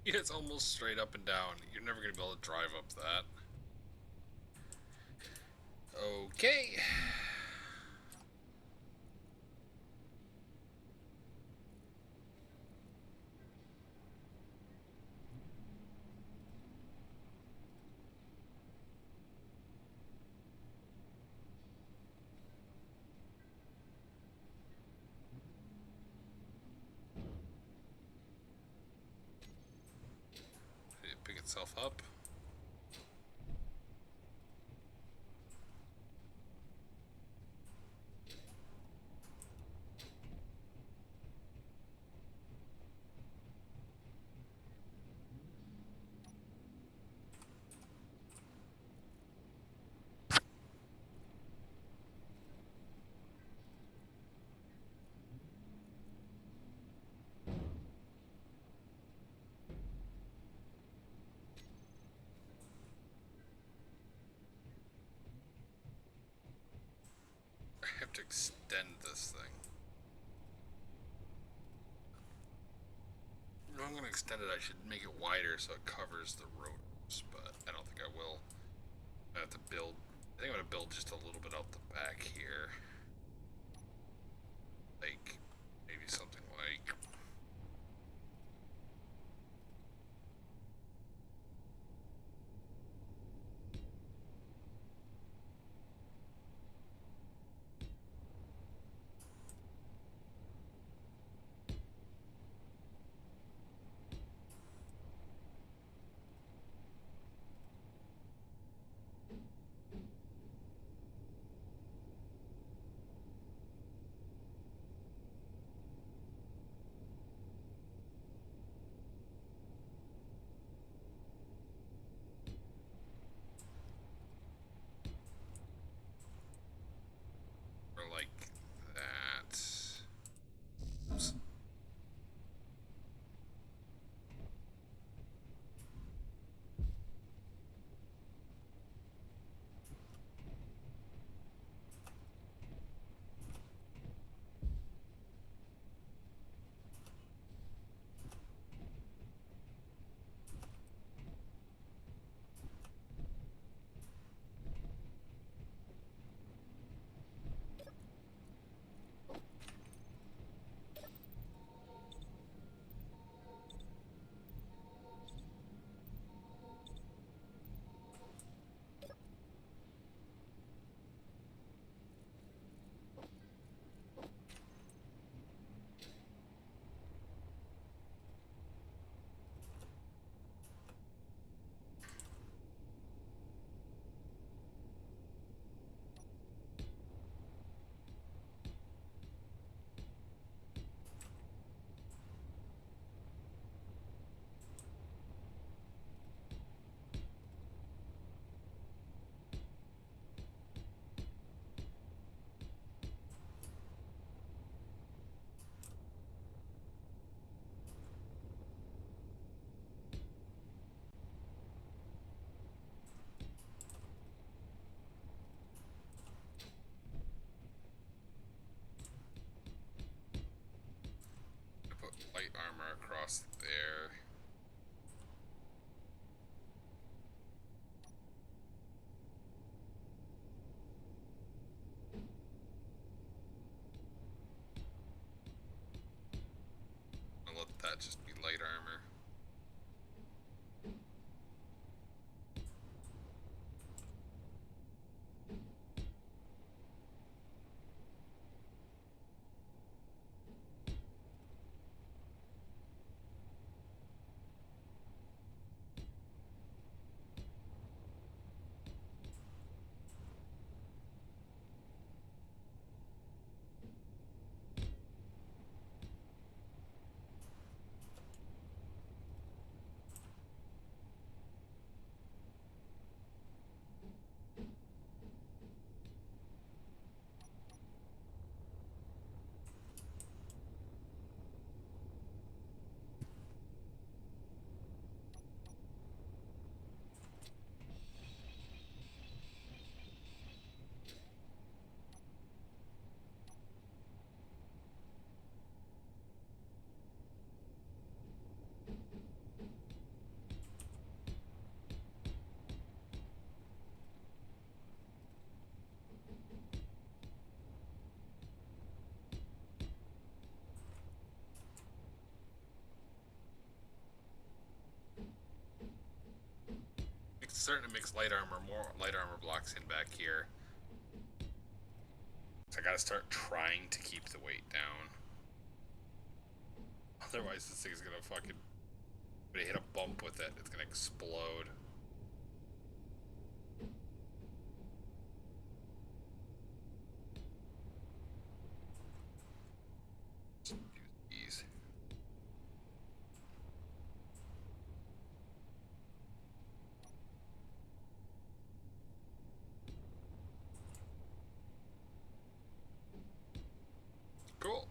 Yeah, it's almost straight up and down. You're never gonna be able to drive up that. Okay. Did it pick itself up? I have to extend this thing. No, I'm gonna extend it. I should make it wider so it covers the rotors, but I don't think I will. I have to build. I think I'm gonna build just a little bit out the back here. Like, maybe something like. Or like that. Oops. I put light armor across there. I'll let that just be light armor. starting to mix light armor, more light armor blocks in back here. So I gotta start trying to keep the weight down. Otherwise, this thing's gonna fucking... When I hit a bump with it, it's gonna explode. Use these. Cool.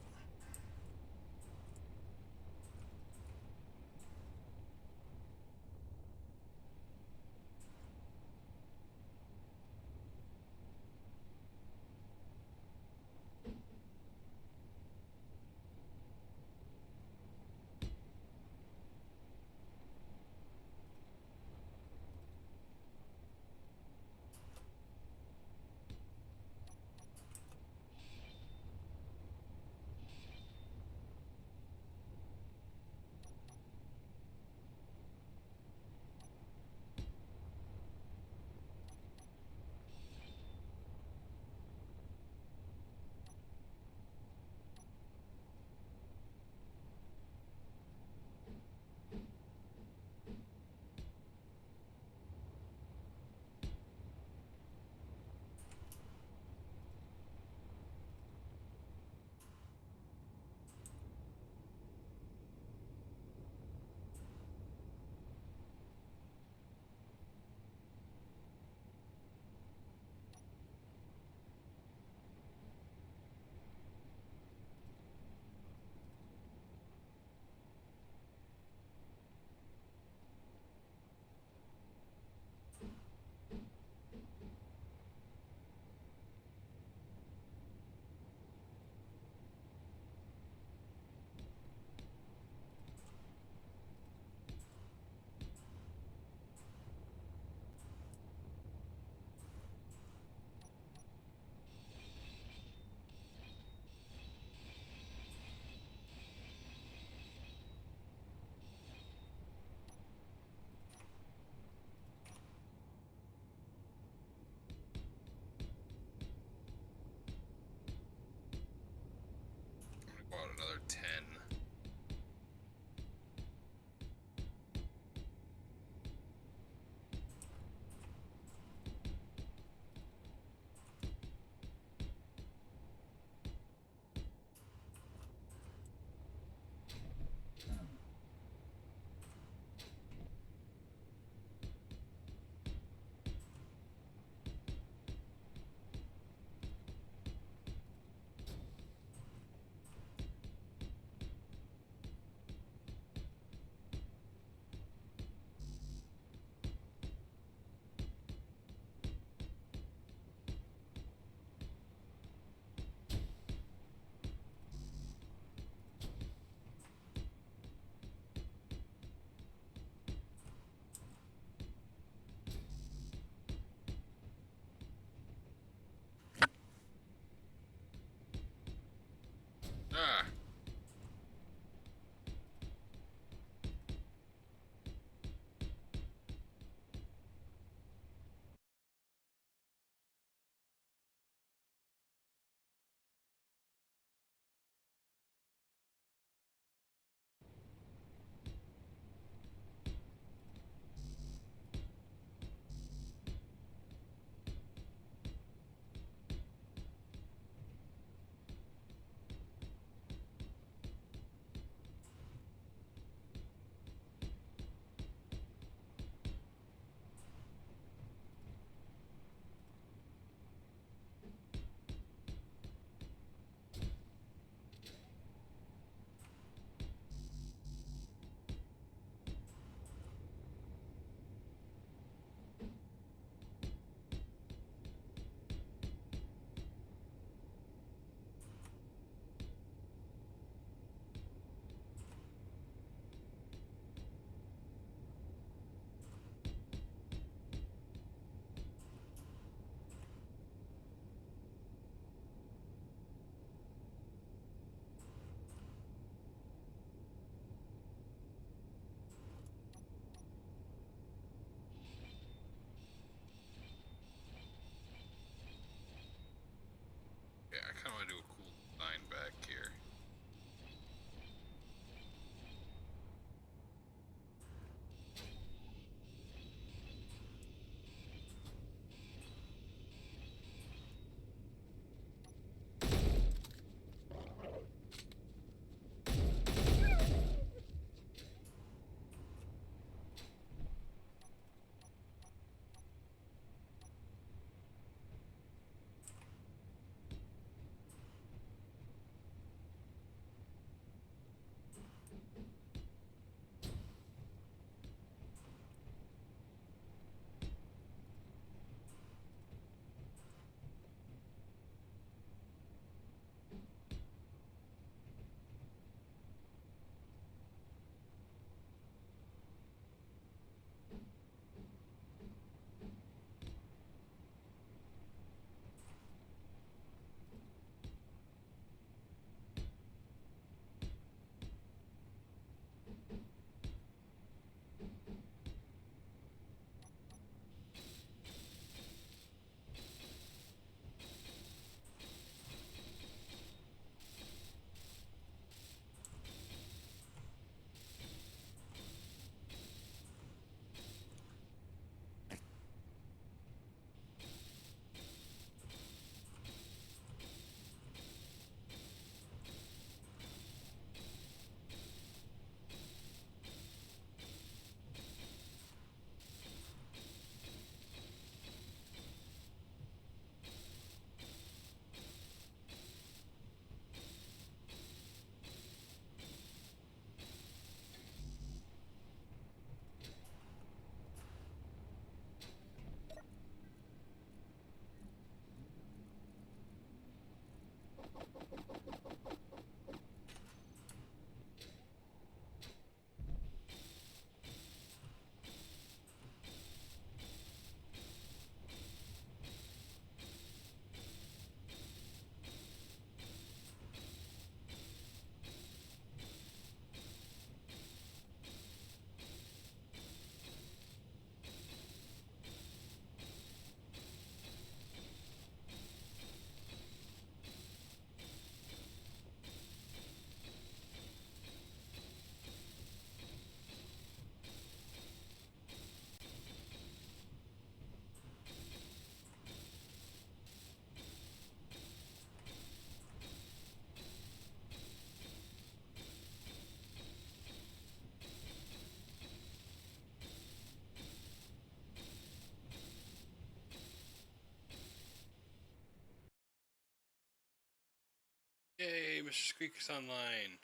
Yay, Mr. Squeaker's online.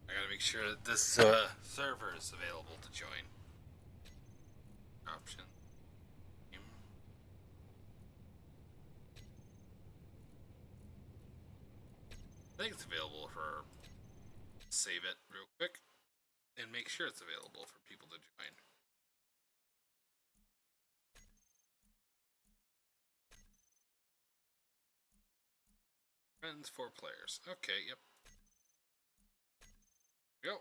I gotta make sure that this server is available to join. Option. I think it's available for save it real quick and make sure it's available for people to join. Friends, 4 players. Okay, yep. Go.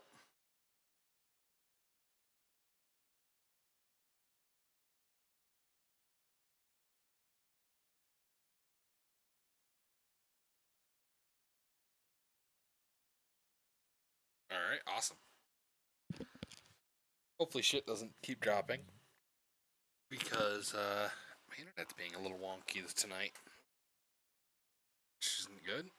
Alright, awesome. Hopefully shit doesn't keep dropping. Because my internet's being a little wonky tonight. Which isn't good.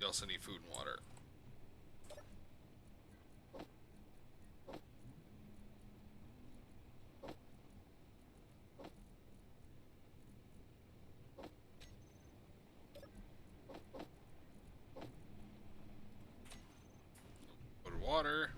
You also need food and water. Food and water.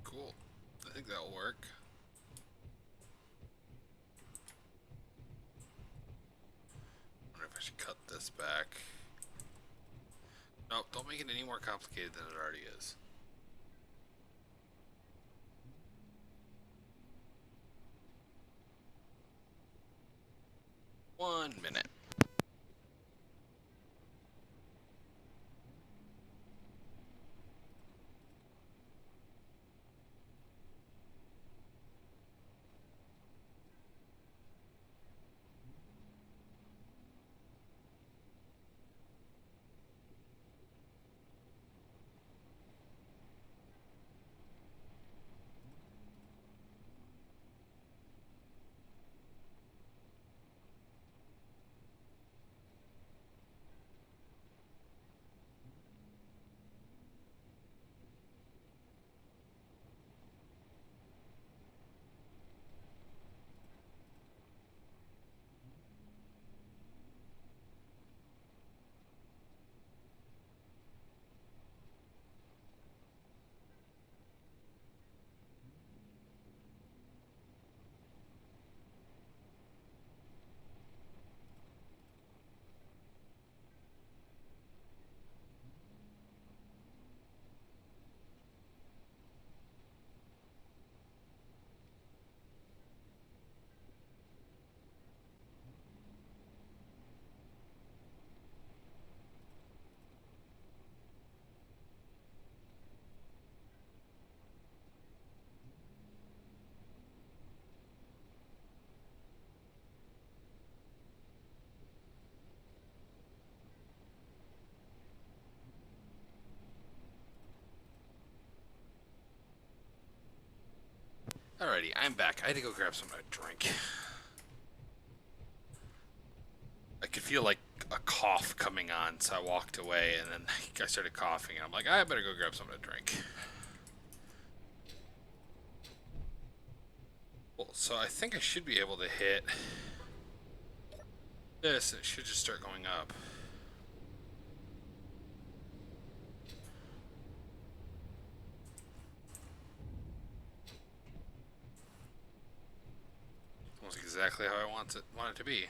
Cool. I think that'll work. I wonder if I should cut this back. No, don't make it any more complicated than it already is. 1 minute. Alrighty, I'm back. I had to go grab something to drink. I could feel like a cough coming on, so I walked away, and then I started coughing, and I'm like, I better go grab something to drink. Well, so I think I should be able to hit this, and it should just start going up. Almost exactly how I want it to be.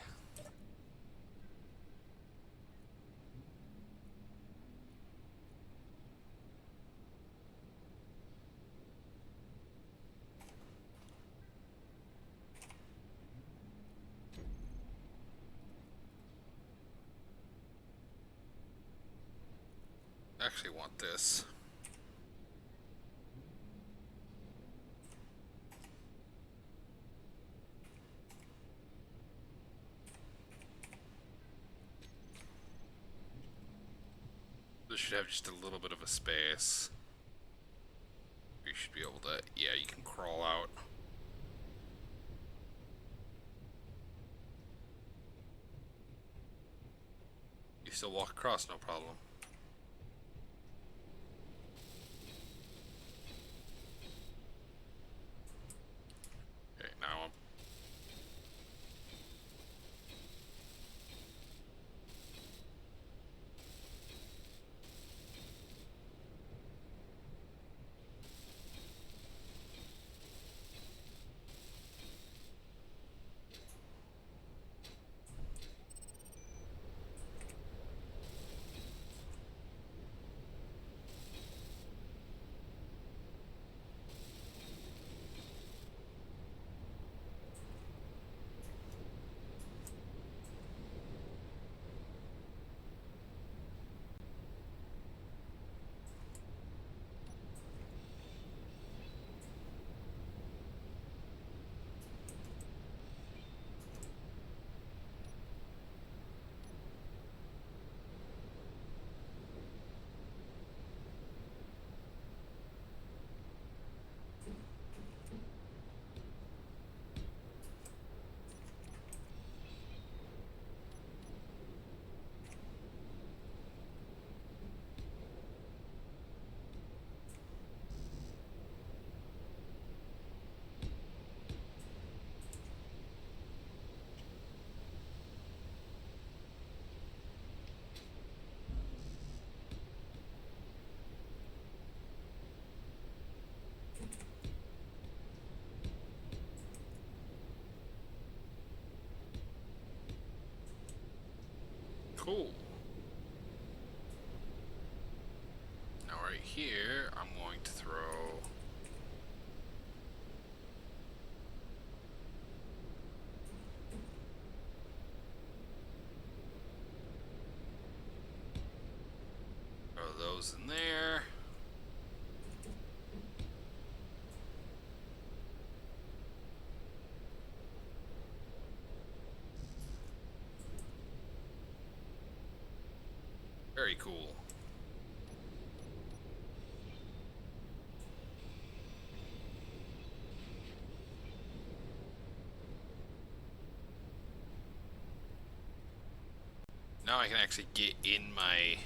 I actually want this. This should have just a little bit of a space. You should be able to, yeah, you can crawl out. You still walk across, no problem. Okay, now I'm... Cool. Now right here, I'm going to throw... goes in there. Very cool. Now I can actually get in my...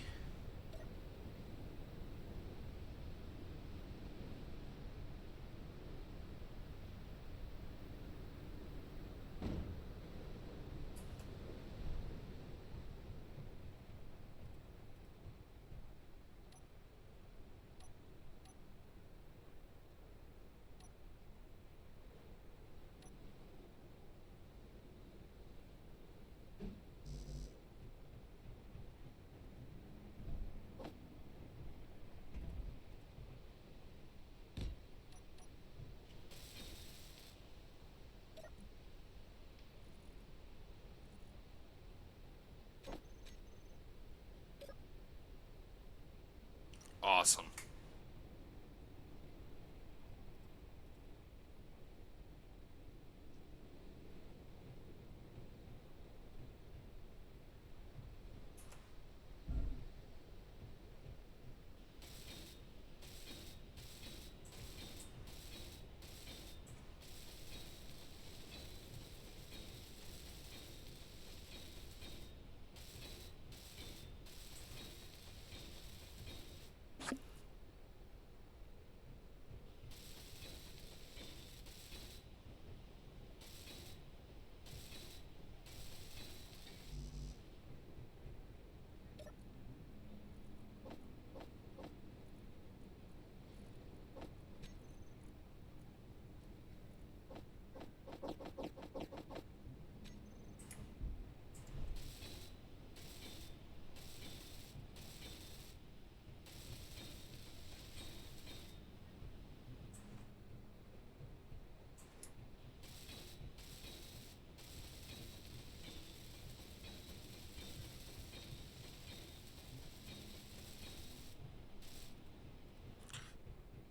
Awesome.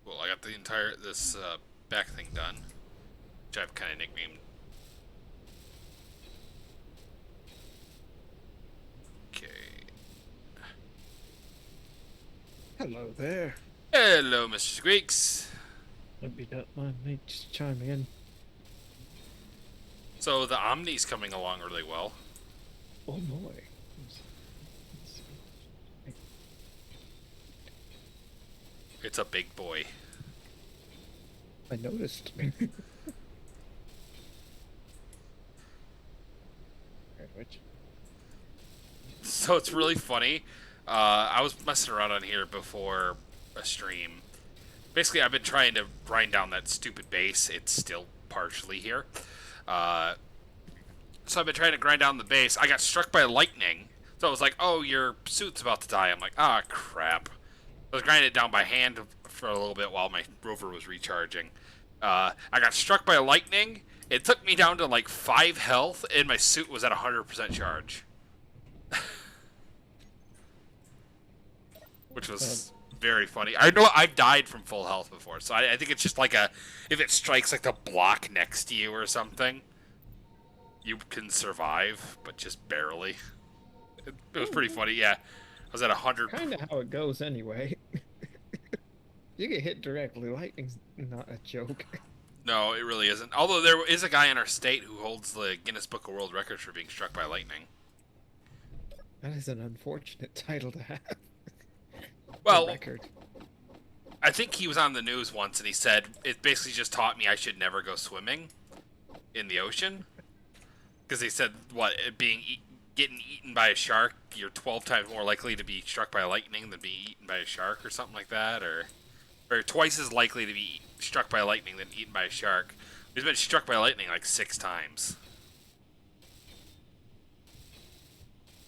Well, I got the entire this back thing done, which I've kind of nicknamed. Okay. Hello there. Hello, Mr. Squeaks. Hope you don't mind me just chiming in. So the Omni's coming along really well. Oh boy. It's a big boy. I noticed. Which? So it's really funny. I was messing around on here before a stream. Basically, I've been trying to grind down that stupid base. It's still partially here. So I've been trying to grind down the base. I got struck by lightning. So I was like, oh, your suit's about to die. I'm like, ah, crap. I was grinding it down by hand for a little bit while my rover was recharging. I got struck by lightning. It took me down to like 5 health, and my suit was at 100% charge. Which was very funny. I know I've died from full health before, so I think it's just like if it strikes like the block next to you or something, you can survive, but just barely. It was pretty funny, yeah. I was at 100. Kind of how it goes anyway. You get hit directly. Lightning's not a joke. No, it really isn't. Although there is a guy in our state who holds the Guinness Book of World Records for being struck by lightning. That is an unfortunate title to have. Well, record. I think he was on the news once and he said it basically just taught me I should never go swimming in the ocean. Because he said, getting eaten by a shark, you're 12 times more likely to be struck by lightning than be eaten by a shark or something like that, or twice as likely to be struck by lightning than eaten by a shark. He's been struck by lightning like 6 times.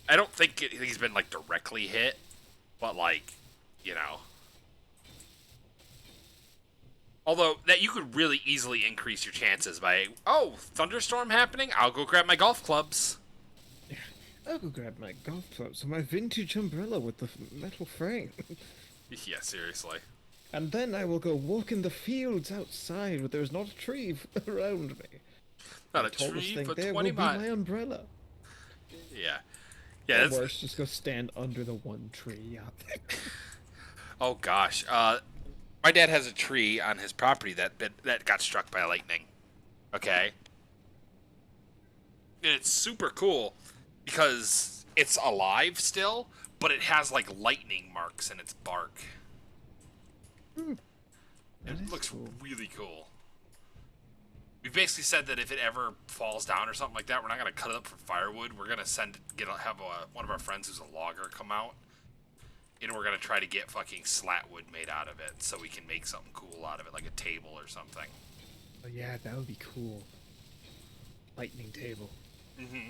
I don't think he's been like directly hit, but like, you know. Although that you could really easily increase your chances by, oh, thunderstorm happening? I'll go grab my golf clubs. I'll go grab my golf clubs and my vintage umbrella with the metal frame. Yeah, seriously. And then I will go walk in the fields outside where there's not a tree around me. Not The a tallest tree, thing but there 20 will be miles. my umbrella. Yeah. Yeah, Or that's. worse, just go stand under the one tree out there. Oh gosh. My dad has a tree on his property that got struck by lightning. Okay. And it's super cool because it's alive still, but it has like lightning marks in its bark. Hmm, that It is looks cool. really cool. We basically said that if it ever falls down or something like that, we're not gonna cut it up for firewood. We're gonna have one of our friends who's a logger come out, and we're gonna try to get fucking slat wood made out of it, so we can make something cool out of it, like a table or something. Oh yeah, that would be cool. Lightning table. Mm-hmm.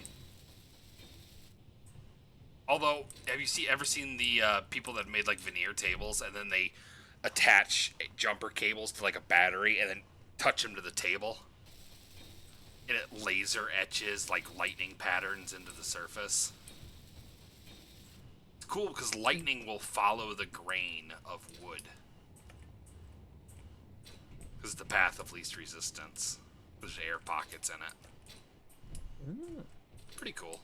Although, have you ever seen the people that made like veneer tables and then they attach jumper cables to like a battery and then touch them to the table, and it laser etches like lightning patterns into the surface? It's cool because lightning will follow the grain of wood because it's the path of least resistance. There's air pockets in it. Ah, Pretty cool.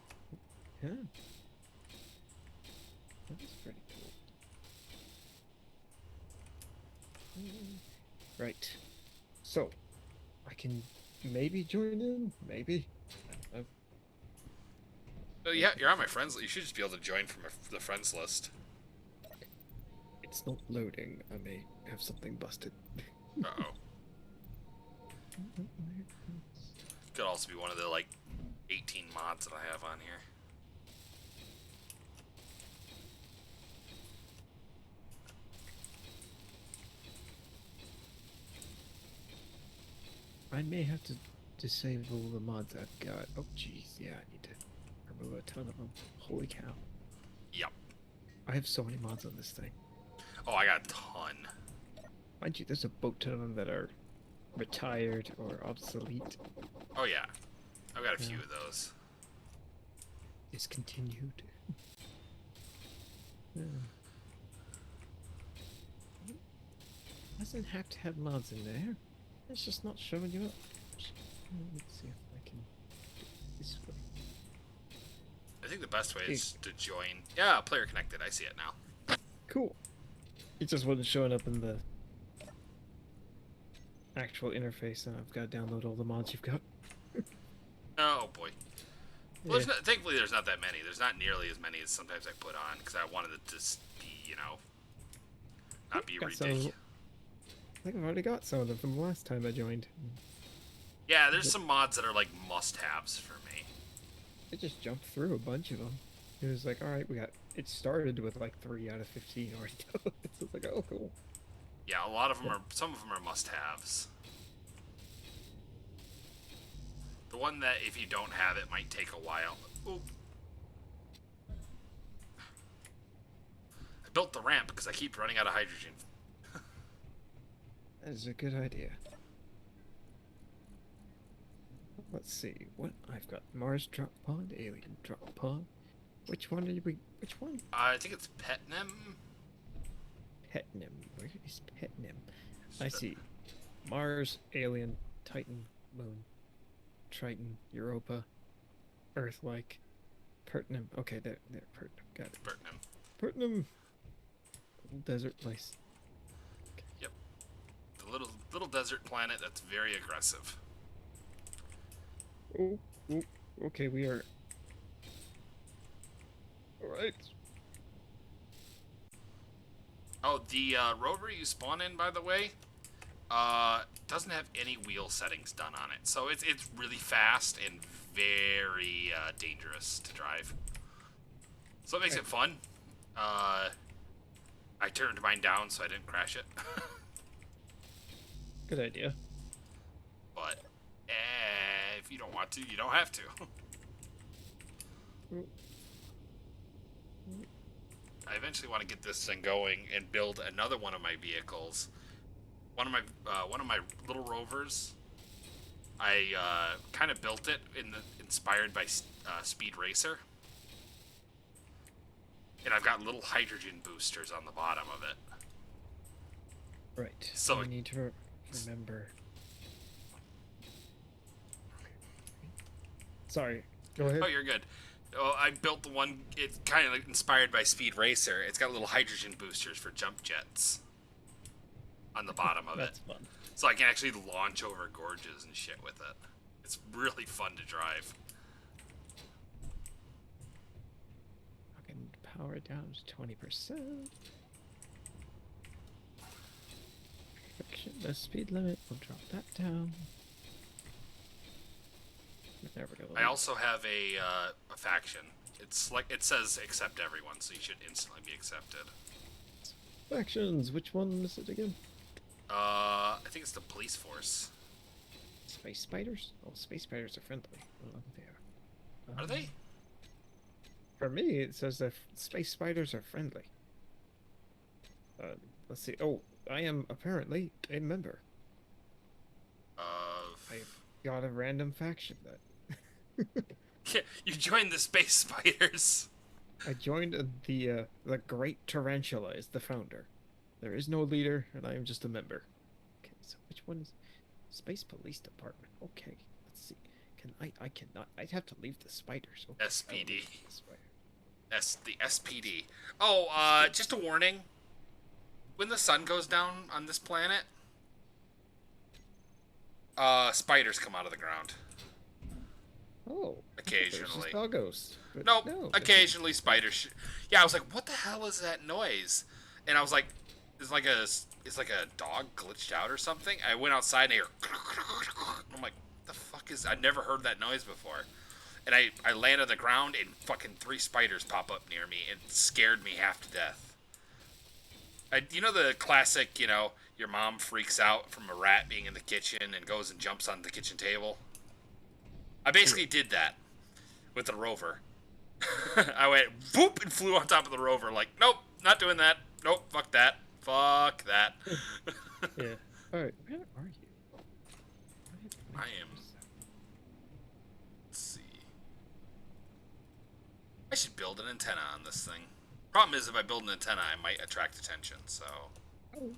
yeah. That is pretty cool. Right. So, I can maybe join in? Maybe? I don't know. Oh yeah, you're on my friends list. You should just be able to join from the friends list. It's not loading. I may have something busted. Uh-oh. Could also be one of the like 18 mods that I have on here. I may have to disable the mods I've got. Oh, jeez. Yeah, I need to remove a ton of them. Holy cow. Yep. I have so many mods on this thing. Oh, I got a ton. Mind you, there's a boat ton of them that are retired or obsolete. Oh yeah, I've got a few Yeah. of those. Discontinued. Yeah. Doesn't have to have mods in there. It's just not showing you up. Let's see if I can do it this way. I think the best way is to join. Yeah, player connected. I see it now. Cool. It just wasn't showing up in the actual interface, and I've got to download all the mods you've got. Oh boy. Well, Yeah. thankfully there's not that many. There's not nearly as many as sometimes I put on because I wanted it to just be, not be Got some. ridiculous. I think I've already got some of them from the last time I joined. Yeah, there's some mods that are like must-haves for me. I just jumped through a bunch of them. It was like, all right, we got. It started with like 3 out of 15 already. So it's like, oh, cool. Yeah, a lot of them are. Some of them are must-haves. The one that if you don't have it might take a while. Ooh. I built the ramp because I keep running out of hydrogen. That is a good idea. Let's see what I've got. Mars drop pod, alien drop pod. Which one did we? Which one? I think it's Petnim. Petnim. Where is Petnim? I see. Mars, alien, Titan, Moon, Triton, Europa, Earth-like, Pertnum. Okay, there, Pertnum. Got it. Petnim. Pertnum. Desert place. Yep. The little desert planet that's very aggressive. Oh, oh, okay, we are. Alright. Oh, the rover you spawn in, by the way, doesn't have any wheel settings done on it, so it's really fast and very dangerous to drive. So it makes it fun. I turned mine down so I didn't crash it. Good idea. But if you don't want to, you don't have to. I eventually want to get this thing going and build another one of my vehicles. One of my little rovers. I kind of built it inspired by Speed Racer, and I've got little hydrogen boosters on the bottom of it. Right. So I need to remember. Sorry. Go ahead. oh, you're good. Oh, I built the one. It's kind of like inspired by Speed Racer. It's got little hydrogen boosters for jump jets on the bottom of it, That's fun. so I can actually launch over gorges and shit with it. It's really fun to drive. I can power it down to 20%. The speed limit. We'll drop that down. Never go. I also have a faction. It's like it says accept everyone, so you should instantly be accepted. Factions. Which one is it again? I think it's the police force. Space spiders? Oh, space spiders are friendly. Well, they are. Are they? For me, it says that space spiders are friendly. Let's see. Oh, I am apparently a member. I got a random faction that. You joined the space spiders. I joined the Great Tarantula is the founder. There is no leader, and I am just a member. Okay, so which one is Space Police Department? Okay, let's see. Can I cannot. I'd have to leave the spiders. Okay, SPD. The The SPD. Oh, just a warning. When the sun goes down on this planet, spiders come out of the ground. Oh, Occasionally. Doggos. Nope. No, occasionally spiders. Yeah, I was like, what the hell is that noise? And I was like, it's like a dog glitched out or something. I went outside and I hear. I'm like, what the fuck is? I'd never heard that noise before. And I land on the ground and fucking 3 spiders pop up near me and scared me half to death. You know the classic, your mom freaks out from a rat being in the kitchen and goes and jumps on the kitchen table? I basically did that with the rover. I went whoop and flew on top of the rover like, nope, not doing that. Nope, fuck that. Fuck that. Yeah. Alright, where are you? I am. Let's see. I should build an antenna on this thing. Problem is, if I build an antenna, I might attract attention, so. Oh.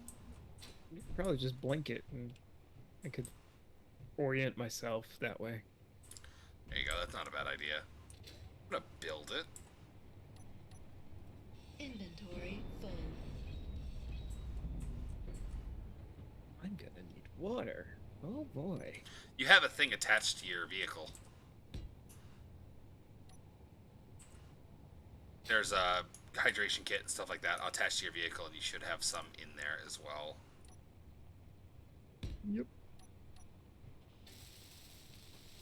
You could probably just blink it and I could orient myself that way. There you go, that's not a bad idea. I'm gonna build it. Inventory full. I'm gonna need water. Oh boy. You have a thing attached to your vehicle. There's a hydration kit and stuff like that attached to your vehicle, and you should have some in there as well. Yep.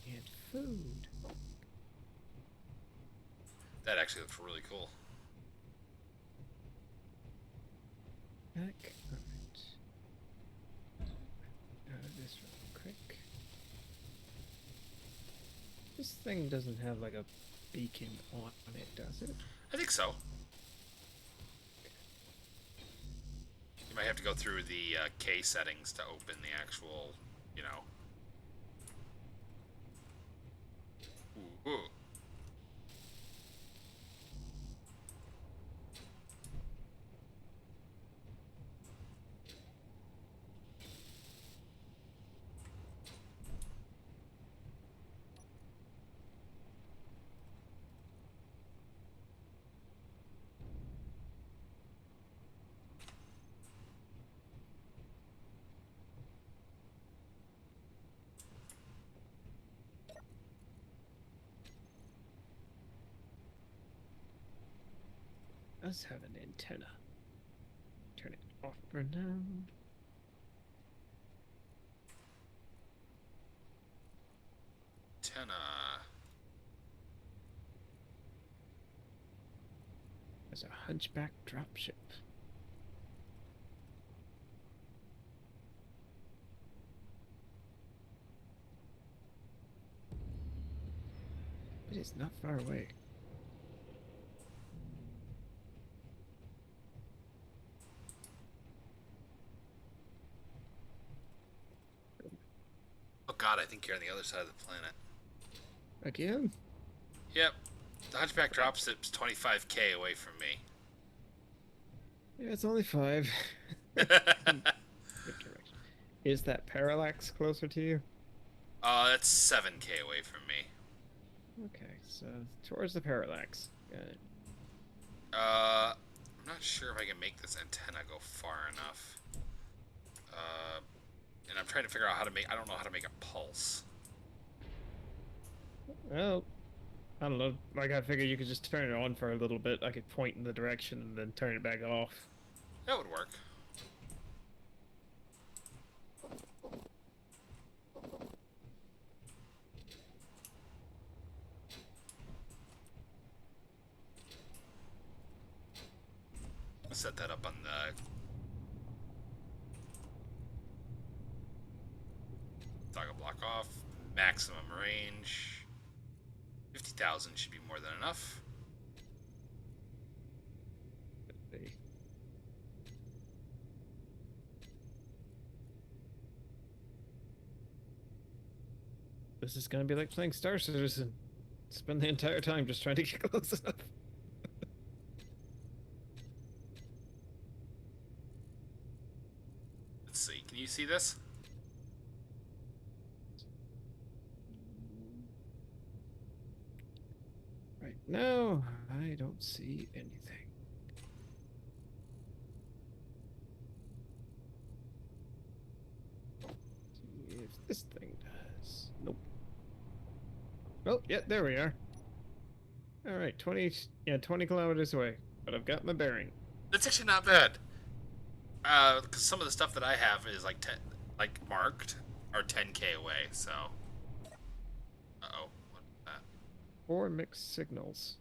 And food. That actually looks really cool. Back. Alright. This real quick. This thing doesn't have like a beacon on it, does it? I think so. You might have to go through the K settings to open the actual, Ooh. Does have an antenna. Turn it off for now. Antenna. There's a hunchback dropship. It is not far away. Oh god, I think you're on the other side of the planet. Again? Yep. The Hunchback dropship's 25k away from me. Yeah, it's only 5. Is that parallax closer to you? That's 7K away from me. Okay, so towards the parallax. Got it. I'm not sure if I can make this antenna go far enough. And I'm trying to figure out how to make. I don't know how to make a pulse. Well, I don't know. Like, I figured you could just turn it on for a little bit. I could point in the direction and then turn it back off. That would work. I'll set that up on the toggle block off. Maximum range. 50,000 should be more than enough. See. This is gonna be like playing Star Citizen. Spend the entire time just trying to get close enough. Let's see. Can you see this? Right now, I don't see anything. See if this thing does. Nope. Oh, yeah, there we are. All right, 20 kilometers away, but I've got my bearing. That's actually not bad. Because some of the stuff that I have is like 10, like marked, are 10K away. So. Uh-oh. What is that? 4 mixed signals.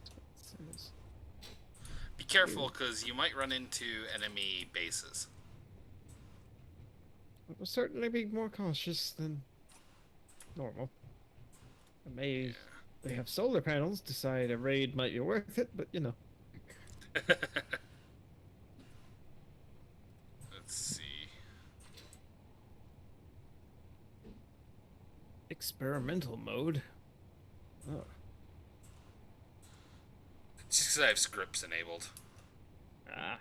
That's what it says. Be careful, because you might run into enemy bases. I will certainly be more cautious than normal. I may, they have solar panels, decide a raid might be worth it, but you know. Let's see. Experimental mode. Oh. Just because I have scripts enabled. Ah.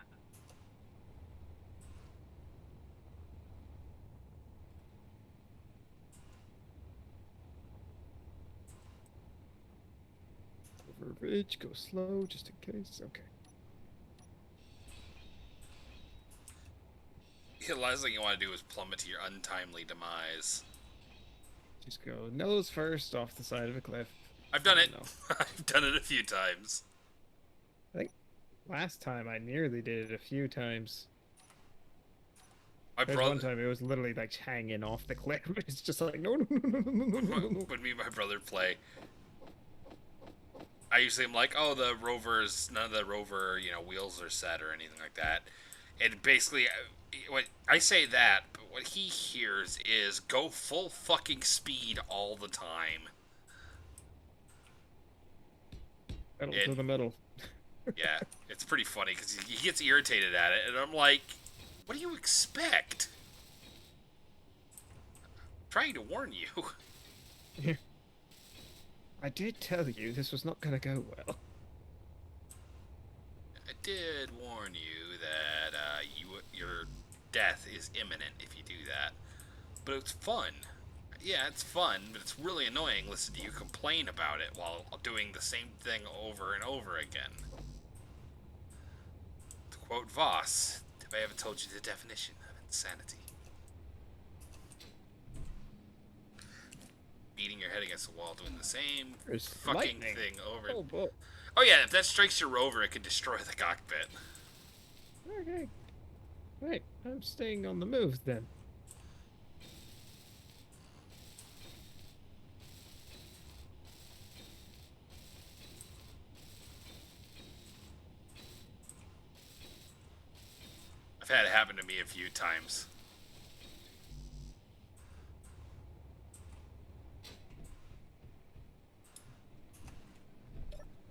Over ridge, go slow, just in case. Okay. The last thing you want to do is plummet to your untimely demise. Just go nose first off the side of a cliff. I've done it. No. I've done it a few times. I think last time I nearly did it a few times. My There's brother. one time it was literally like hanging off the cliff. It's just like no. When me and my brother play, I usually am like, oh, the Rovers, none of the Rover, wheels are set or anything like that. And basically, what I say that, but what he hears is go full fucking speed all the time. Pedal to the metal. Yeah, it's pretty funny because he gets irritated at it, and I'm like, what do you expect? I'm trying to warn you. I did tell you this was not gonna go well. I did warn you that your death is imminent if you do that. But it's fun. Yeah, it's fun, but it's really annoying listening to you complain about it while doing the same thing over and over again. To quote Voss, have I ever told you the definition of insanity? Beating your head against the wall doing the same There's fucking lightning. thing over. Oh boy. Oh yeah, if that strikes your rover, it can destroy the cockpit. Okay. Right, I'm staying on the move then. I've had it happen to me a few times.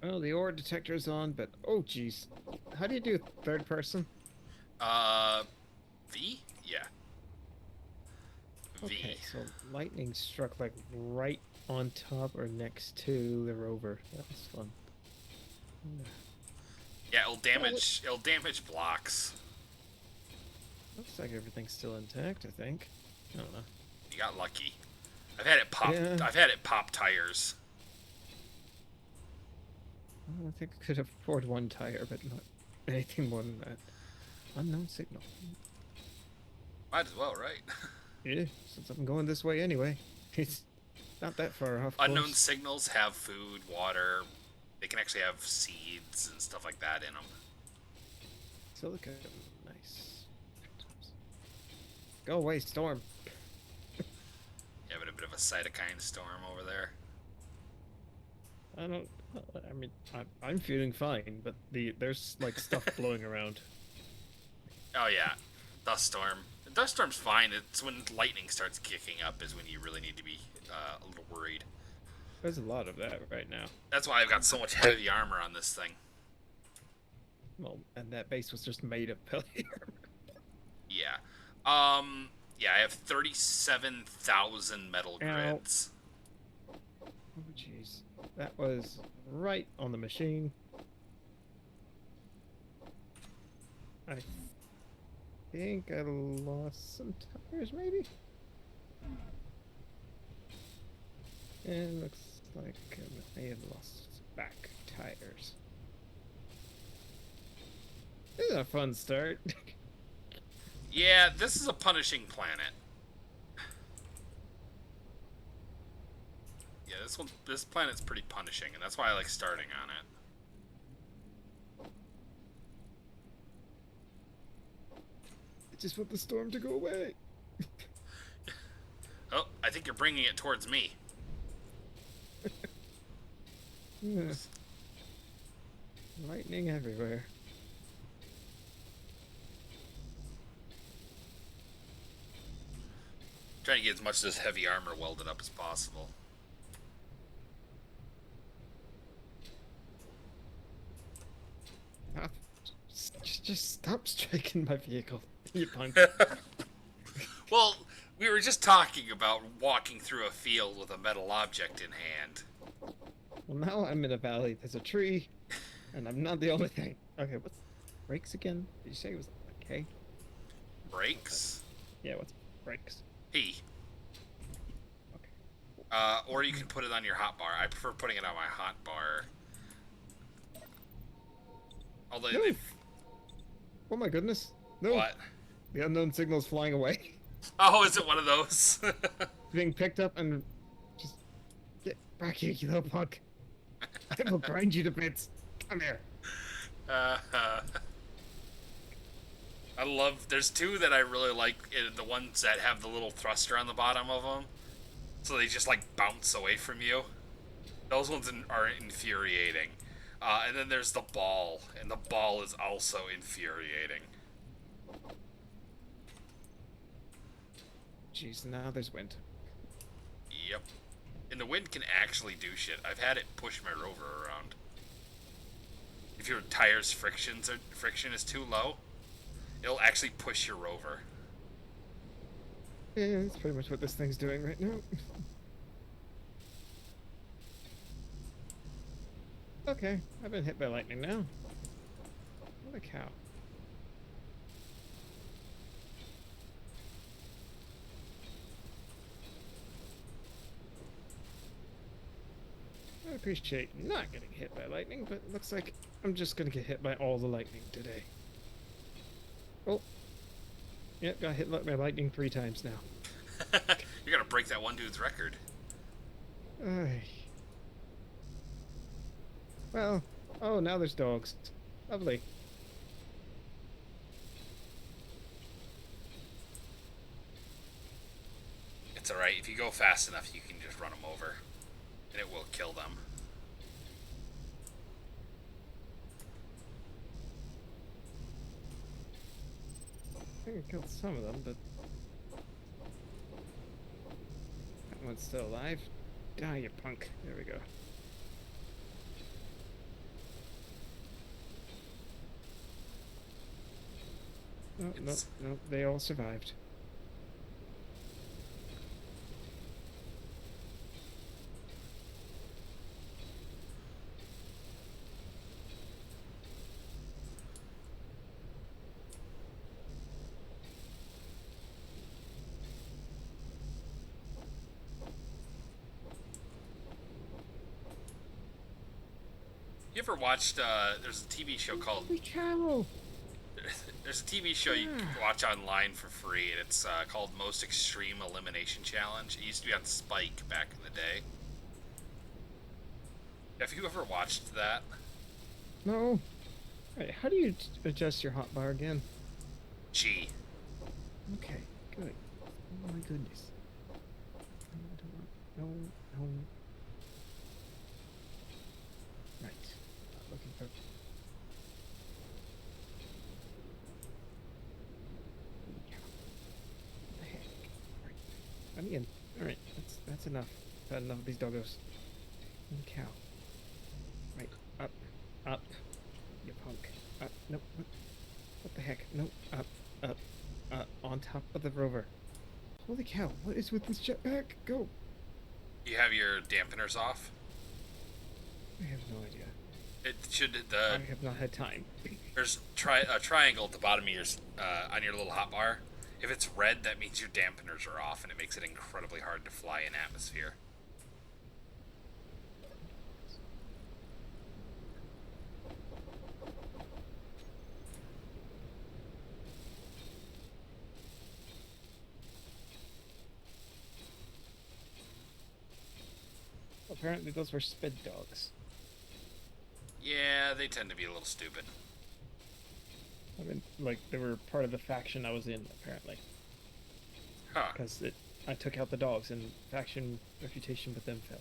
Well, the ore detector's on, but oh geez. How do you do third person? V? Yeah. V. Okay, so lightning struck like right on top or next to the rover. That was fun. Yeah, it'll damage blocks. Looks like everything's still intact, I think. I don't know. You got lucky. I've had it pop. Yeah. I've had it pop tires. Well, I think I could afford one tire, but not anything more than that. Unknown signal. Might as well, right? Yeah, since I'm going this way anyway. It's not that far off Unknown course. signals have food, water. They can actually have seeds and stuff like that in them. Silica, nice. Go away, storm. Having a bit of a cytokine storm over there. I don't. I mean, I'm feeling fine, but there's like stuff blowing around. Oh yeah, dust storm. The dust storm's fine. It's when lightning starts kicking up is when you really need to be a little worried. There's a lot of that right now. That's why I've got so much heavy armor on this thing. Well, and that base was just made of pellet armor. Yeah. Yeah, I have 37,000 metal grids. Oh, jeez. That was right on the machine. I think I lost some tires, maybe? And looks like I may have lost back tires. This is a fun start. Yeah, this is a punishing planet. Yeah, this planet's pretty punishing, and that's why I like starting on it. I just want the storm to go away. Oh, I think you're bringing it towards me. Yeah. Lightning everywhere. Trying to get as much of this heavy armor welded up as possible. Ah, just stop striking my vehicle, you punk. Well, we were just talking about walking through a field with a metal object in hand. Well, now I'm in a valley. There's a tree, and I'm not the only thing. Okay, what's brakes again? Did you say it was okay? Brakes? Yeah, what's brakes? P. Okay. Or you can put it on your hotbar. I prefer putting it on my hotbar. Although No. Oh my goodness. No. What? The unknown signal's flying away. Oh, is it one of those? Being picked up and just get back here, you little punk. I will grind you to bits. Come here. I love. There's two that I really like. The ones that have the little thruster on the bottom of them, so they just like bounce away from you. Those ones are infuriating. And then there's the ball, and the ball is also infuriating. Jeez, now there's wind. Yep. And the wind can actually do shit. I've had it push my rover around. If your tire's friction is too low, it'll actually push your rover. Yeah, that's pretty much what this thing's doing right now. Okay, I've been hit by lightning now. What a cow. I appreciate not getting hit by lightning, but it looks like I'm just gonna get hit by all the lightning today. Oh. Yep, got hit by lightning 3 times now. You're gonna break that one dude's record. Ay. Well, oh, now there's dogs. Lovely. It's alright. If you go fast enough, you can just run them over. And it will kill them. I think I killed some of them, but that one's still alive. Die, you punk. There we go. No, no, they all survived. You ever watched? There's a TV show called. Holy cow! There's a TV show you can Ah. watch online for free, and it's called Most Extreme Elimination Challenge. It used to be on Spike back in the day. Have you ever watched that? No. Alright, how do you adjust your hotbar again? Gee. Okay, good. Oh my goodness. No, I don't want. No, no. Right. Not looking for. Holy cow. What the heck? Alright. I'm in. Alright, that's enough. Had enough of these doggos. Holy cow. Right. Up. Up. You punk. Up. Nope. What the heck? Nope. Up. Up. On top of the rover. Holy cow, what is with this jetpack? Go! You have your dampeners off. I have no idea. It should I have not had time. there's a triangle at the bottom of your on your little hotbar. If it's red, that means your dampeners are off, and it makes it incredibly hard to fly in atmosphere. Apparently those were sped dogs. Yeah, they tend to be a little stupid. I mean, like, they were part of the faction I was in, apparently. Huh. Because I took out the dogs, and faction reputation with them fell.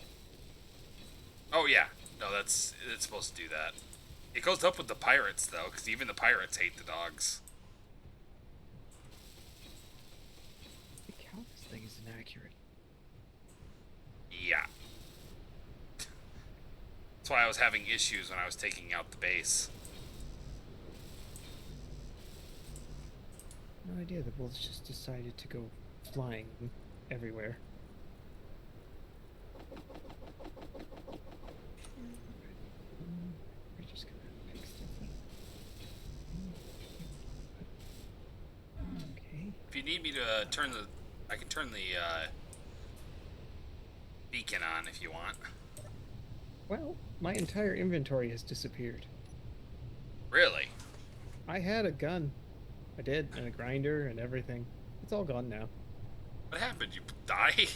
Oh yeah. No, it's supposed to do that. It goes up with the pirates though, because even the pirates hate the dogs. Holy cow, this thing is inaccurate. Yeah. That's why I was having issues when I was taking out the base. No idea, the bulls just decided to go flying everywhere. We're just gonna pick stuff up. Okay. If you need me to turn the, I can turn the beacon on if you want. Well, my entire inventory has disappeared. Really? I had a gun. I did, and a grinder and everything. It's all gone now. What happened? You die?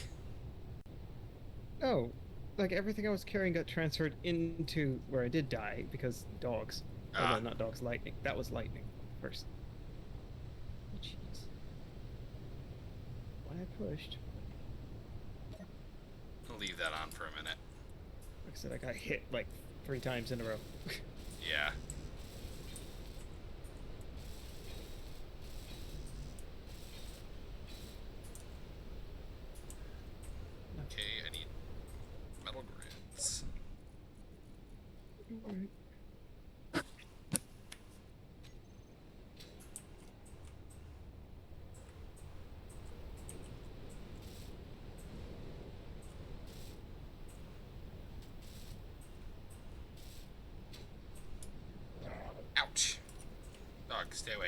Oh, like everything I was carrying got transferred into where I did die because dogs. Oh, Ah. no, not dogs, lightning. That was lightning first. Oh, jeez. What I pushed. I'll leave that on for a minute. Like I said, I got hit like 3 times in a row. Yeah. Okay, I need metal grids. Alright. Ouch. Dog, stay away.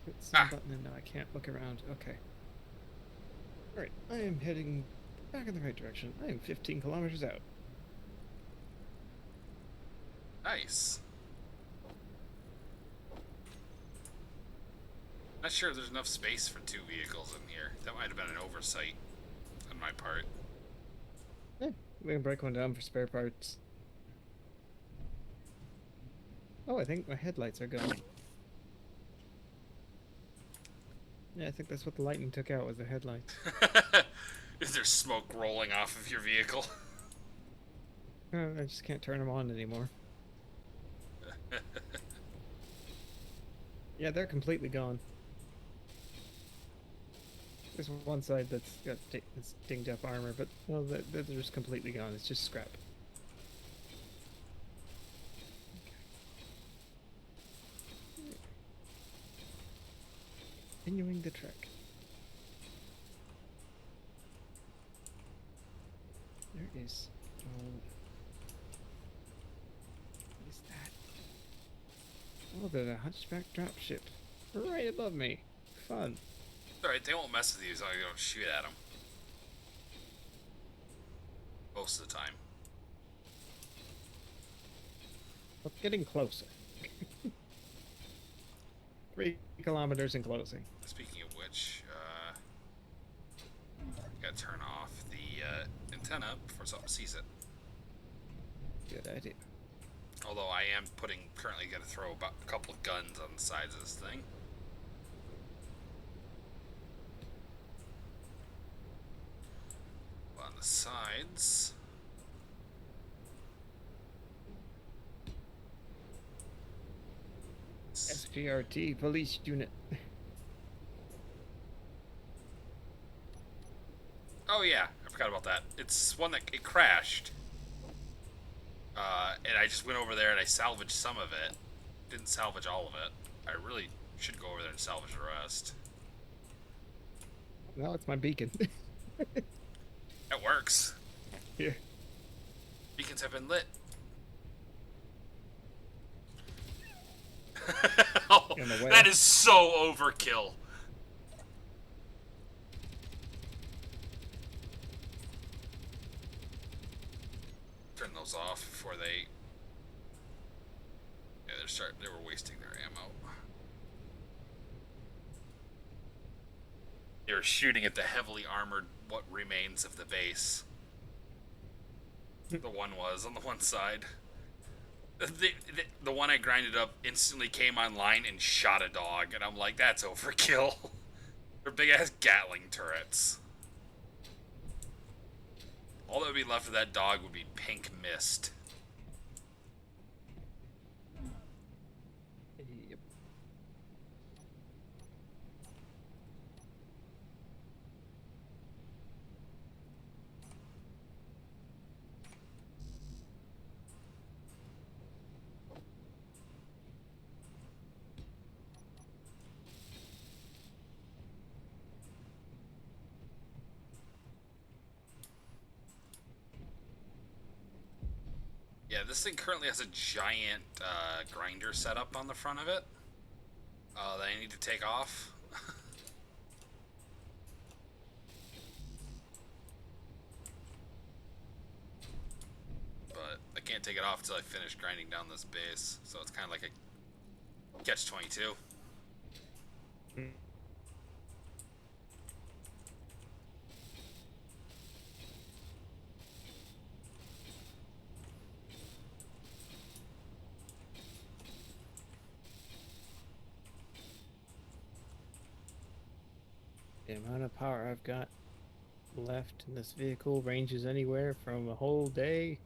Hit some button and now I can't look around. Okay. Alright, I am heading back in the right direction. I am 15 kilometers out. Nice. Not sure if there's enough space for 2 vehicles in here. That might have been an oversight on my part. Yeah, we can break one down for spare parts. Oh, I think my headlights are gone. Yeah, I think that's what the lightning took out, was the headlights. Is there smoke rolling off of your vehicle? I just can't turn them on anymore. Yeah, they're completely gone. There's one side that's got it's dinged up armor, but well, they're just completely gone. It's just scrap. Okay. Continuing the trek. There is. Oh. What is that? Oh, there's a hunchback dropship right above me. Fun. Alright, they won't mess with you as long as you don't shoot at them. most of the time. Well, getting closer. 3 kilometers in closing. Speaking of which, gotta turn off the antenna before something sees it. Good idea. Although I am currently gonna throw about a couple of guns on the sides of this thing. On the sides. SPRT police unit. Oh yeah, I forgot about that. It's one that it crashed. And I just went over there and I salvaged some of it. Didn't salvage all of it. I really should go over there and salvage the rest. Well, it's my beacon. That works. Here. Beacons have been lit. Oh, that is so overkill. Turn those off before they. Yeah, they were wasting their ammo. They were shooting at the heavily armored what remains of the base. The one was on the one side. The one I grinded up instantly came online and shot a dog, and I'm like, that's overkill. They're big ass Gatling turrets. All that would be left of that dog would be pink mist. Yep. Yeah, this thing currently has a giant grinder set up on the front of it that I need to take off. But I can't take it off until I finish grinding down this base, so it's kind of like a catch-22. The amount of power I've got left in this vehicle ranges anywhere from a whole day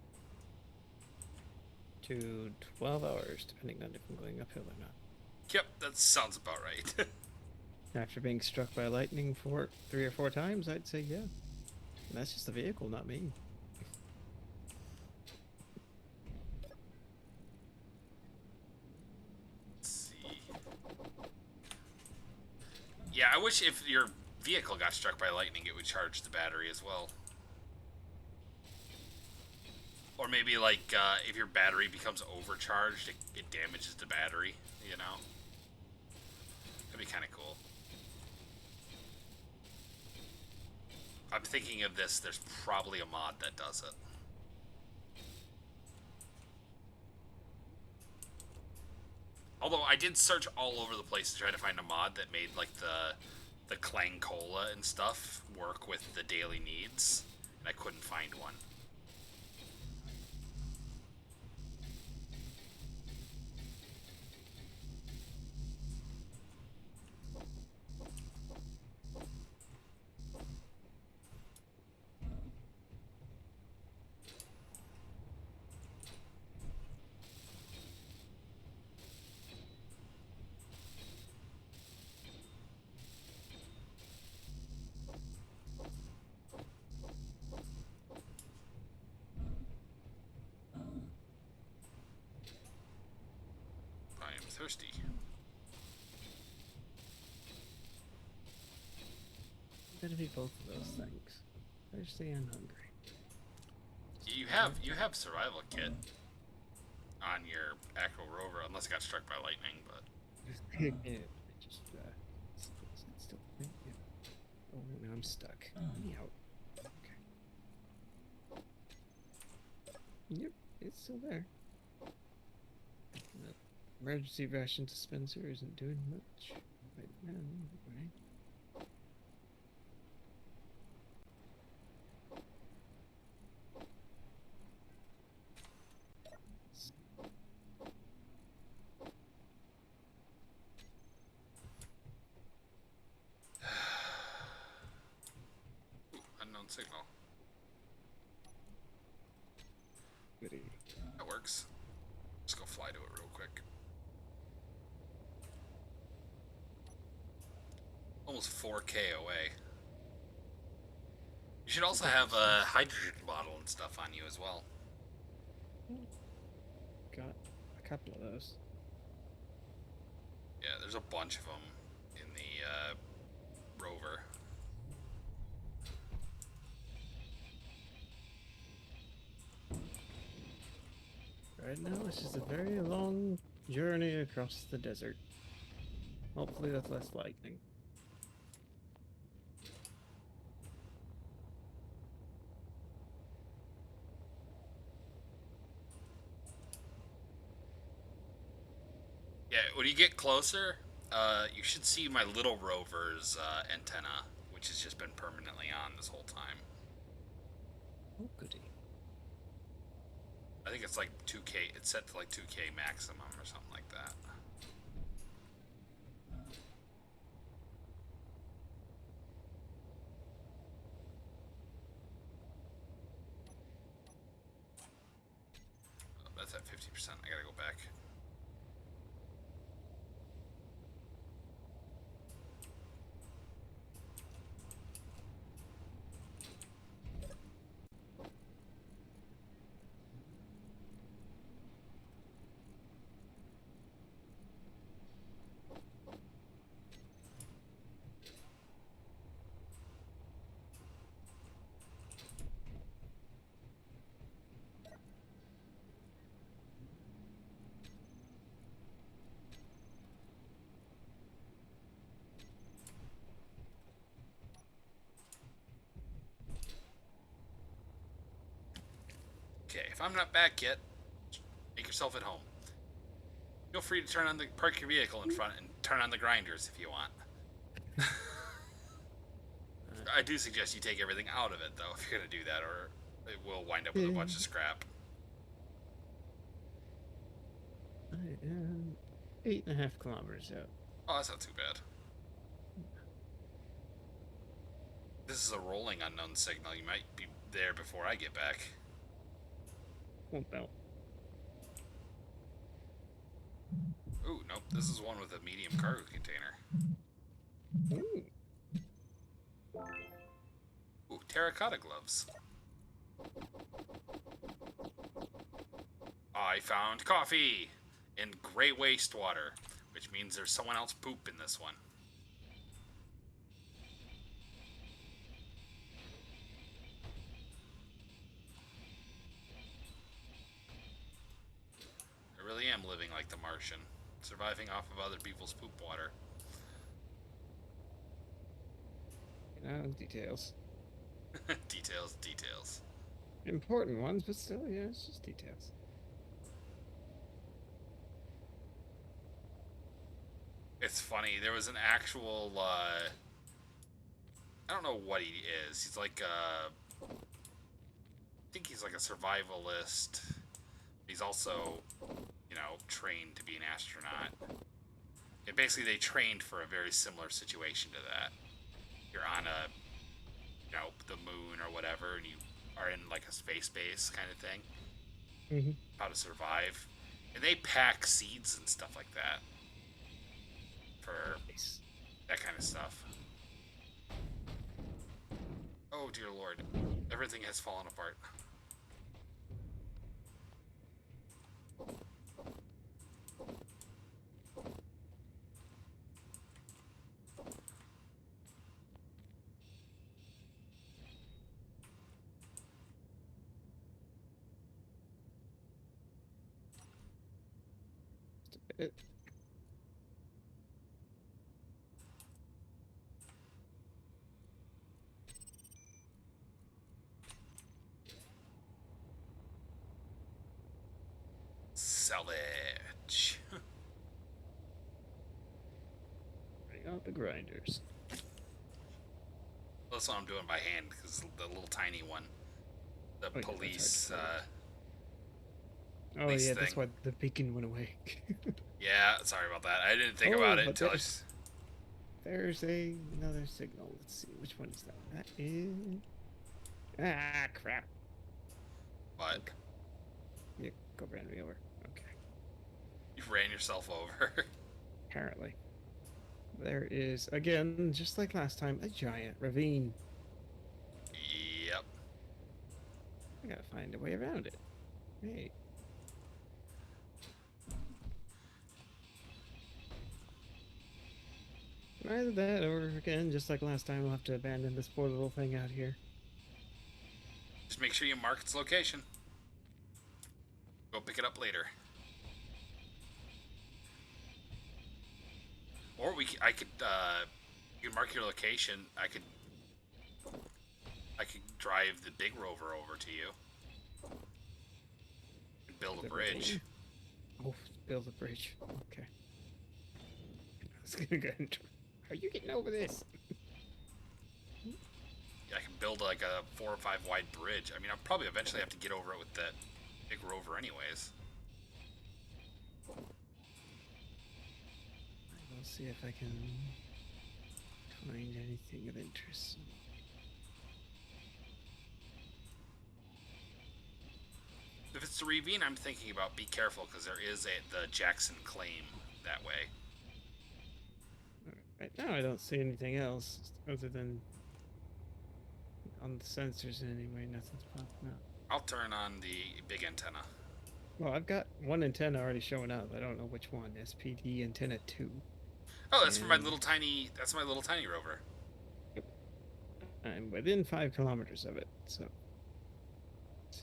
to 12 hours, depending on if I'm going uphill or not. Yep, that sounds about right. After being struck by lightning 3 or 4 times, I'd say yeah. And that's just the vehicle, not me. Let's see. Yeah, I wish if your vehicle got struck by lightning, it would charge the battery as well. Or maybe, like, if your battery becomes overcharged, it damages the battery, you know? That'd be kind of cool. I'm thinking of this, there's probably a mod that does it. Although, I did search all over the place to try to find a mod that made, like, the Clang Cola and stuff work with the daily needs, and I couldn't find one. Thirsty. Gotta be both of those things. Thirsty and hungry. You have survival kit on your actual rover, unless it got struck by lightning. But Yeah, just still. Yeah. Oh, now I'm stuck. Let me out. Okay. Yep, it's still there. The emergency ration dispenser isn't doing much right now, anyway. Unknown signal. Goody. That works. Just go fly to it real quick. Almost 4K away. You should also have a hydrogen bottle and stuff on you as well. Got a couple of those. Yeah, there's a bunch of them in the rover. Right now, this is a very long journey across the desert. Hopefully that's less lightning. Yeah, when you get closer, you should see my little rover's antenna, which has just been permanently on this whole time. Oh, goody. I think it's like 2K. It's set to like 2K maximum or something like that. Oh, that's at 50%. I gotta go back. Okay, if I'm not back yet, make yourself at home. Feel free to park your vehicle in front and turn on the grinders if you want. I do suggest you take everything out of it though if you're gonna do that, or it will wind up with a bunch of scrap. I am 8.5 kilometers out. Oh, that's not too bad. This is a rolling unknown signal. You might be there before I get back. Won't melt. Ooh, nope. This is one with a medium cargo container. Ooh. Ooh, terracotta gloves. I found coffee and gray wastewater, which means there's someone else poop in this one. I really am living like the Martian, surviving off of other people's poop water. You know, details. Details. Important ones, but still, yeah, it's just details. It's funny, there was an actual, I don't know what he is. He's like, I think he's like a survivalist. He's also, trained to be an astronaut. And basically, they trained for a very similar situation to that. You're on the moon or whatever, and you are in like a space base kind of thing. Mm-hmm. How to survive. And they pack seeds and stuff like that. For that kind of stuff. Oh dear lord. Everything has fallen apart. Just a bit. salvage. Bring out the grinders. That's what I'm doing by hand because the little tiny one, the Oh, yeah, police, oh police yeah, thing. that's why the beacon went away. Yeah, sorry about that. I didn't think Oh, about it but until I. there's another signal. Let's see, which one is that? That is... Ah, crap. What? Okay. Yeah, go ran me over. Okay. You ran yourself over. Apparently. There is, again, just like last time, a giant ravine. Yep. I gotta find a way around it. Hey. Either that, or again, just like last time, I'll have to abandon this poor little thing out here. Just make sure you mark its location. Go pick it up later. Or I could, you can mark your location. I could drive the big rover over to you. And build a bridge. Oh, build a bridge. Okay. I was gonna go into... Are you getting over this? Yeah, I can build like a 4 or 5 wide bridge. I mean, I'll probably eventually have to get over it with that big rover anyways. I'll see if I can find anything of interest. If it's the ravine I'm thinking about, be careful because there is the Jackson claim that way. Right now I don't see anything else other than on the sensors anyway. Nothing's popping up. I'll turn on the big antenna. Well, I've got one antenna already showing up. I don't know which one. SPD antenna 2. Oh, that's for my little tiny. That's my little tiny rover. I'm within 5 kilometers of it, so.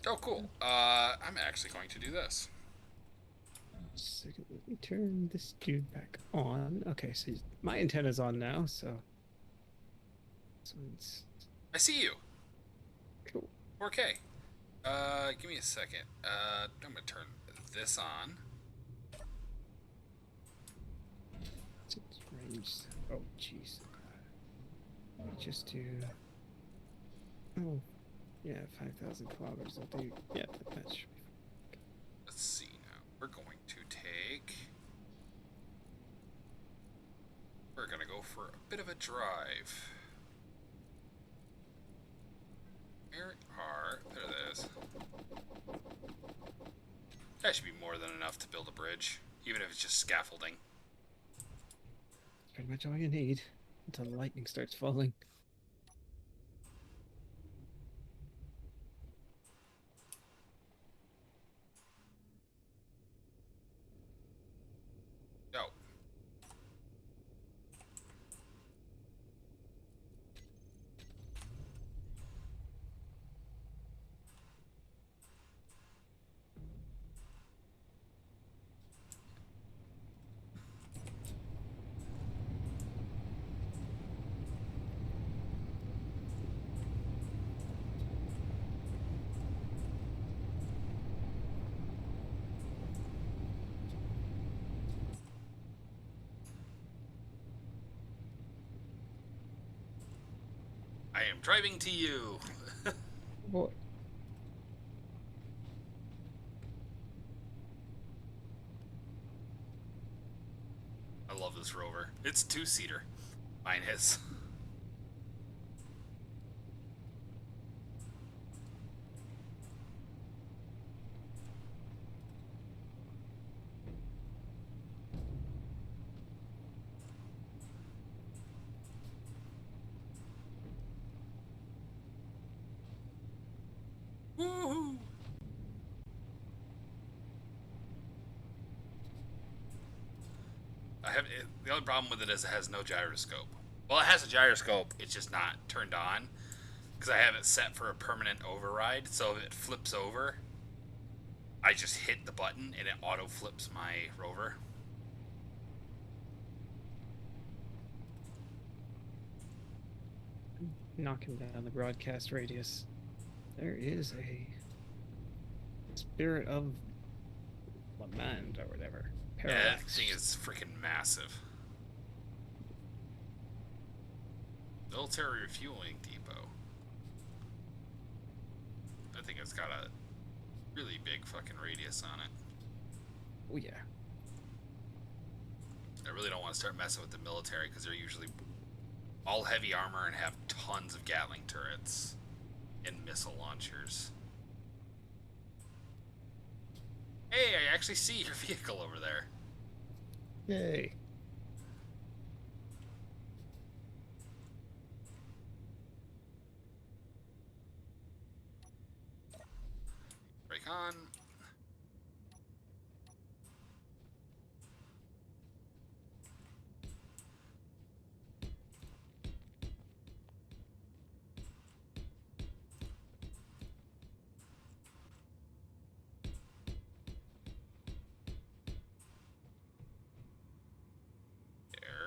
Oh, cool. I'm actually going to do this. Second, let me turn this dude back on. Okay, so my antenna's on now, so. This one's I see you. cool. 4K. Give me a second. I'm gonna turn this on. It's range. Oh, jeez. Let me just do. Oh, yeah, 5,000 kilometers. I'll do. Yeah, that should be. Let's see now. We're going to take. We're gonna go for a bit of a drive. There it is. That should be more than enough to build a bridge, even if it's just scaffolding. That's pretty much all you need until the lightning starts falling. Oh. I am driving to you. Boy. I love this rover. It's a 2-seater. Mine is. Woohoo! The only problem with it is it has no gyroscope. Well, it has a gyroscope, it's just not turned on because I have it set for a permanent override. So if it flips over, I just hit the button and it auto flips my rover. Knocking down the broadcast radius. There is a spirit of command or whatever. Yeah, that Parallax. thing is freaking massive. Military refueling depot. I think it's got a really big fucking radius on it. Oh yeah. I really don't want to start messing with the military because they're usually all heavy armor and have tons of Gatling turrets and missile launchers. Hey, I actually see your vehicle over there. Yay. Break on.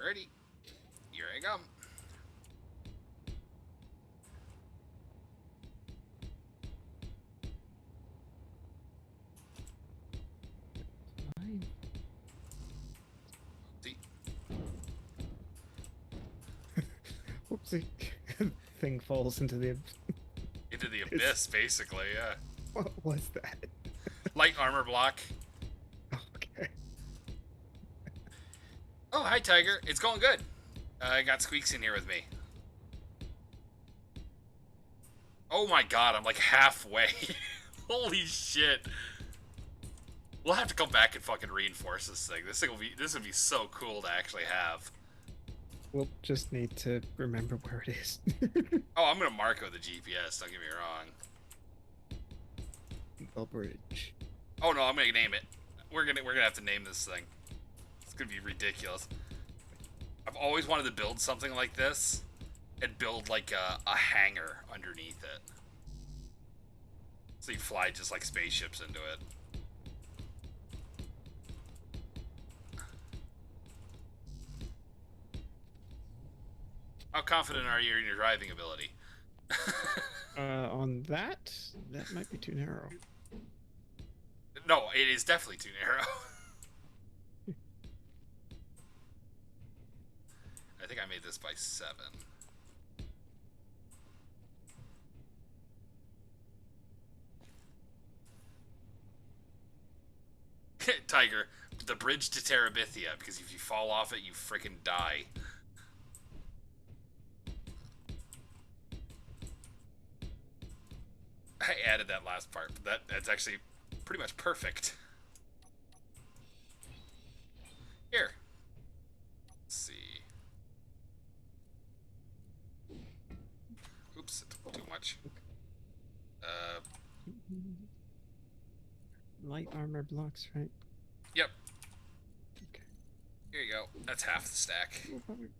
Ready? Here I come. Fine. See? Whoopsie. Thing falls into the. Into the abyss, basically, yeah. What was that? Light armor block. Okay. Oh, hi, Tiger. It's going good. I got Squeaks in here with me. Oh my god, I'm like halfway. Holy shit. We'll have to come back and fucking reinforce this thing. This would be so cool to actually have. We'll just need to remember where it is. Oh, I'm gonna mark it with the GPS, don't get me wrong. The bridge. Oh no, I'm gonna name it. We're gonna have to name this thing. It's gonna be ridiculous. I've always wanted to build something like this and build like a hangar underneath it. So you fly just like spaceships into it. How confident are you in your driving ability? On that might be too narrow. No, it is definitely too narrow. I think I made this by 7. Tiger, the bridge to Terabithia, because if you fall off it, you freaking die. I added that last part, but that's actually pretty much perfect. Here. Let's see. Oops, too much. Light armor blocks, right? Yep. Okay. Here you go. That's half the stack. Right.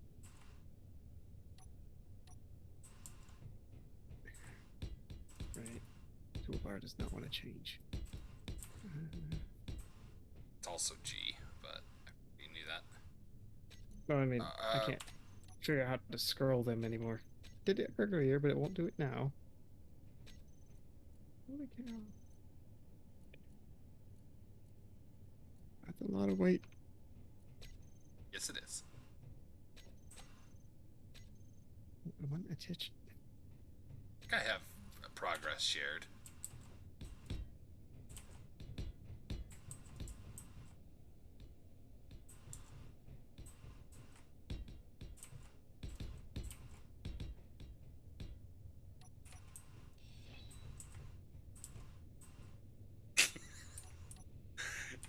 Toolbar does not want to change. It's also G, but you knew that. No, I mean, I can't figure out how to scroll them anymore. Did it earlier, but it won't do it now. Holy cow. That's a lot of weight. Yes, it is. I want attention. I think I have a progress shared.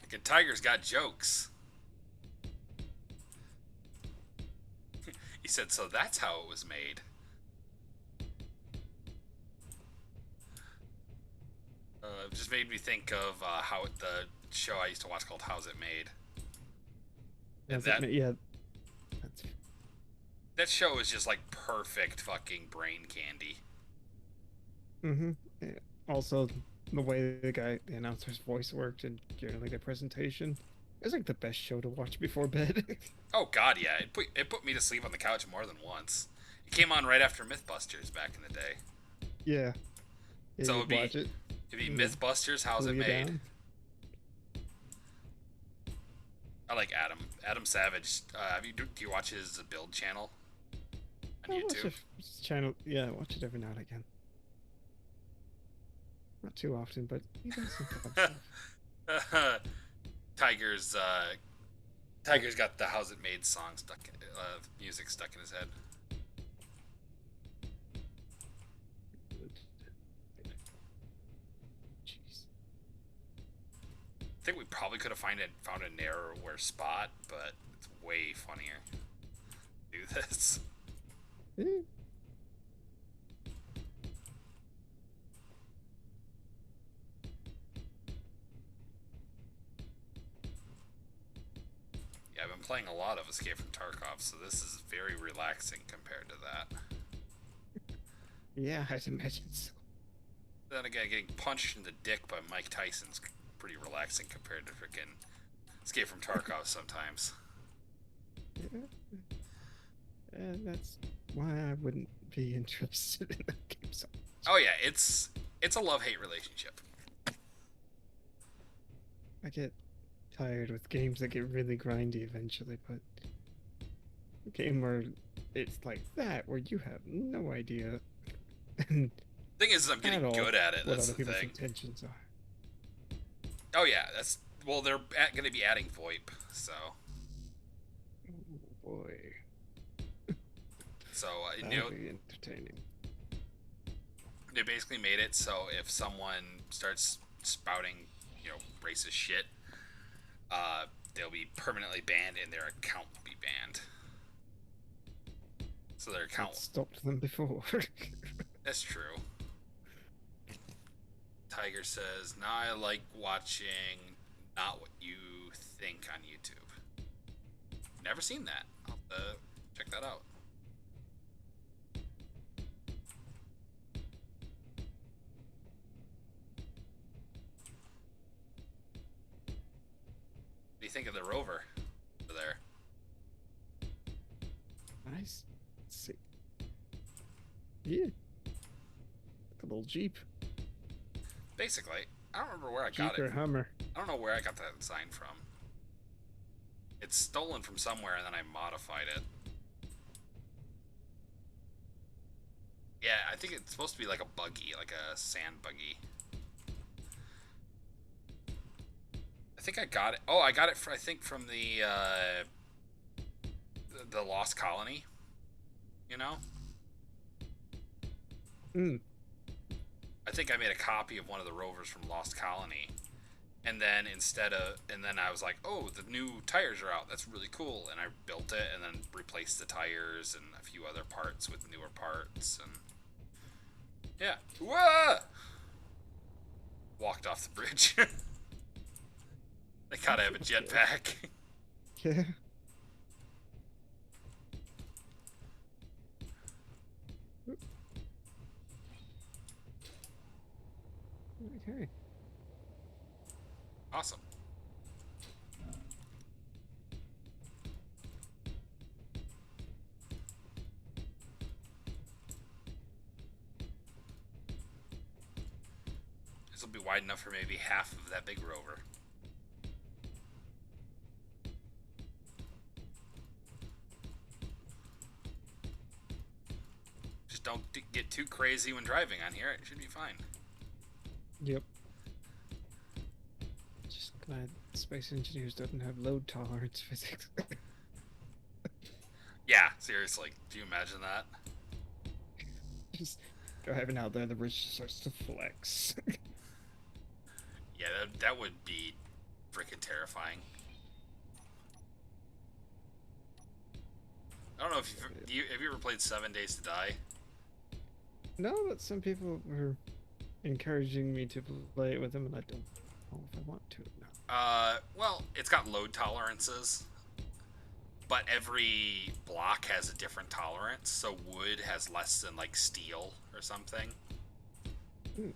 Fucking Tiger's got jokes. He said, so that's how it was made. It just made me think of the show I used to watch called How's It Made. And Yeah. That show is just like perfect fucking brain candy. Mm-hmm. Yeah. Also, the way the announcer's voice worked and during the presentation, it was like the best show to watch before bed. Oh god, yeah. It put me to sleep on the couch more than once. It came on right after Mythbusters back in the day. Yeah. So it'd be Mythbusters, How's It Made? I like Adam. Adam Savage. Do you watch his build channel on I watch YouTube? his channel. Yeah, I watch it every now and again. Not too often, but he does some fun stuff. Tiger's Tiger's got the "How's It Made" song stuck, music stuck in his head. Jeez. I think we probably could have found a narrower spot, but it's way funnier to do this. Eh, Yeah, I've been playing a lot of Escape from Tarkov, so this is very relaxing compared to that. yeah, I'd imagine so. Then again, getting punched in the dick by Mike Tyson's pretty relaxing compared to freaking Escape from Tarkov sometimes. Yeah. And that's why I wouldn't be interested in that game so much. Oh yeah, it's a love-hate relationship. I get tired with games that get really grindy eventually, but a game where it's like that, where you have no idea and Thing is, I'm getting at all good at it. what That's other the people's thing. intentions are. Oh yeah, that's well. They're going to be adding VoIP, so Oh boy, you know, that'll be entertaining. they basically made it so if someone starts spouting, racist shit, they'll be permanently banned and their account will be banned. So their account. It stopped them before. That's true. Tiger says, "Now I like watching not what you think on YouTube." Never seen that. I'll check that out. What do you think of the Rover over there? Nice. Let's see. Yeah. Like a little Jeep. Basically, I don't remember where I Jeep got or it. Hummer. I don't know where I got that sign from. It's stolen from somewhere and then I modified it. Yeah, I think it's supposed to be like a buggy, like a sand buggy. I think I got it. Oh, I got it I think from the Lost Colony. You know? Mm. I think I made a copy of one of the rovers from Lost Colony. And then I was like, oh, the new tires are out. That's really cool. And I built it and then replaced the tires and a few other parts with newer parts. And yeah. Whoa! Walked off the bridge. They gotta have a jetpack. Yeah. Okay. Awesome. This will be wide enough for maybe half of that big rover. Just don't get too crazy when driving on here. It should be fine. Yep. Just glad Space Engineers doesn't have load tolerance physics. Yeah, seriously. Do you imagine that? Just driving out there, the bridge just starts to flex. Yeah, that would be freaking terrifying. I don't know if have you ever played 7 Days to Die? No, but some people were encouraging me to play it with them, and I don't know if I want to now. Well, it's got load tolerances, but every block has a different tolerance. So wood has less than like steel or something. Mm.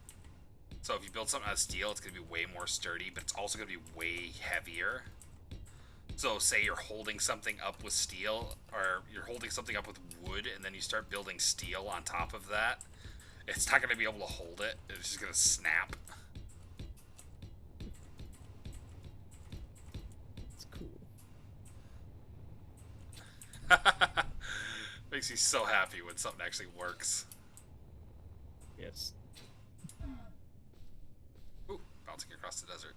So if you build something out of steel, it's gonna be way more sturdy, but it's also gonna be way heavier. So say you're holding something up with steel, or you're holding something up with wood, and then you start building steel on top of that. It's not gonna be able to hold it. It's just gonna snap. It's cool. Makes me so happy when something actually works. Yes. Ooh, bouncing across the desert.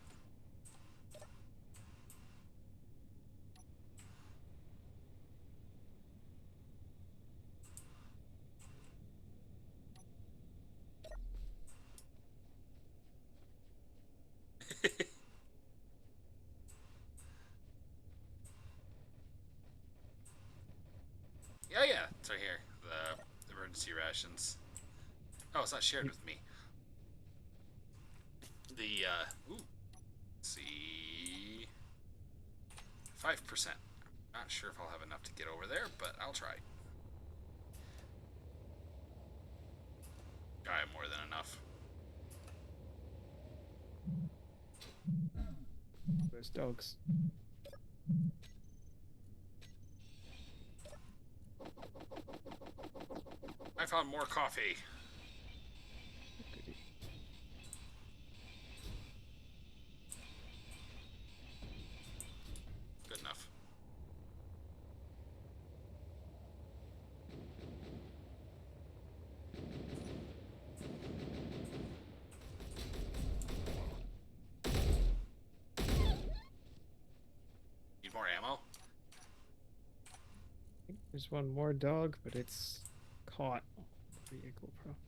Yeah, yeah, it's right here. The emergency rations. Oh, it's not shared with me. The ooh, let's see, 5%. Not sure if I'll have enough to get over there, but I'll try. I have more than enough. Those dogs. I found more coffee. Goody. Good enough. Need more ammo? There's one more dog, but it's caught on the vehicle probably.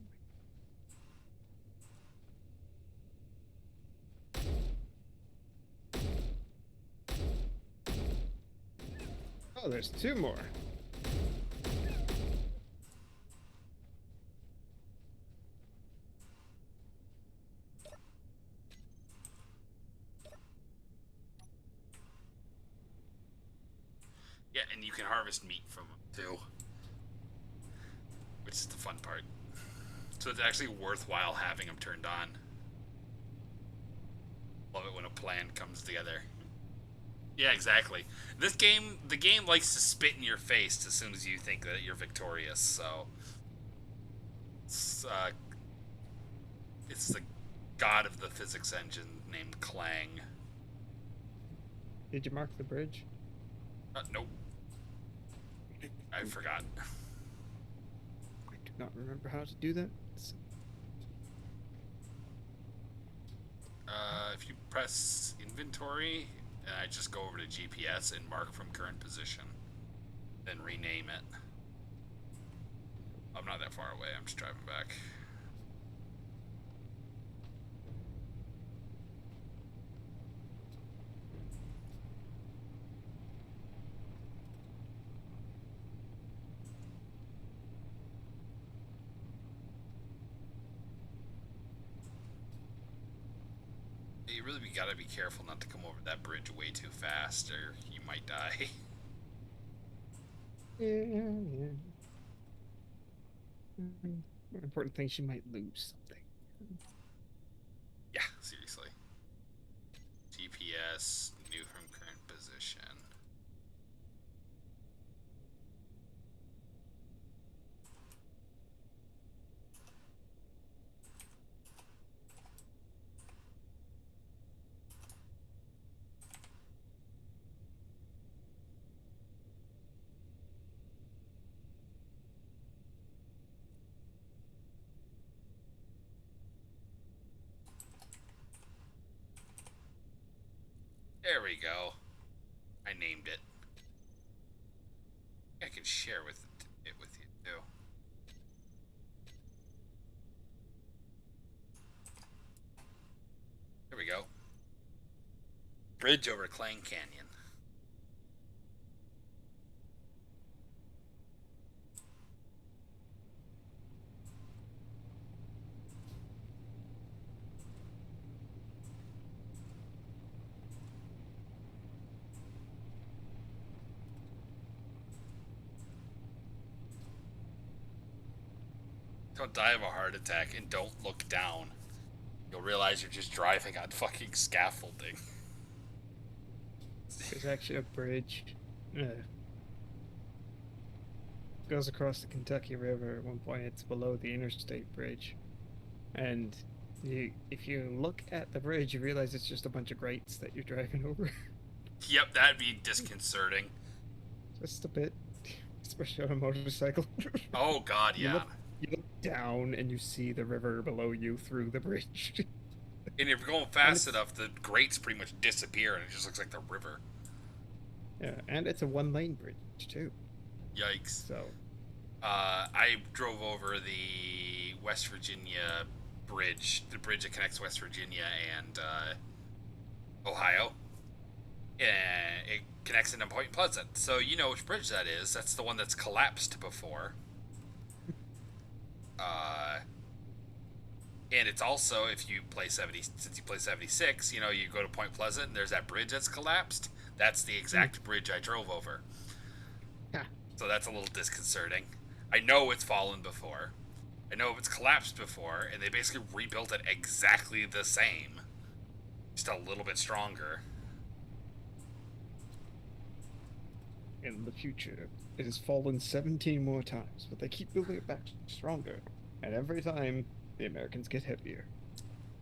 Oh, there's two more. Yeah, and you can harvest meat from them too, which is the fun part. So it's actually worthwhile having them turned on. Love it when a plan comes together. Yeah, exactly. This game, the game likes to spit in your face as soon as you think that you're victorious. So it's the god of the physics engine named Clang. Did you mark the bridge? Nope, I forgot. I do not remember how to do that. If you press inventory, and I just go over to GPS and mark from current position, then rename it. I'm not that far away. I'm just driving back. You really gotta be careful not to come over that bridge way too fast, or you might die. Yeah. More important thing, she might lose something. Yeah, seriously. GPS, new from current position. There we go. I named it. I can share it with you too. There we go. Bridge over Clang Canyon. Don't die of a heart attack and don't look down. You'll realize you're just driving on fucking scaffolding. There's actually a bridge. Goes across the Kentucky River. At one point, it's below the interstate bridge, and if you look at the bridge, you realize it's just a bunch of grates that you're driving over. Yep, that'd be disconcerting. Just a bit. especially on a motorcycle. Oh God, You yeah. look down and you see the river below you through the bridge. And if you're going And fast it's enough, the grates pretty much disappear, and it just looks like the river. yeah, and it's a one-lane bridge too. Yikes. So, I drove over the West Virginia bridge, the bridge that connects West Virginia and Ohio, and it connects into Point Pleasant. So you know which bridge that is. That's the one that's collapsed before. Uh, and it's also, if you play 70, since you play 76, you know, you go to Point Pleasant and there's that bridge that's collapsed. That's the exact bridge I drove over. yeah. So that's a little disconcerting. I know it's fallen before. I know it's collapsed before, and they basically rebuilt it exactly the same, just a little bit stronger. In the future, it has fallen 17 more times, but they keep building it back stronger. And every time, the Americans get heavier,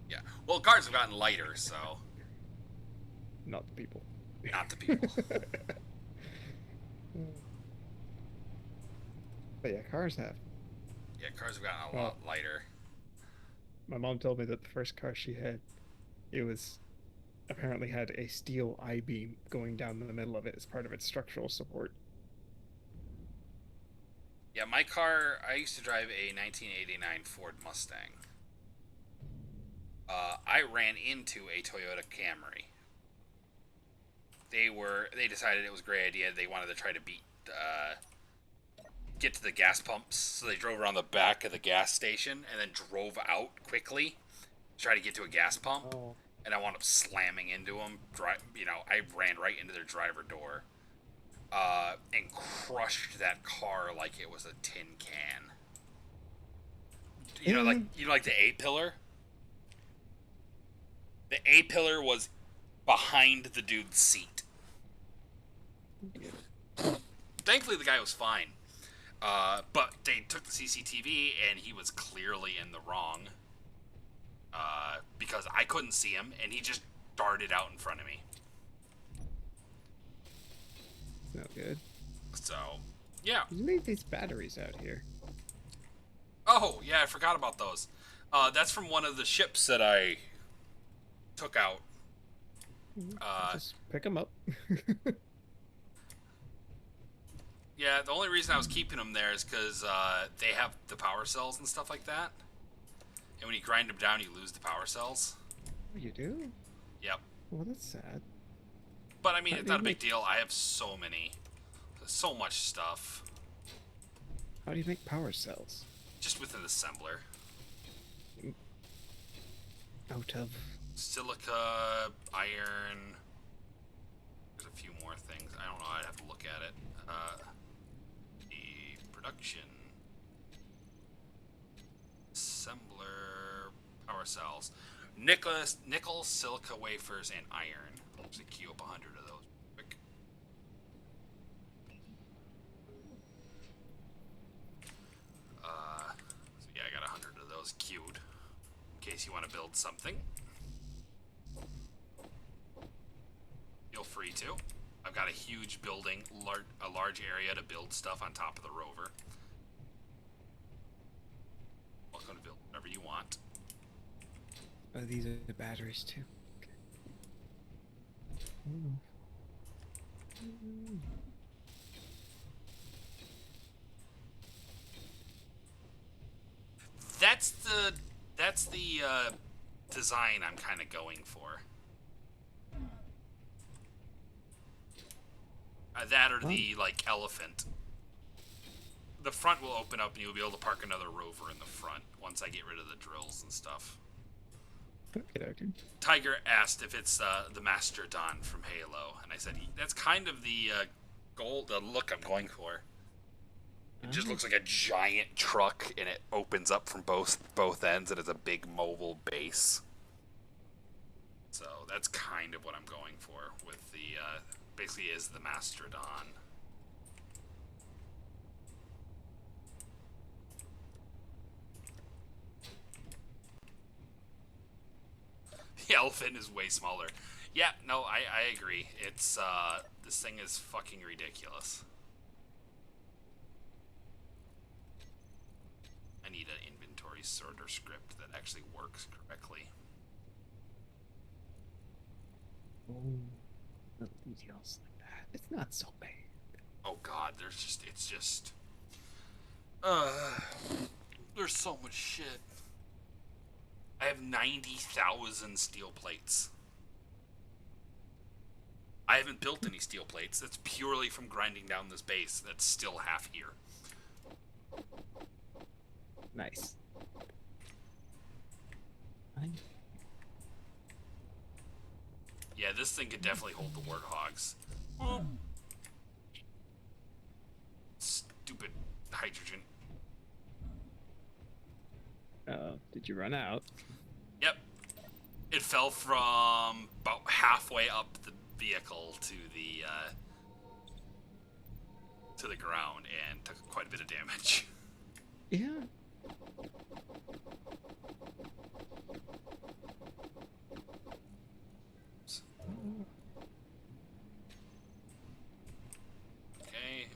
Yeah. Well, cars have gotten lighter, so not the people. not the people. But yeah, cars have. Yeah, cars have gotten a Well, lot lighter. my mom told me that the first car she had, it was apparently had a steel I-beam going down the middle of it as part of its structural support. Yeah, my car, I used to drive a 1989 Ford Mustang. I ran into a Toyota Camry. They decided it was a great idea. They wanted to try to get to the gas pumps, so they drove around the back of the gas station and then drove out quickly to try to get to a gas pump. Oh. And I wound up slamming into them. I ran right into their driver door, and crushed that car like it was a tin can. Like the A pillar. The A pillar was behind the dude's seat. Thankfully, the guy was fine. But they took the CCTV, and he was clearly in the wrong. Because I couldn't see him, and he just darted out in front of me. No good. So, yeah. You made these batteries out here. Oh, yeah, I forgot about those. That's from one of the ships that I took out. Just pick them up. Yeah, the only reason I was keeping them there is because they have the power cells and stuff like that. And when you grind them down, you lose the power cells. Oh, you do? Yep. Well, that's sad. But I mean, it's not a big deal. I have so much stuff. How do you make power cells? Just with an assembler. Out of Silica, iron. There's a few more things. I don't know. I'd have to look at it. The production. Assembler. Power cells. Nickel, silica wafers, and iron. Let's queue up 100 of those. Quick. So yeah, I got 100 of those queued. In case you want to build something. Feel free to. I've got a huge building, a large area to build stuff on top of the rover. Welcome to build whatever you want. oh, these are the batteries too. Okay. That's the design I'm kind of going for. That or the like elephant. The front will open up and you'll be able to park another rover in the front once I get rid of the drills and stuff. Okay. Tiger asked if it's the Mastodon from Halo, and I said that's kind of the the look I'm going for. It just looks like a giant truck, and it opens up from both ends, and it's a big mobile base. So that's kind of what I'm going for with the basically is the Mastodon. The elephant is way smaller. Yeah, no, I agree. It's this thing is fucking ridiculous. inventory sorter script that actually works correctly. Oh, little details like that. It's not so bad. Oh god, uh, there's so much shit. I have 90,000 steel plates. I haven't built any steel plates. That's purely from grinding down this base that's still half here. Nice. Yeah, this thing could definitely hold the warthogs. Stupid hydrogen. Did you run out? Yep. It fell from about halfway up the vehicle to the ground and took quite a bit of damage. Yeah. Okay,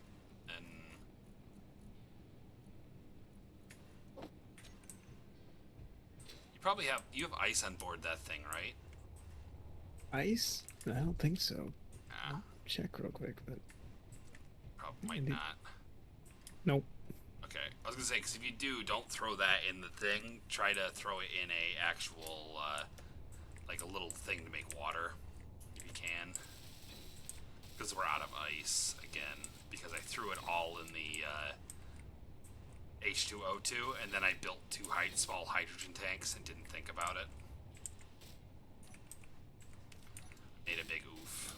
and you have ice on board that thing, right? Ice? I don't think so. Ah, I'll check real quick, but probably might not. nope. Okay, I was gonna say, because if you do, don't throw that in the thing. Try to throw it in a actual, like a little thing to make water, if you can. Because we're out of ice again, because I threw it all in the H2O2, and then I built two small hydrogen tanks and didn't think about it. Made a big oof.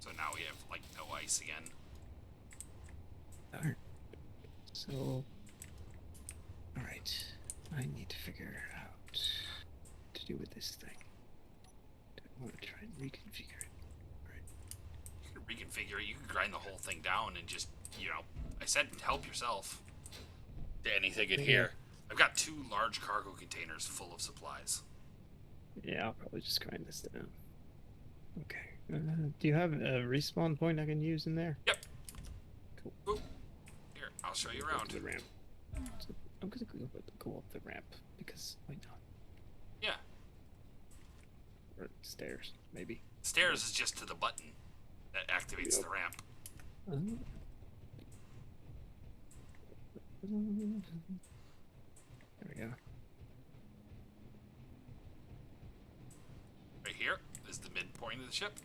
So now we have, like, no ice again. Darn. So, alright. I need to figure out what to do with this thing. Do I want to try and reconfigure it? Alright. You can reconfigure it. You can grind the whole thing down and just, I said help yourself. To anything in here. I've got 2 large cargo containers full of supplies. Yeah, I'll probably just grind this down. Okay. Do you have a respawn point I can use in there? Yep. Cool. Ooh. Here, I'll show you around. The ramp. So I'm gonna go up the ramp because why not? Yeah. Or stairs, maybe. Stairs is just to the button that activates the ramp. There we go. Right here is the midpoint of the ship.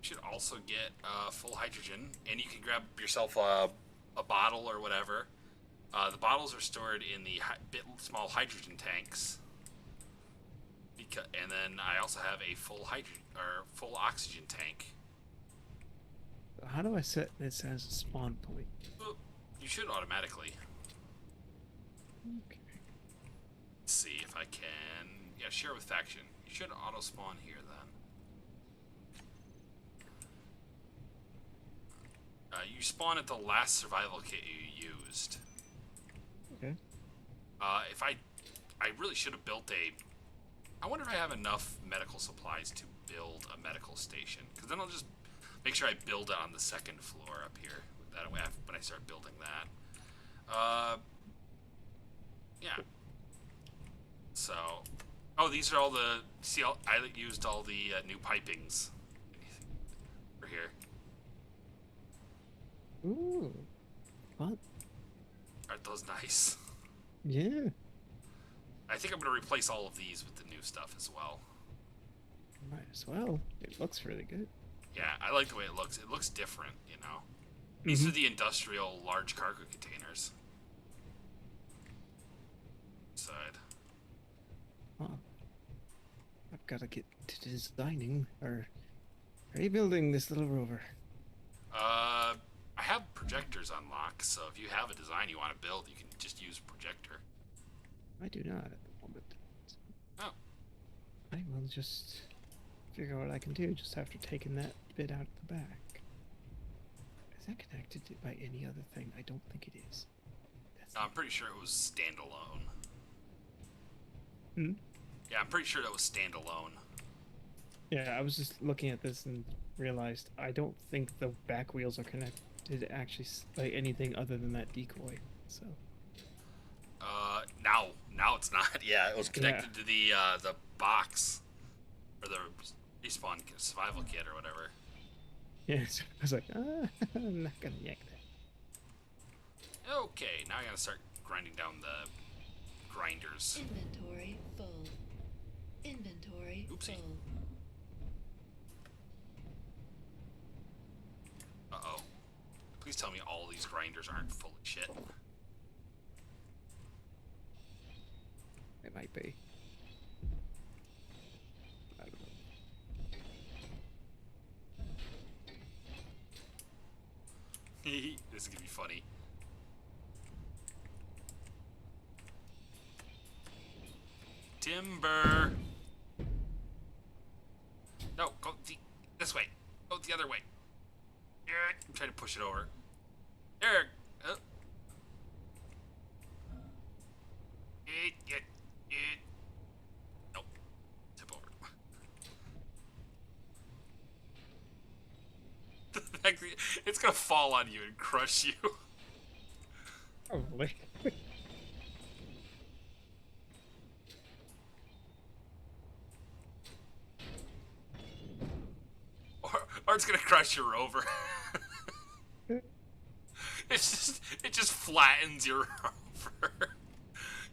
You should also get full hydrogen, and you can grab yourself a bottle or whatever. The bottles are stored in the small hydrogen tanks. And then I also have a full oxygen tank. How do I set this as a spawn point? Well, you should automatically. Okay. Let's see if I can. Yeah, share with faction. You should auto spawn here then. You spawn at the last survival kit you used. Okay. If I really should have built I wonder if I have enough medical supplies to build a medical station. Because then I'll just make sure I build it on the second floor up here. That way, when I start building that. Yeah. So, these are all the. See, I used all the new pipings for here. Ooh. What? Aren't those nice? Yeah. I think I'm gonna replace all of these with the new stuff as well. Might as well. It looks really good. Yeah, I like the way it looks. It looks different, These are the industrial large cargo containers. Side. Well, I've got to get to designing or rebuilding this little rover. I have projectors unlocked, so if you have a design you want to build, you can just use a projector. I do not at the moment. Oh. I will just figure out what I can do just after taking that bit out of the back. Is that connected by any other thing? I don't think it is. No, I'm pretty sure it was standalone. Hmm? Yeah, I'm pretty sure that was standalone. Yeah, I was just looking at this and realized I don't think the back wheels are connected to actually like anything other than that decoy. So Now it's not. Yeah, it was yeah, connected to the box or the respawn survival kit or whatever. yeah. So I was like, I'm not gonna yank that. Okay, now I gotta start grinding down the grinders. Inventory full. Inventory Oopsie. full. Uh-oh. Please tell me all these grinders aren't full of shit. It might be. I don't know. This is gonna be funny. Timber. No, go this way. Go the other way. I'm trying to push it over. There. Nope. Tip over. It's gonna fall on you and crush you. Probably. Or it's gonna crush your rover. It just flattens your rover.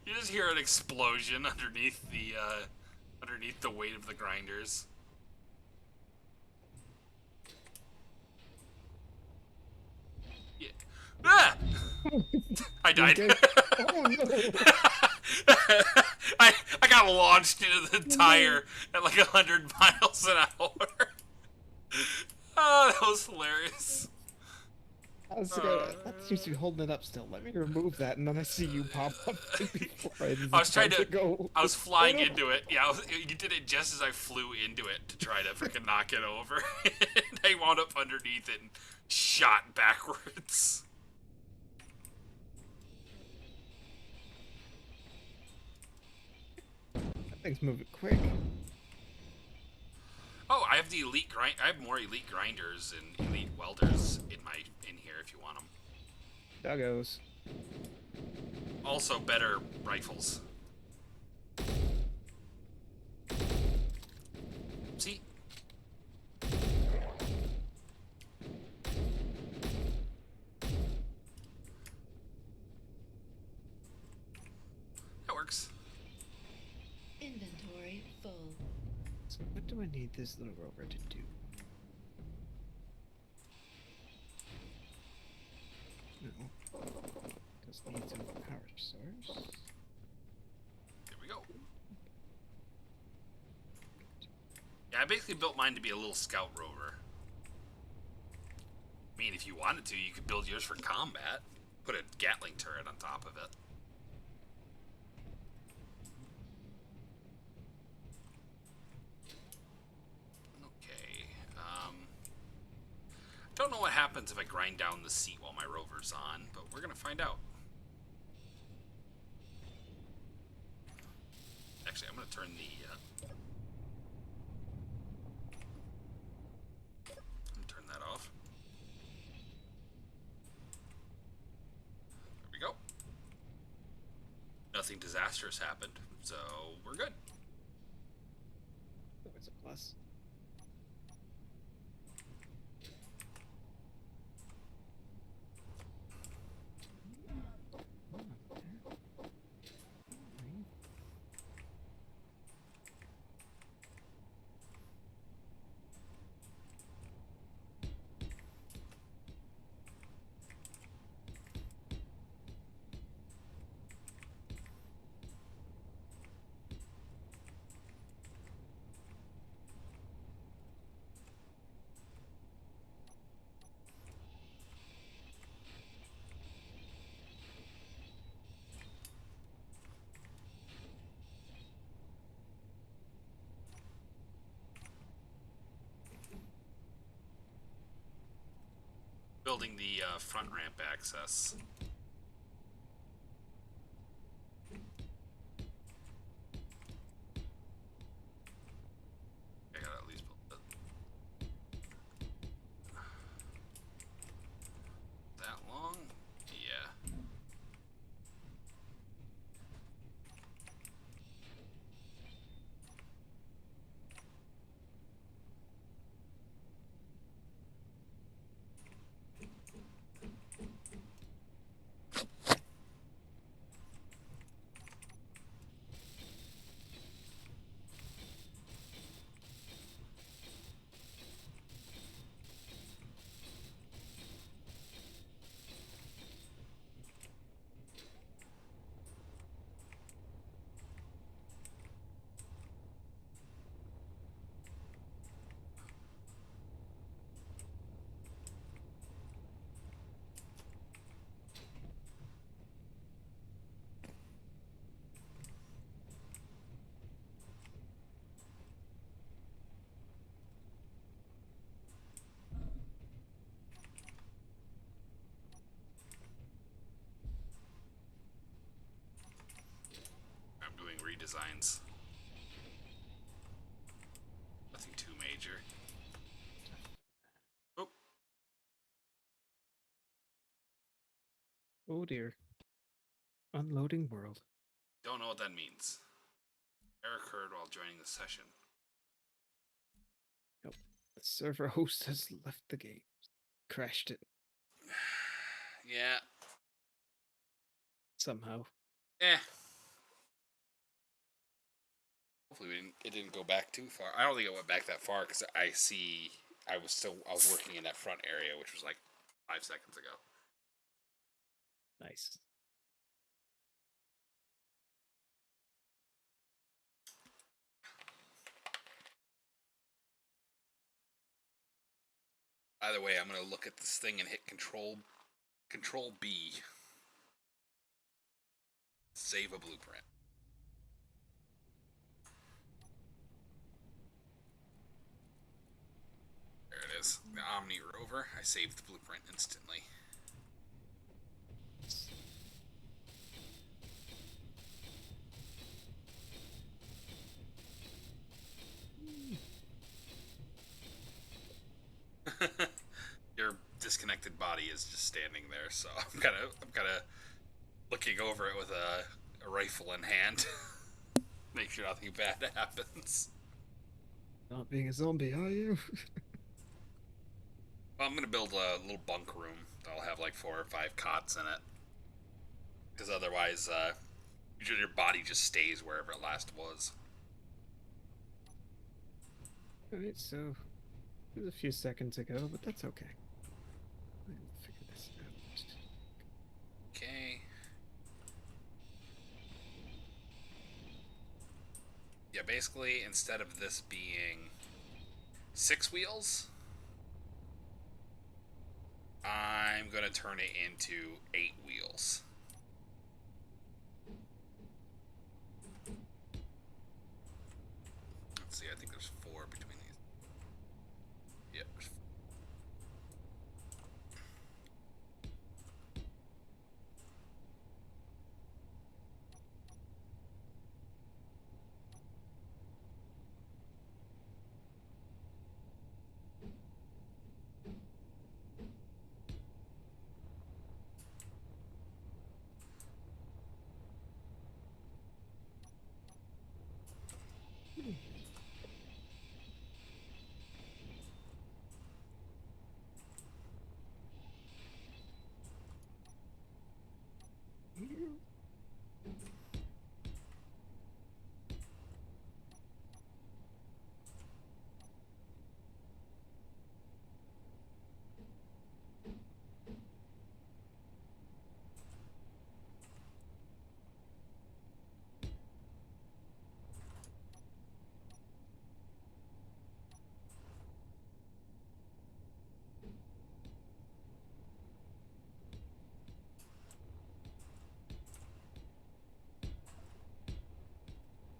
You just hear an explosion underneath the weight of the grinders. Yeah. Ah! I died. Okay. Oh no! I got launched into the tire at like 100 miles an hour. Oh, that was hilarious. I was like, that seems to be holding it up still. Let me remove that, and then I see you pop up before I was trying to go. I was flying Oh, no. into it. Yeah, you did it just as I flew into it to try to freaking knock it over. And I wound up underneath it and shot backwards. That thing's moving quick. Oh, I have the elite grind. I have more elite grinders and elite welders in here if you want them. Doggos. Also, better rifles. See? That works. Inventory full. So what do I need this little rover to do? No. Just need some power source. There we go. Yeah, I basically built mine to be a little scout rover. I mean, if you wanted to, you could build yours for combat. Put a Gatling turret on top of it. Okay. Don't know what happens if I grind down the seat while my rover's on, but we're gonna find out. Actually, I'm gonna turn turn that off. There we go. Nothing disastrous happened, so we're good. Oh, it's a plus. Building the front ramp access. I gotta at least build redesigns. Nothing too major. Oh, Oh dear. Unloading world. don't know what that means. Error occurred while joining the session. Yep. The server host has left the game. Crashed it Yeah. somehow. Eh. Hopefully it didn't go back too far. I don't think it went back that far because I was working in that front area, which was like 5 seconds ago. Nice. Either way, I'm gonna look at this thing and hit Control B. Save a blueprint. There it is. The Omni-Rover. I saved the blueprint instantly. Your disconnected body is just standing there, so I'm kind of looking over it with a rifle in hand. Make sure nothing bad happens. Not being a zombie, are you? Well, I'm gonna build a little bunk room that'll have like 4 or 5 cots in it, because otherwise, usually your body just stays wherever it last was. Alright, so it was a few seconds ago, but that's okay. I'll figure this out. Okay. Yeah, basically, instead of this being 6 wheels, I'm gonna turn it into 8 wheels. Let's see, I think there's 4 between these. Yep.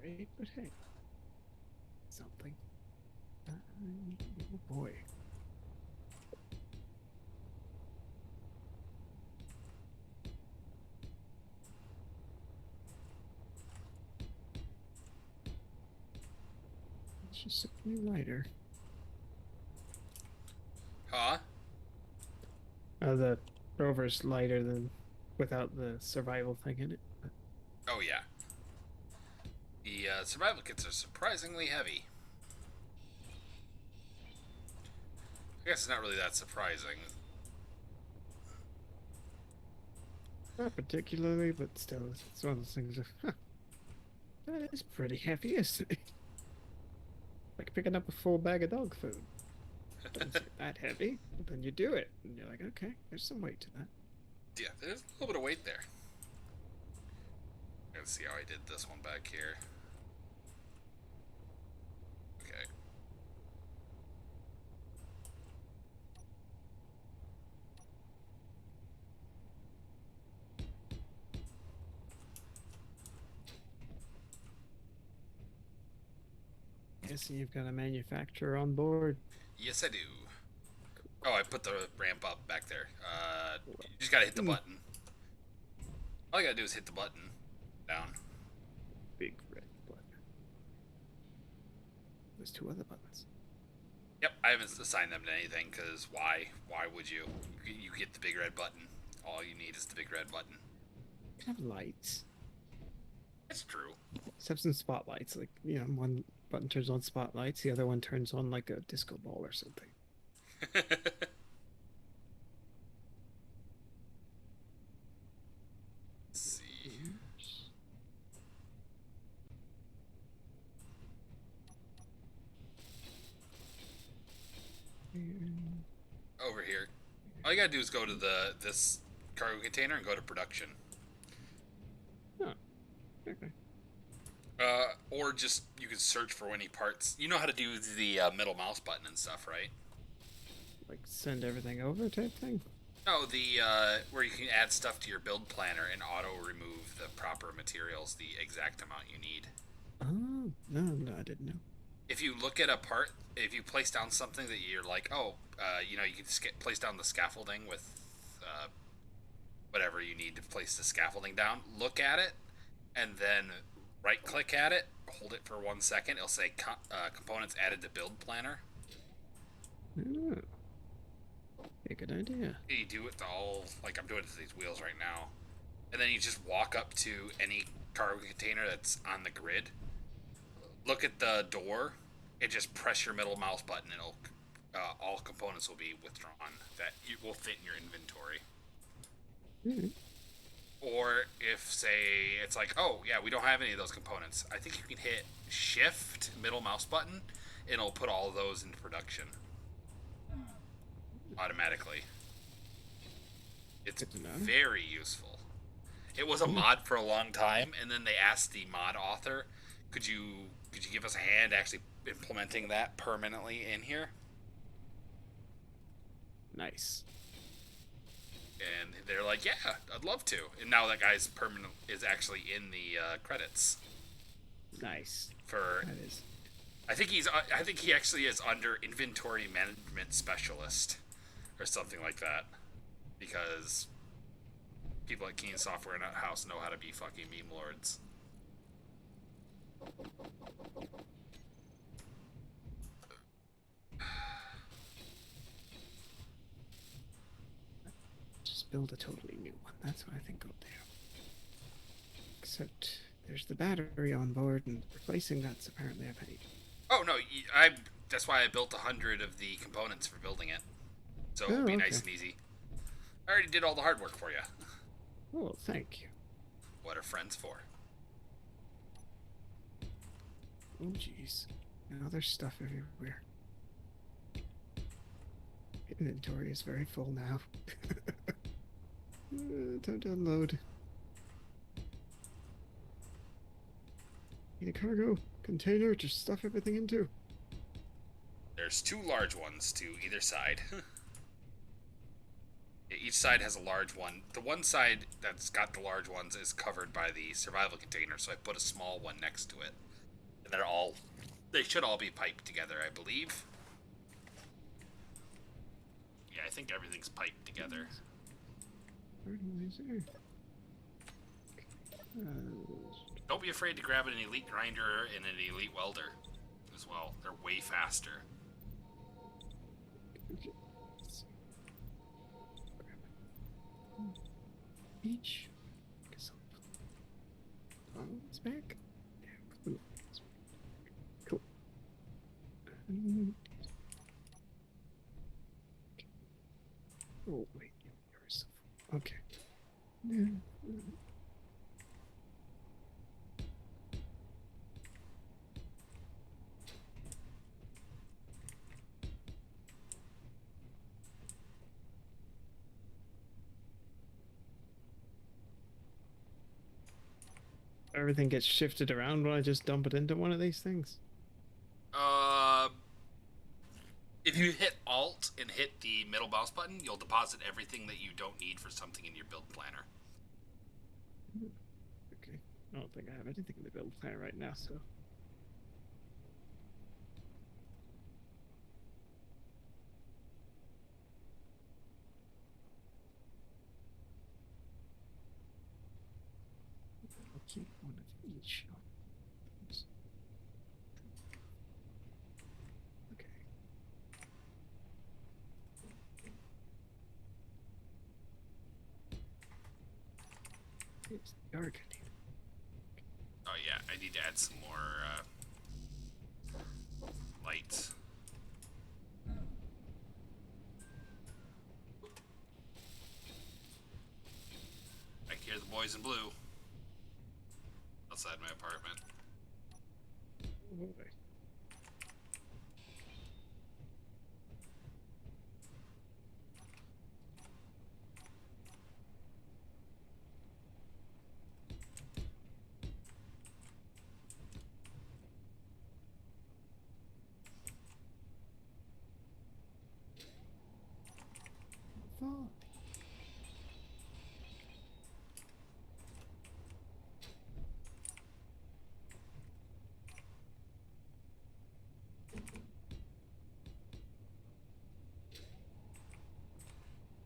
Great, but hey, something. Oh boy. It's just a new lighter. Huh? The rover's lighter than without the survival thing in it. Oh, yeah. The survival kits are surprisingly heavy. I guess it's not really that surprising. Not particularly, but still, it's one of those things of, huh, that is pretty heavy, isn't it? Like picking up a full bag of dog food. Doesn't seem that heavy, but then you do it, and you're like, okay, there's some weight to that. Yeah, there's a little bit of weight there. Let's see how I did this one back here. Okay. Guessing you've got a manufacturer on board. Yes, I do. Oh, I put the ramp up back there. You just gotta hit the button. All you gotta do is hit the button. Down. Big red there's two other buttons. Yep, I haven't assigned them to anything, because why? Why would you? You get the big red button. All you need is the big red button. Have lights. That's true. Let's have some spotlights. Like, you know, one button turns on spotlights, the other one turns on like a disco ball or something. Let's see. Over here. All you gotta do is go to this cargo container and go to production. Oh, okay. Or just you can search for any parts. You know how to do the middle mouse button and stuff, right? Like send everything over type thing? No, the where you can add stuff to your build planner and auto remove the proper materials, the exact amount you need. Oh, no, I didn't know. If you look at a part, if you place down something that you're like, oh, you know, you can place down the scaffolding with whatever you need to place the scaffolding down. Look at it, and then right-click at it, hold it for 1 second. It'll say components added to build planner. Oh. Yeah, good idea. You do it to all, like I'm doing it to these wheels right now. And then you just walk up to any cargo container that's on the grid. Look at the door and just press your middle mouse button, and it'll, all components will be withdrawn that will fit in your inventory. Mm-hmm. Or if, say, it's like, oh, yeah, we don't have any of those components. I think you can hit Shift, middle mouse button, and it'll put all of those into production. Automatically. It's very useful. It was a mod for a long time, and then they asked the mod author, could you give us a hand actually implementing that permanently in here? Nice. And they're like, yeah, I'd love to. And now that guy's is actually in the credits. Nice. For that is. I think he actually is under inventory management specialist or something like that, because people at Keen Software House know how to be fucking meme lords. Just build a totally new one. That's what I think I'll do. Except there's the battery on board, and replacing that's apparently a pain. Oh no, that's why I built 100 of the components for building it, so it'll be nice and easy. I already did all the hard work for you. Oh, thank you. What are friends for? Oh, jeez. Now there's stuff everywhere. Inventory is very full now. Time to unload. Need a cargo container to stuff everything into. There's 2 large ones to either side. Each side has a large one. The one side that's got the large ones is covered by the survival container, so I put a small one next to it. And they should all be piped together, I believe. Yeah, I think everything's piped together. Fertilizer. Don't be afraid to grab an elite grinder and an elite welder as well. They're way faster. Each. Oh, it's back. Yeah, cool. Oh wait, yours. Okay. Everything gets shifted around when I just dump it into one of these things. If you hit Alt and hit the middle mouse button, you'll deposit everything that you don't need for something in your build planner. Okay. I don't think I have anything in the build planner right now, so. I'll keep one of each. Dark. Oh yeah, I need to add some more lights. I can hear the boys in blue outside my apartment. Oh, boy. Fall.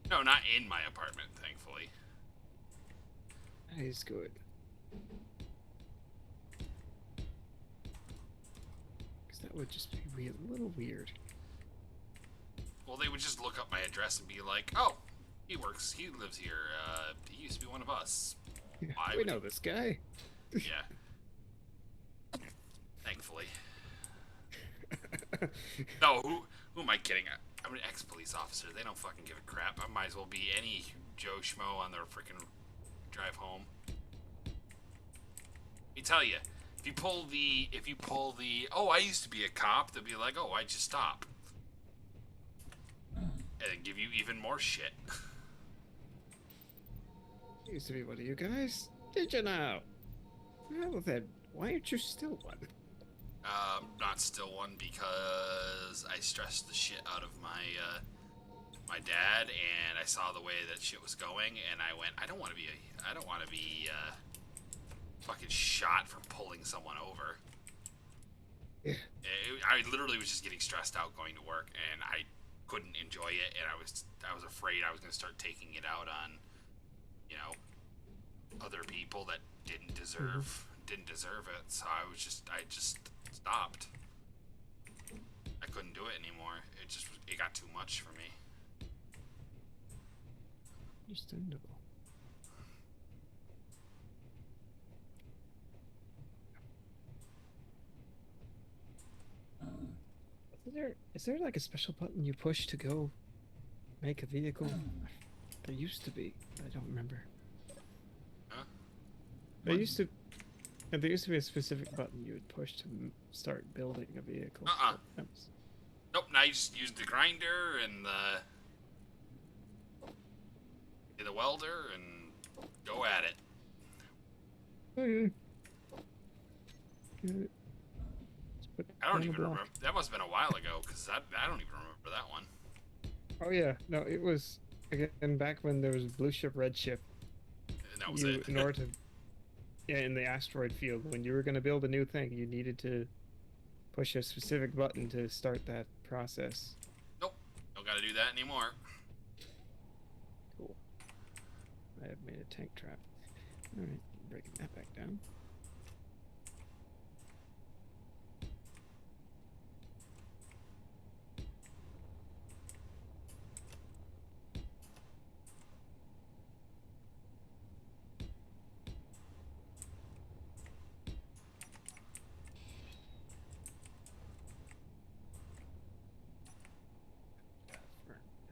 No, not in my apartment, thankfully. That is good. Because that would just be a little weird. Well, they would just look up my address and be like, "Oh, he lives here. He used to be one of us." Why We would know you- this guy. Yeah. Thankfully. No, who am I kidding? I'm an ex-police officer. They don't fucking give a crap. I might as well be any Joe Schmo on their freaking drive home. Let me tell you, if you pull the, oh, I used to be a cop, they'll be like, oh, why'd you stop? And then give you even more shit. Used to be one of you guys. Did you now? Well then, why aren't you still one? Not still one because I stressed the shit out of my dad, and I saw the way that shit was going, and I went, I don't want to be fucking shot for pulling someone over. Yeah. I literally was just getting stressed out going to work, and I couldn't enjoy it, and I was afraid I was going to start taking it out on, other people that didn't deserve it. So I just stopped. I couldn't do it anymore. It got too much for me. Understandable. Is there like a special button you push to go make a vehicle? There used to be. I don't remember. Huh? There What? used to. And there used to be a specific button you would push to start building a vehicle. Uh-uh. That was- Nope, now you just use the grinder and the welder and go at it. Oh, yeah. Get it. Just put I don't down the even block. remember. That must have been a while ago, because I don't even remember that one. Oh yeah, no, it was again back when there was blue ship, red ship. And that was You it. in order to, yeah, in the asteroid field, when you were going to build a new thing, you needed to push a specific button to start that process. Nope, don't gotta do that anymore. Cool. I have made a tank trap. All right, breaking that back down.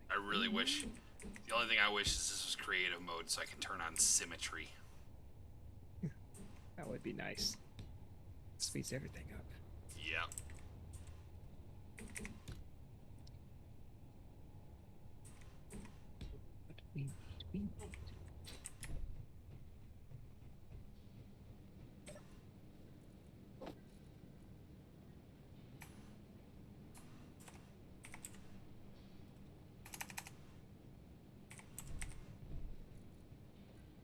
I really wish. The only thing I wish is this was creative mode so I can turn on symmetry. That would be nice. Speeds everything up. Yeah. What we need.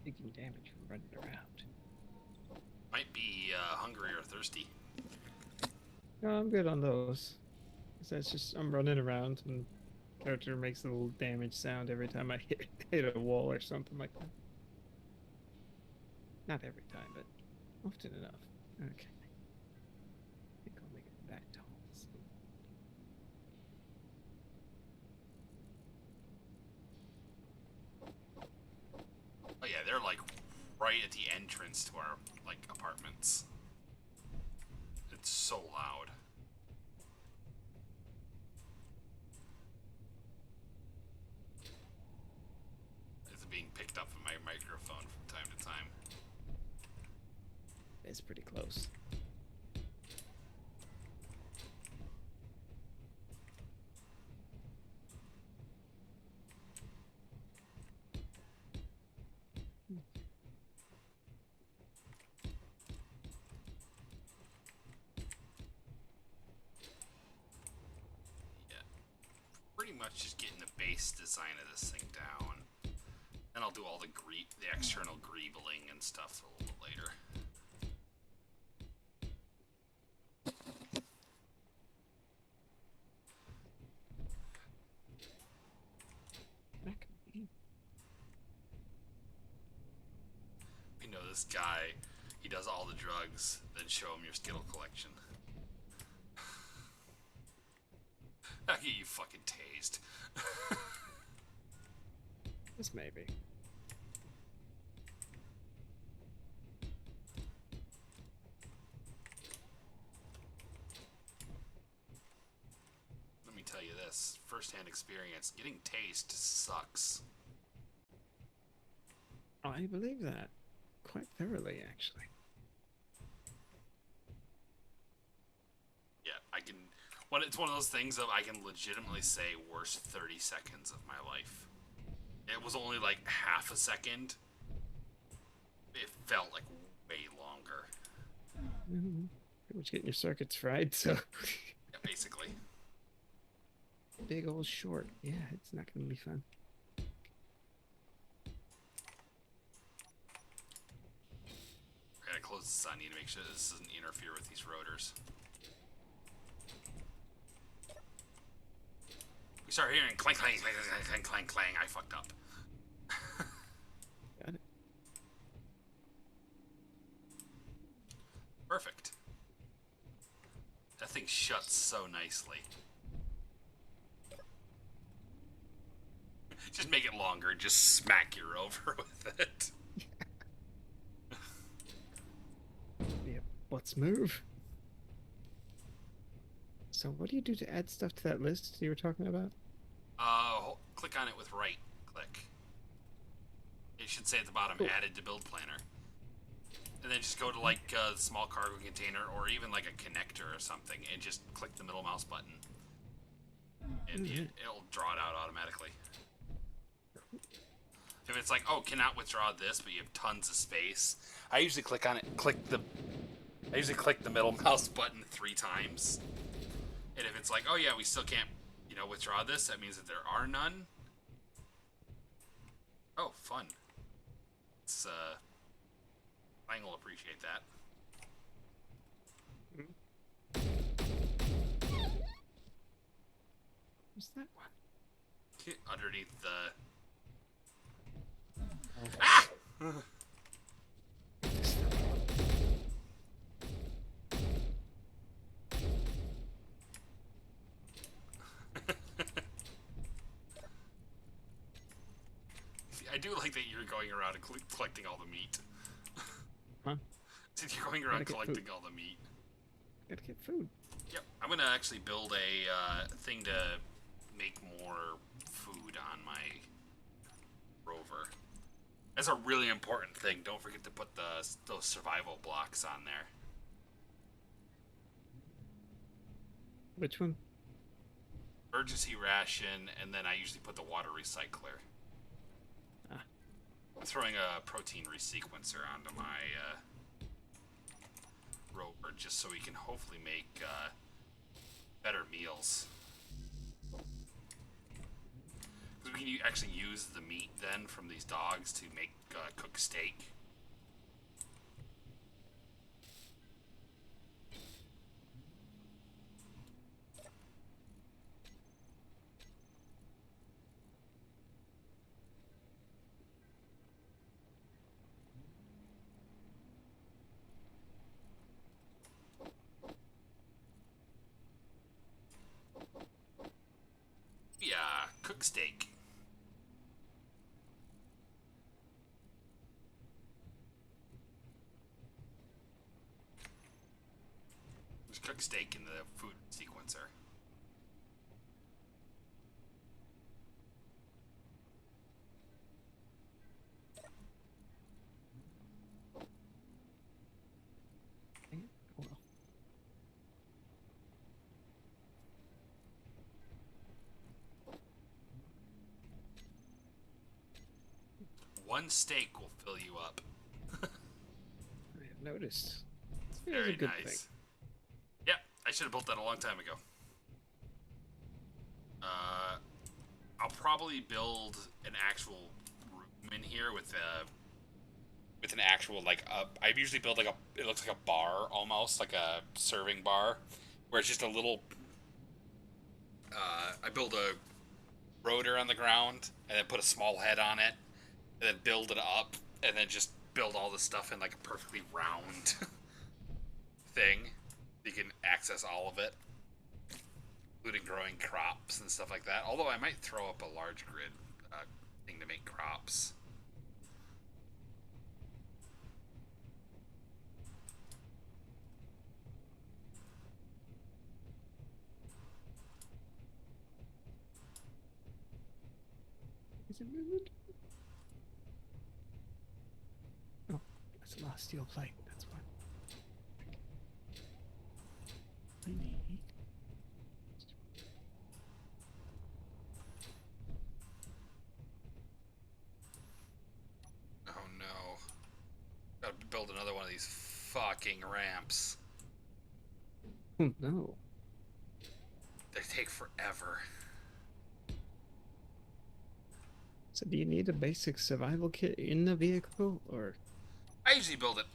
Taking damage from running around. Might be hungry or thirsty. No, I'm good on those. 'Cause that's just I'm running around and character makes a little damage sound every time I hit a wall or something like that. Not every time, but often enough. Okay. I think I'll make it back to home. Oh yeah, they're like right at the end entrance to our like apartments. It's so loud. It's being picked up in my microphone from time to time. It's pretty close. Pretty much just getting the base design of this thing down. Then I'll do all the external greebling and stuff a little bit later. You know, this guy, he does all the drugs, then show him your Skittle collection. I'll get you fucking tased. This maybe. Let me tell you this, first-hand experience, getting tased sucks. I believe that quite thoroughly, actually. Yeah, I can. It's one of those things that I can legitimately say worst 30 seconds of my life. It was only like half a second. It felt like way longer. Pretty much getting your circuits fried, so. Yeah, basically. Big old short. Yeah, it's not going to be fun. I gotta close this. I need to make sure this doesn't interfere with these rotors. We start hearing clank, clank, clank, clank, clank, clank, clang. I fucked up. Got it. Perfect. That thing shuts so nicely. Just make it longer. Just smack your over with it. Yeah, let's move. So what do you do to add stuff to that list you were talking about? Click on it with right click. It should say at the bottom, added to build planner. And then just go to like a small cargo container or even like a connector or something and just click the middle mouse button. And it'll draw it out automatically. If it's like, oh, cannot withdraw this, but you have tons of space, I usually click on it, I usually click the middle mouse button 3 times. And if it's like, oh yeah, we still can't, withdraw this, that means that there are none. Oh, fun. It's, Lang will appreciate that. What's that one? Underneath the... Oh. Ah! I do like that you're going around and collecting all the meat. Huh? Since you're going around collecting all the meat. Gotta get food. Yep, I'm gonna actually build a thing to make more food on my rover. That's a really important thing. Don't forget to put those survival blocks on there. Which one? Emergency ration, and then I usually put the water recycler. Ah. I'm throwing a protein resequencer onto my rover just so we can hopefully make better meals. Because we can actually use the meat then from these dogs to make cook steak. Yeah, cook steak. steak in the food sequencer. Dang it. Oh, well. One steak will fill you up. I have noticed. It's a Very good nice. thing. Yeah, I should have built that a long time ago. I'll probably build an actual room in here with an actual like I usually build like it looks like a bar almost like a serving bar, where it's just a little. I build a rotor on the ground and then put a small head on it, and then build it up, and then just build all the stuff in like a perfectly round thing. You can access all of it, including growing crops and stuff like that. Although I might throw up a large grid thing to make crops. Is it moving? Oh, that's a last steel plate. That's what I need. Oh no. Gotta build another one of these fucking ramps. Oh no. They take forever. So do you need a basic survival kit in the vehicle, or? I usually build it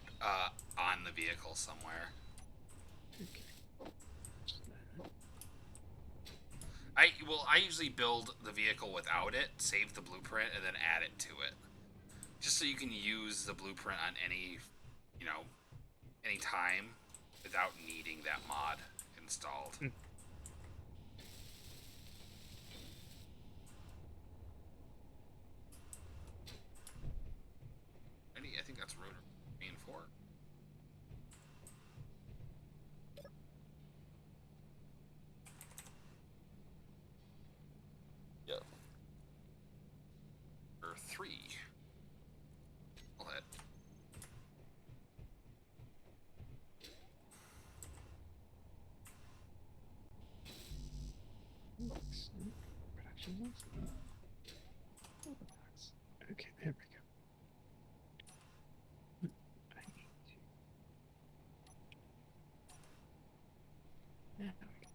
on the vehicle somewhere. Okay. I usually build the vehicle without it, save the blueprint, and then add it to it. Just so you can use the blueprint on any time without needing that mod installed. I think that's rotor 3 and 4. Yep. Or 3. I'll hit. Production list. Okay, there we go. I need to. There we go.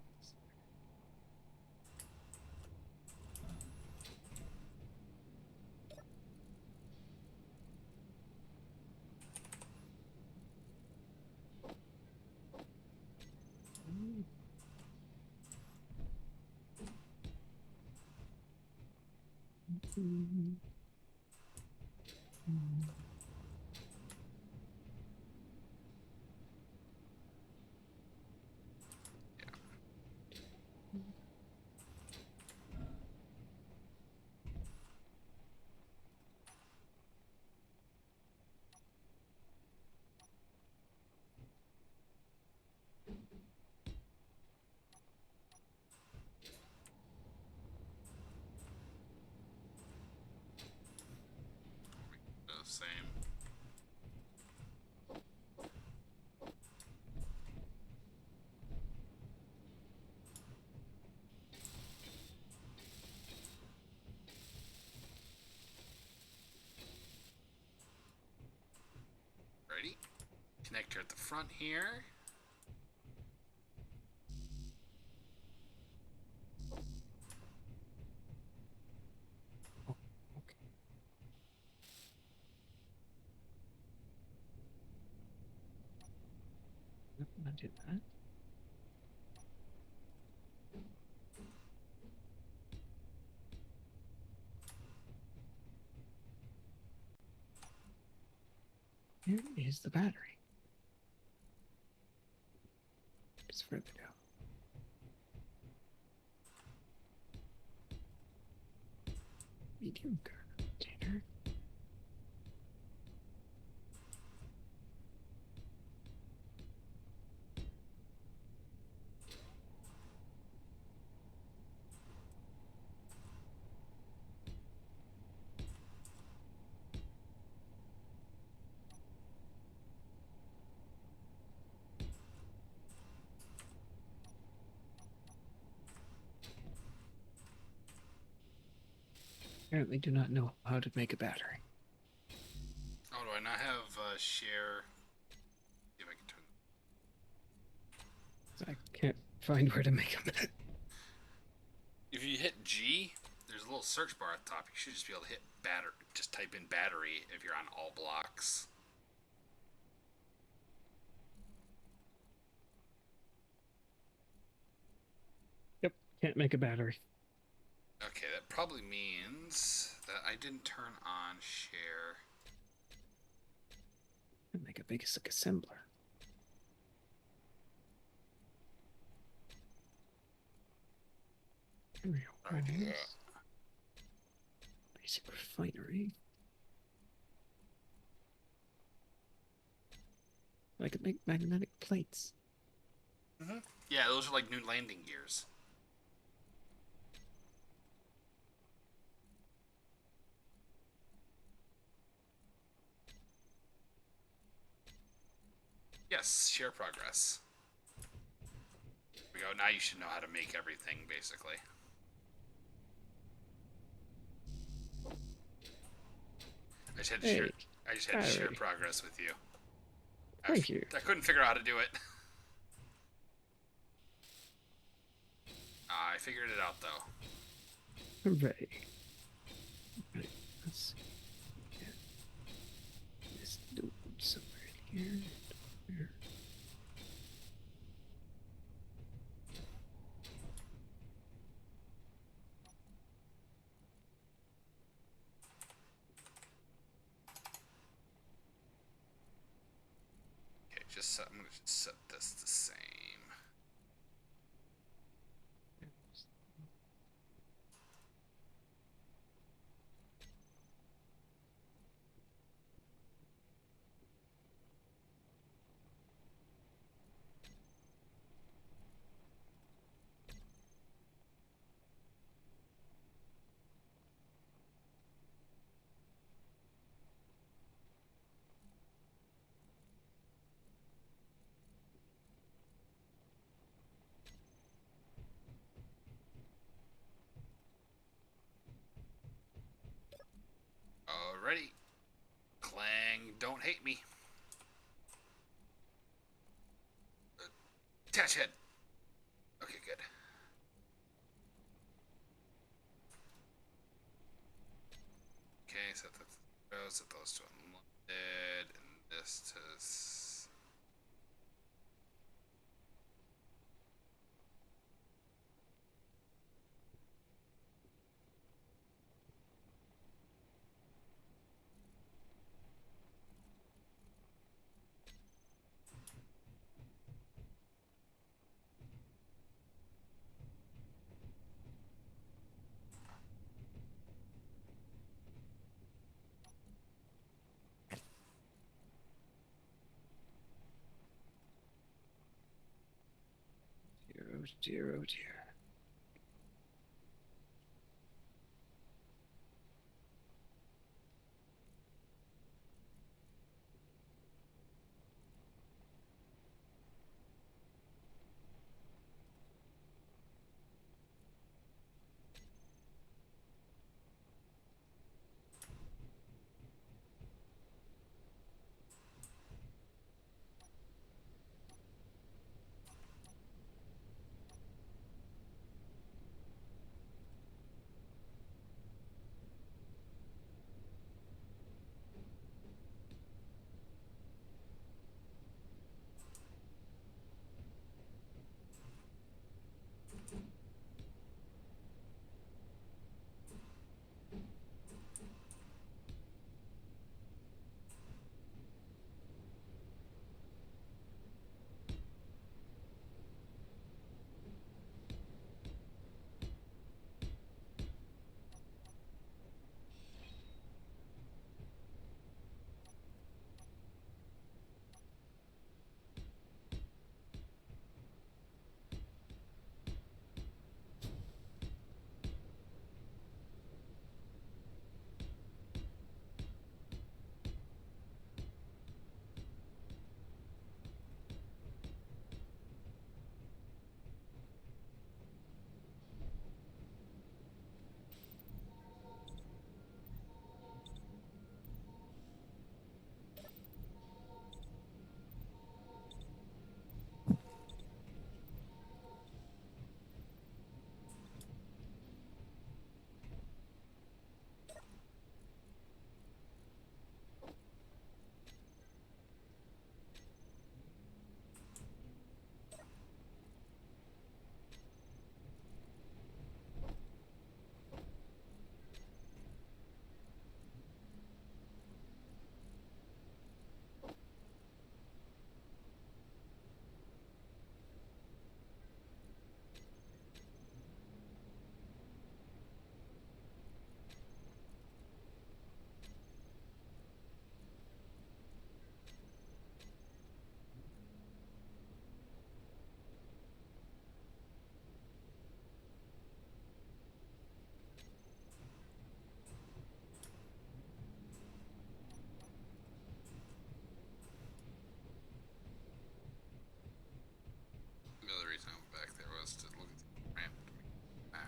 Same. Ready? Connector at the front here. Oh, okay. Nope, I did that. Here is the battery. It's further down. Medium container. apparently do not know how to make a battery. Oh, do I not have share? See if I can turn. I can't find where to make them. If you hit G, there's a little search bar at the top. You should just be able to hit battery. Just type in battery if you're on all blocks. Yep, can't make a battery. Okay, that probably means that I didn't turn on share. Can't make a basic assembler. Idea. Basic refinery. I could make magnetic plates. Yeah, those are like new landing gears. Yes, share progress. There we go. Now you should know how to make everything, basically. I just had to share. I just had to share progress with you. Thank you. I couldn't figure out how to do it. I figured it out though. Hooray. Right, let's get this dude somewhere in here. Here. Okay, I'm gonna just set this the same. Alrighty. Clang, don't hate me. Attach head. Okay, good. Okay, set those to unlimited, and this to. Oh dear, oh dear.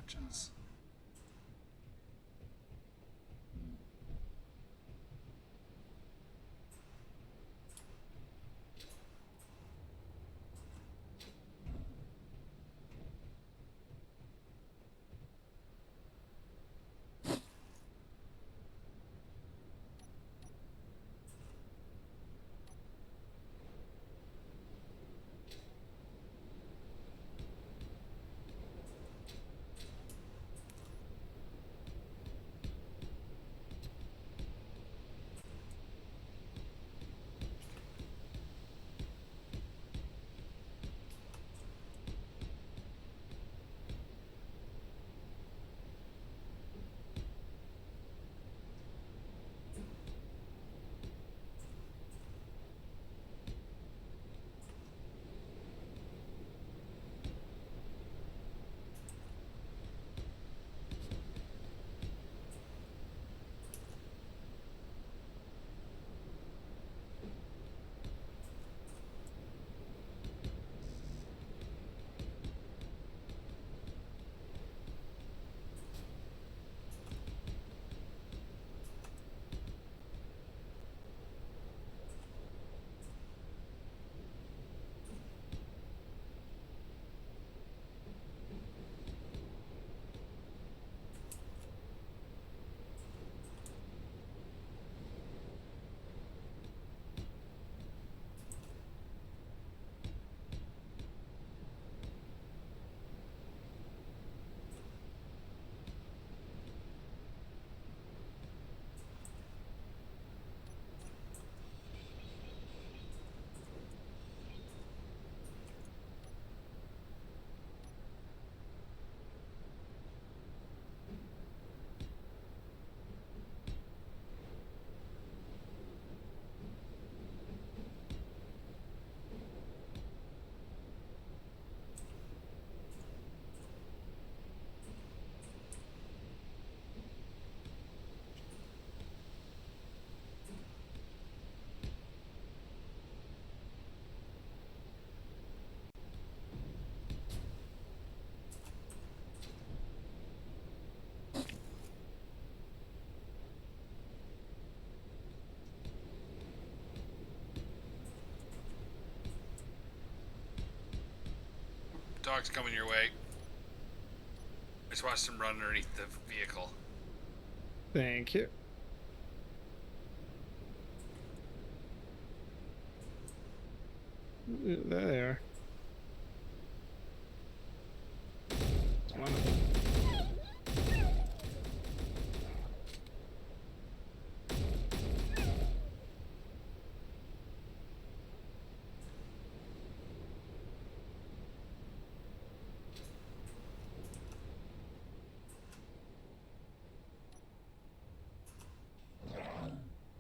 matches. Dog's coming your way. I just watched him run underneath the vehicle. Thank you. There they are. It's one of them.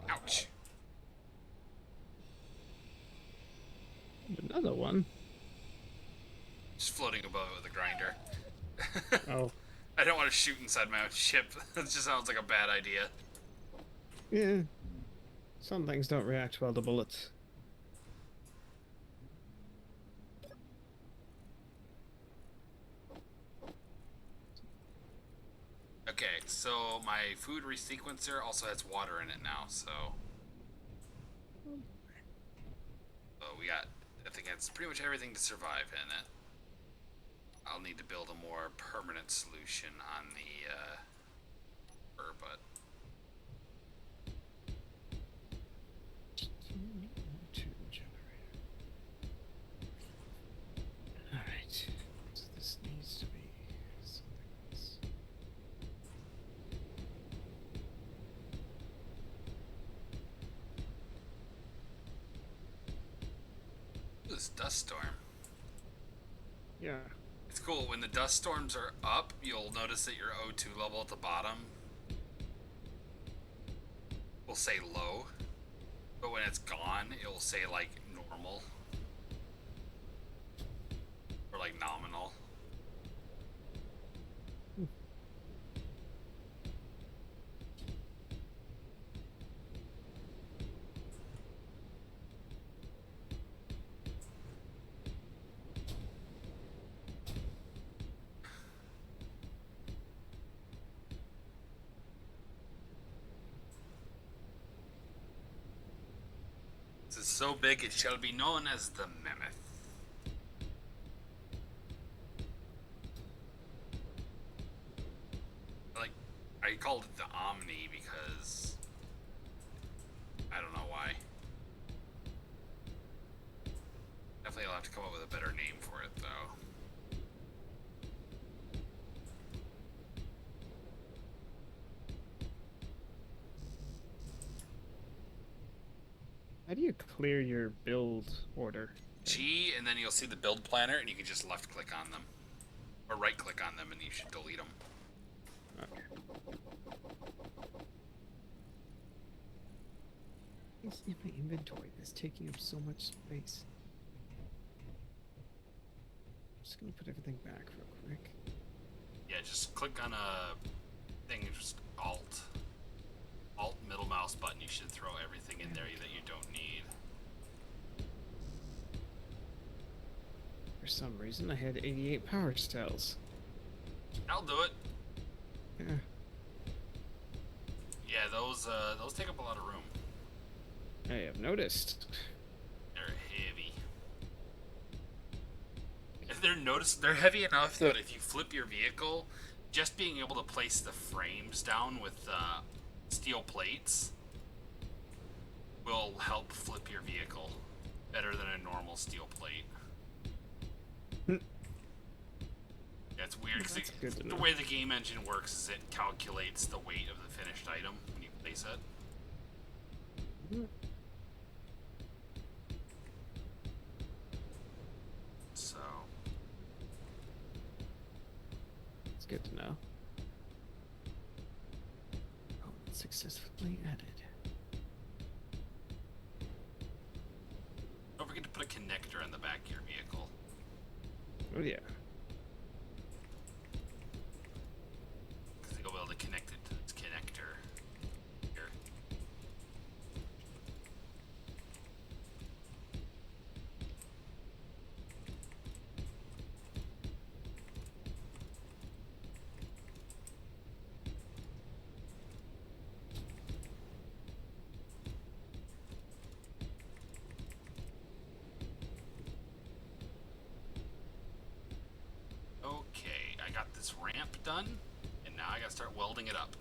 Ouch. Another one. Just floating above it with a grinder. Oh. I don't want to shoot inside my own ship. That just sounds like a bad idea. Yeah. Some things don't react well to bullets. Okay, so my food resequencer also has water in it now, so we got, I think it's pretty much everything to survive in it. I'll need to build a more permanent solution on the but Alright. So this needs to be something else. this dust storm. Yeah. It's cool. When the dust storms are up, you'll notice that your O2 level at the bottom will say low. But when it's gone, it'll say like normal. Or like nominal. so big it shall be known as the Mammoth. Like, I called it the Omni because I don't know why. Definitely I'll have to come up with a better name for it though. How do you clear your build order? G, and then you'll see the build planner, and you can just left click on them. Or right click on them, and you should delete them. Okay. It's in my inventory that's taking up so much space. I'm just gonna put everything back real quick. Yeah, just click on a thing, just Alt. Alt middle mouse button, you should throw everything in there that you don't need. For some reason, I had 88 power cells. I'll do it. Yeah. Yeah, those take up a lot of room. I have noticed. They're heavy. If they're heavy enough that if you flip your vehicle, just being able to place the frames down with steel plates will help flip your vehicle better than a normal steel plate. It's weird because the way the game engine works is it calculates the weight of the finished item when you place it. So It's good to know. Oh, it's successfully added. don't forget to put a connector in the back of your vehicle. Oh yeah. Because you'll be able to connect it to this connector here. Okay, I got this ramp done, and now I gotta start welding it up.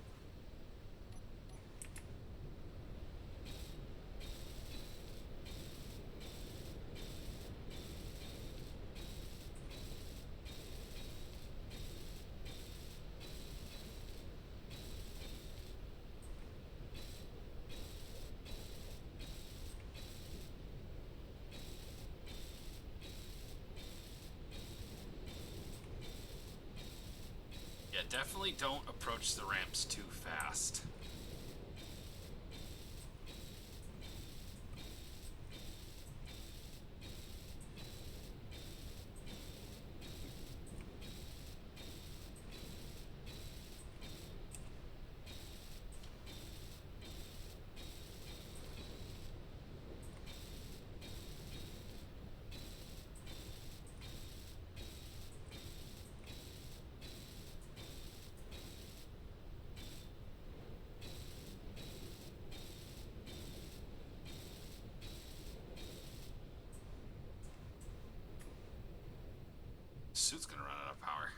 Yeah, definitely don't approach the ramps too fast. Suit's gonna run out of power.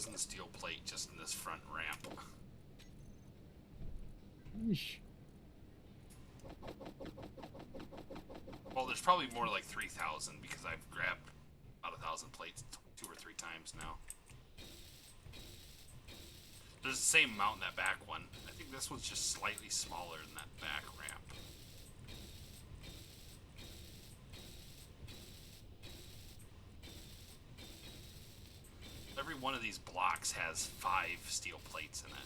1,000 steel plate just in this front ramp. Yeesh. Well, there's probably more like 3,000 because I've grabbed about 1,000 plates 2 or 3 times now. There's the same amount in that back one. I think this one's just slightly smaller than that back ramp. Every one of these blocks has 5 steel plates in it.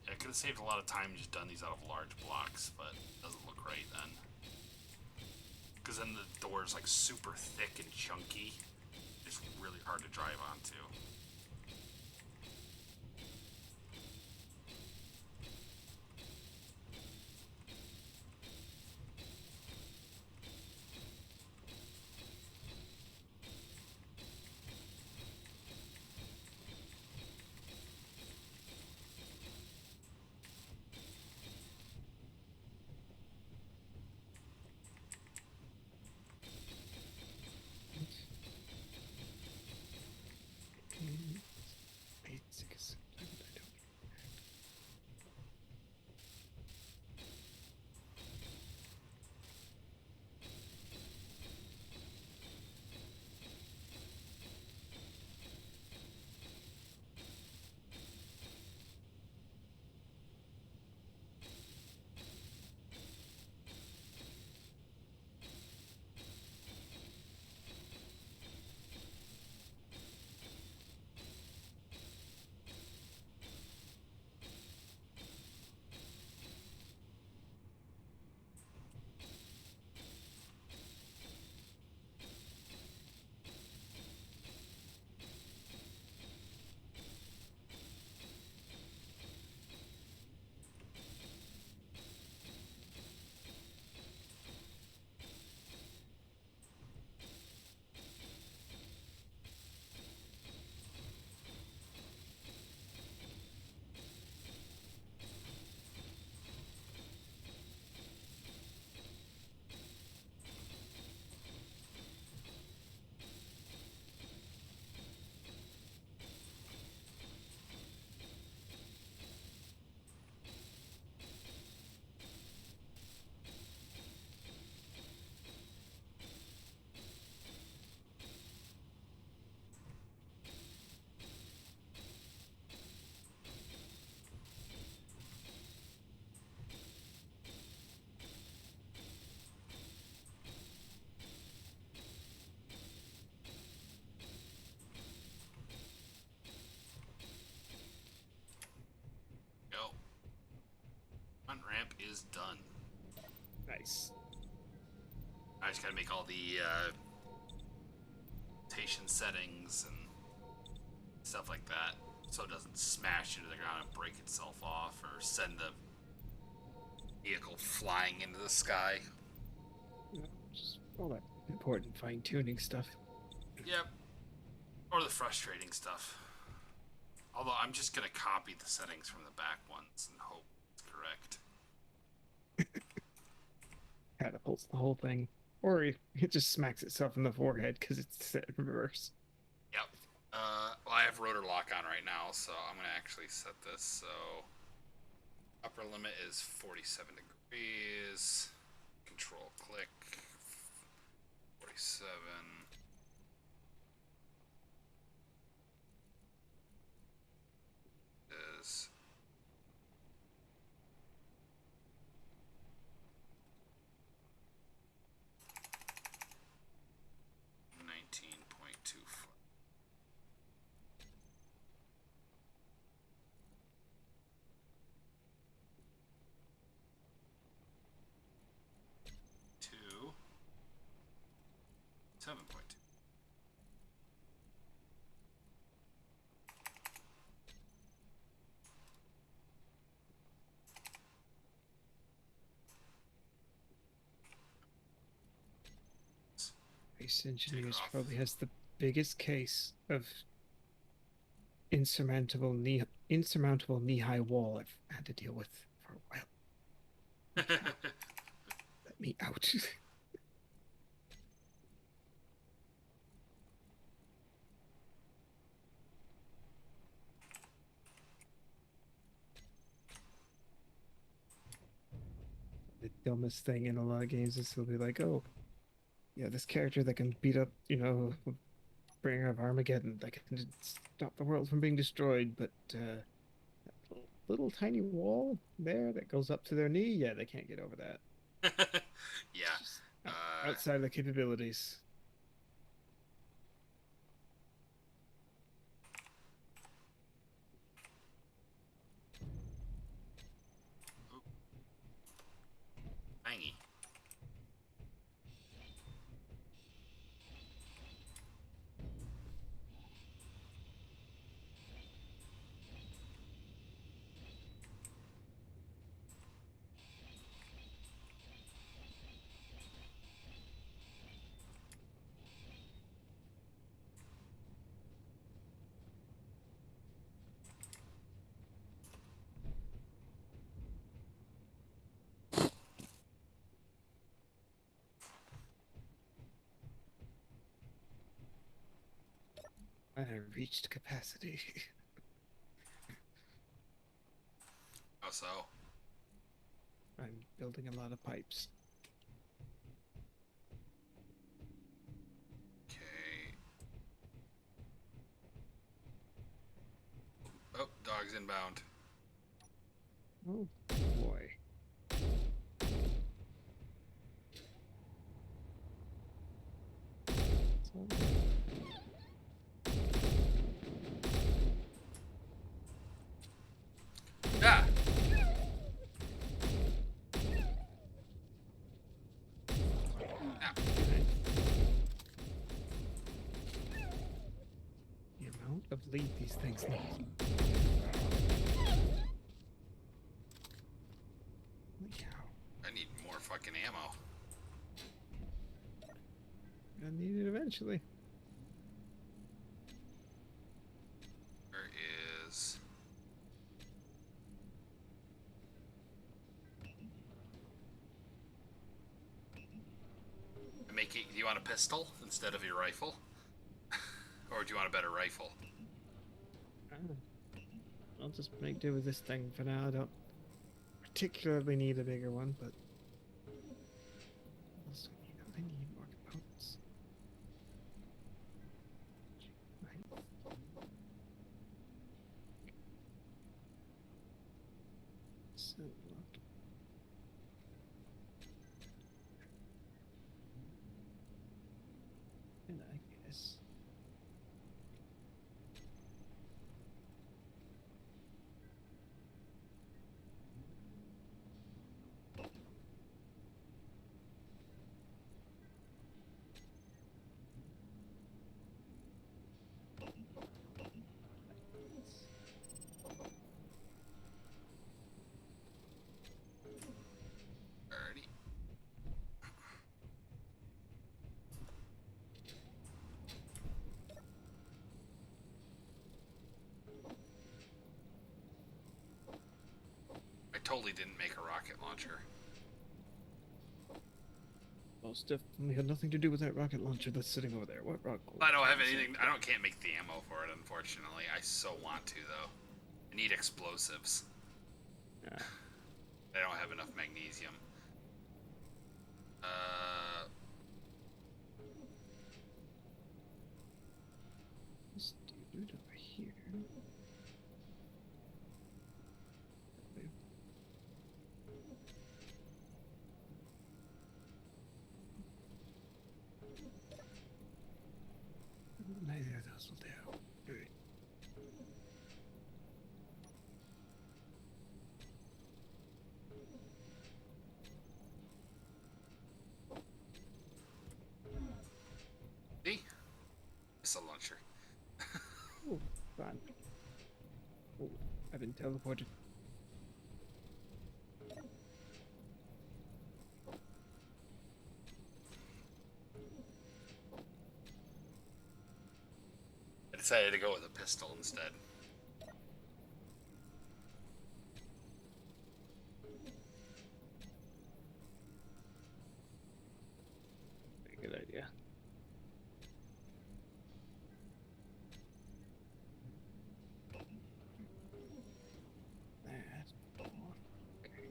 Yeah, I could have saved a lot of time and just done these out of large blocks, but it doesn't look right then. Because then the door is like super thick and chunky. It's really hard to drive onto. Basic assembly, but I don't. Go. Front ramp is done. Nice. I just gotta make all the rotation settings and stuff like that so it doesn't smash into the ground and break itself off or send the vehicle flying into the sky. No, just all that important fine-tuning stuff. Yep. Or the frustrating stuff. Although I'm just gonna copy the settings from the back ones and hope it's correct. Catapults the whole thing. Or it just smacks itself in the forehead because it's set in reverse. Yep. Well, I have rotor lock on right now, so I'm gonna actually set this so upper limit is 47 degrees. Control click. 47. Is 19.25. Two. 7.2. Space Take engineers off. probably has the biggest case of insurmountable knee-high wall I've had to deal with for a while. Let me out. Let me out. The dumbest thing in a lot of games is they'll be like, "Oh, yeah, this character that can beat up, bringer of Armageddon, that can stop the world from being destroyed, but that little tiny wall there that goes up to their knee, yeah, they can't get over that. It's Yeah. just Uh, outside of the capabilities." Tiny. I reached capacity. How so? I'm building a lot of pipes. Okay. Oh, dog's inbound. Oh boy. So, Ah! Ah. the amount of lead these things need. Holy cow. I need more fucking ammo. Gonna need it eventually. Where is... Do you want a pistol instead of your rifle? Or do you want a better rifle? I'll just make do with this thing for now. I don't particularly need a bigger one, but also, I need more components. Right. So locked. And I guess. Alrighty. I totally didn't make a rocket launcher. Most definitely had nothing to do with that rocket launcher that's sitting over there. What rocket I don't launcher have is anything. Can't make the ammo for it, unfortunately. I so want to, though. I need explosives. that? I don't have enough magnesium. This dude over here. Neither of those will do. Alright. See? Missile launcher. Oh, fine. Oh, I've been teleported. decided to go with a pistol instead. Good idea. That. Okay.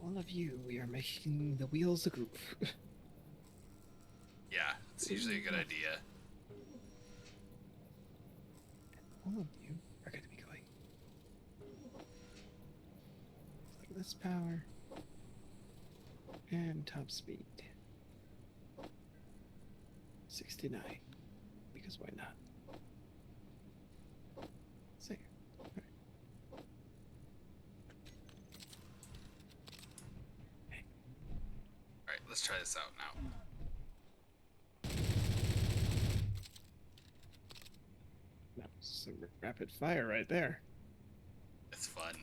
All of you, we are making the wheels a group. Yeah, it's usually a good idea. All of you are going to be going. Less power. And top speed. 69. Because why not? So, alright. Alright, let's try this out now. That was some rapid fire right there. It's fun.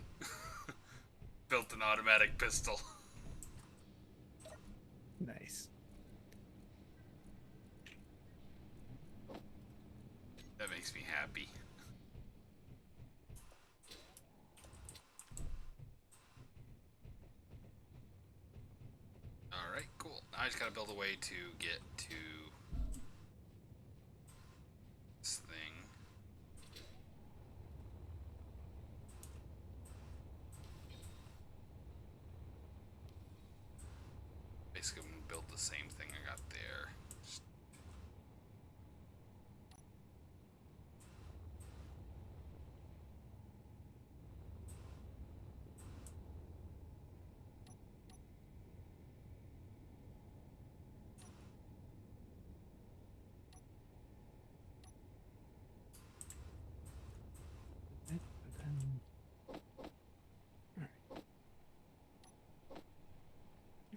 Built an automatic pistol. Nice. That makes me happy. Alright, cool. Now I just gotta build a way to get to this thing. Basically, I'm gonna build the same thing I got there. Just Alright.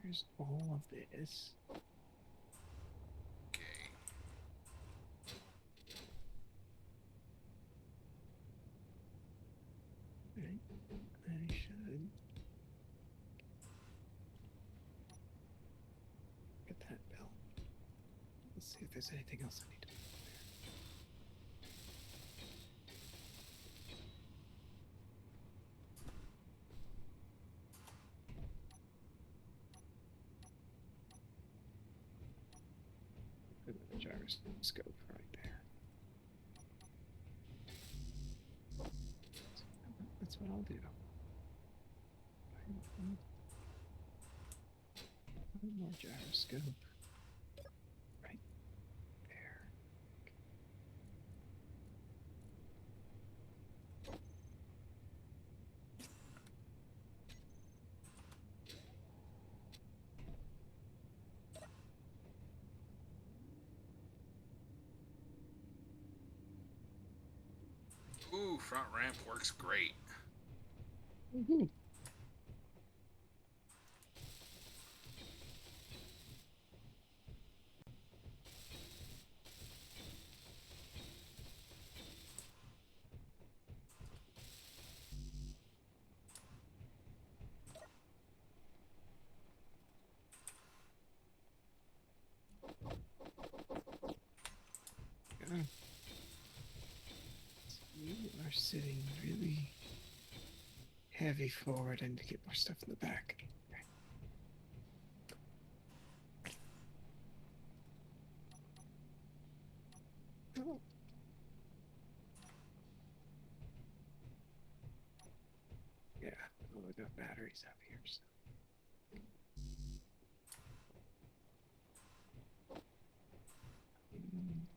Here's all of this. okay. Right. I should get that bell. Let's see if there's anything else I need to put there. Put the gyroscope right there. That's what I'll do. One more gyroscope. Right there. Ooh, front ramp works great. Woohoo. Yeah. You are sitting really heavy forward and to get more stuff in the back. Oh. Yeah, oh, we got batteries up here. So. Mm.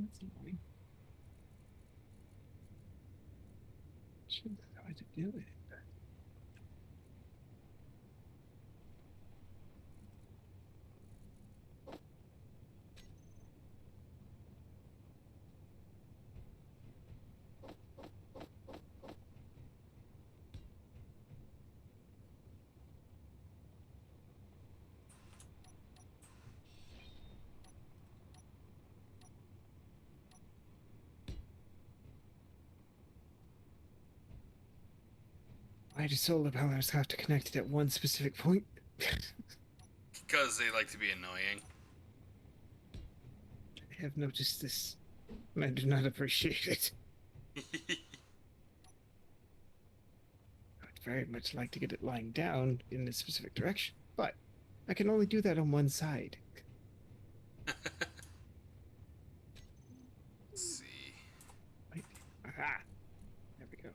That's annoying. Should have tried to do it. Why do solar panels have to connect it at one specific point? Because they like to be annoying. I have noticed this, and I do not appreciate it. I'd very much like to get it lying down in a specific direction, but I can only do that on one side. Let's see. Right. Aha! There we go.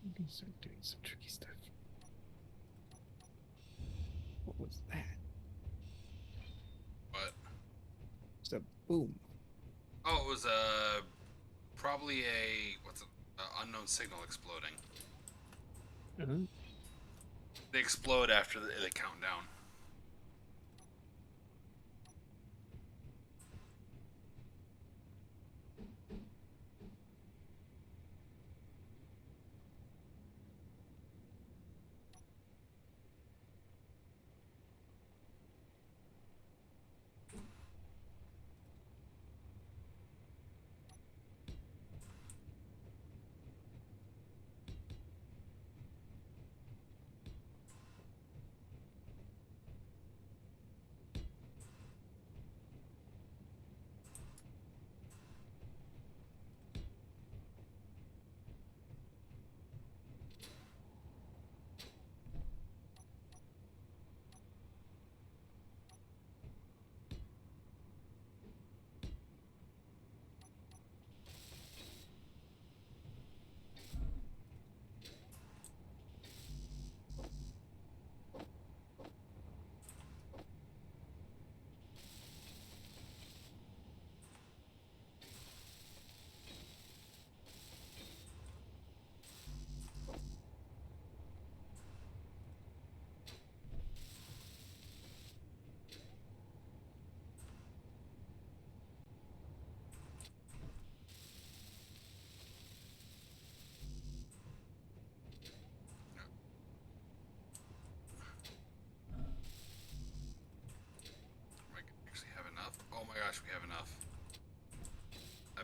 I'm gonna start doing some tricky stuff. What was that? What? It's a boom. Oh, it was probably a unknown signal exploding. Uh-huh. They explode after the countdown.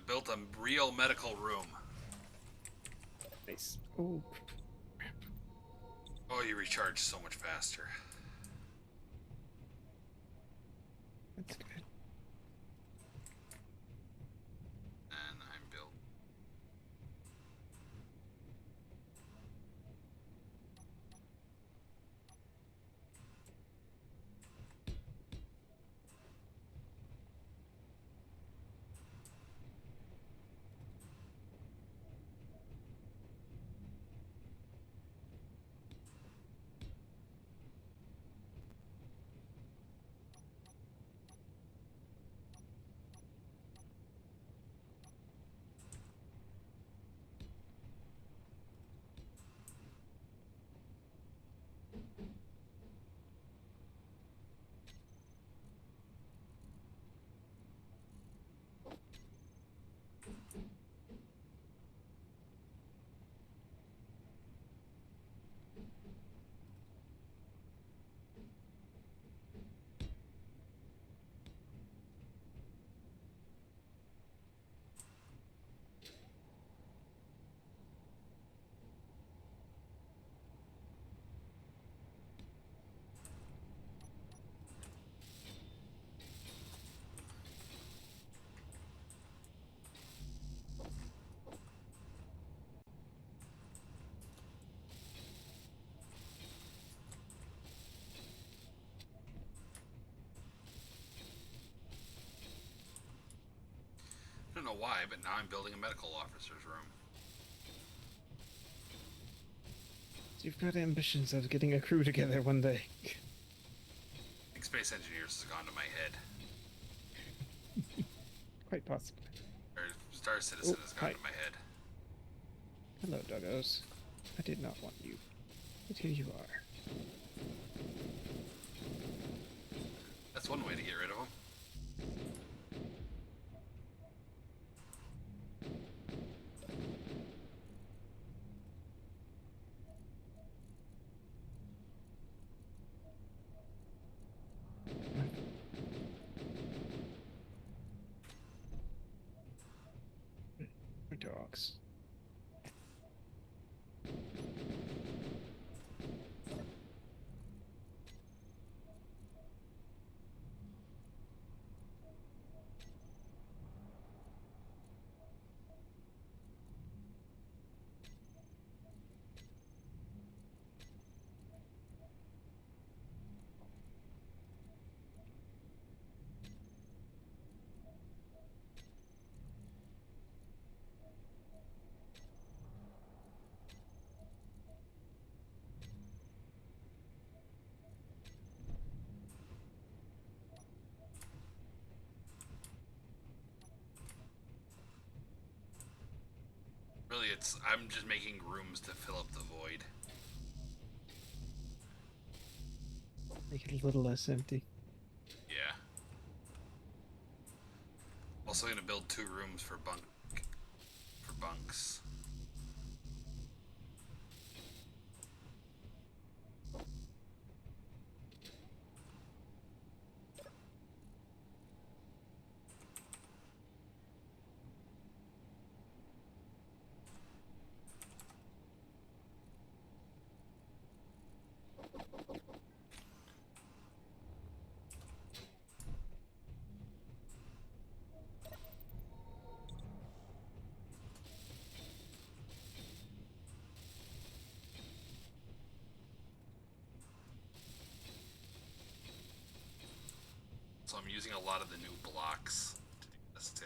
built a real medical room. Nice. Oh, Oh, you recharge so much faster. that's good. And I'm built. I don't know why, but now I'm building a medical officer's room. So you've got ambitions of getting a crew together one day. I think Space Engineers has gone to my head. Quite possibly. Or Star Citizen Oh, has gone hi. to my head. Hello, doggos. I did not want you. But here you are. That's one way to get rid of them. My dogs. Really, I'm just making rooms to fill up the void. Make it a little less empty. Yeah. Also gonna build 2 rooms for bunks. So I'm using a lot of the new blocks to do this too.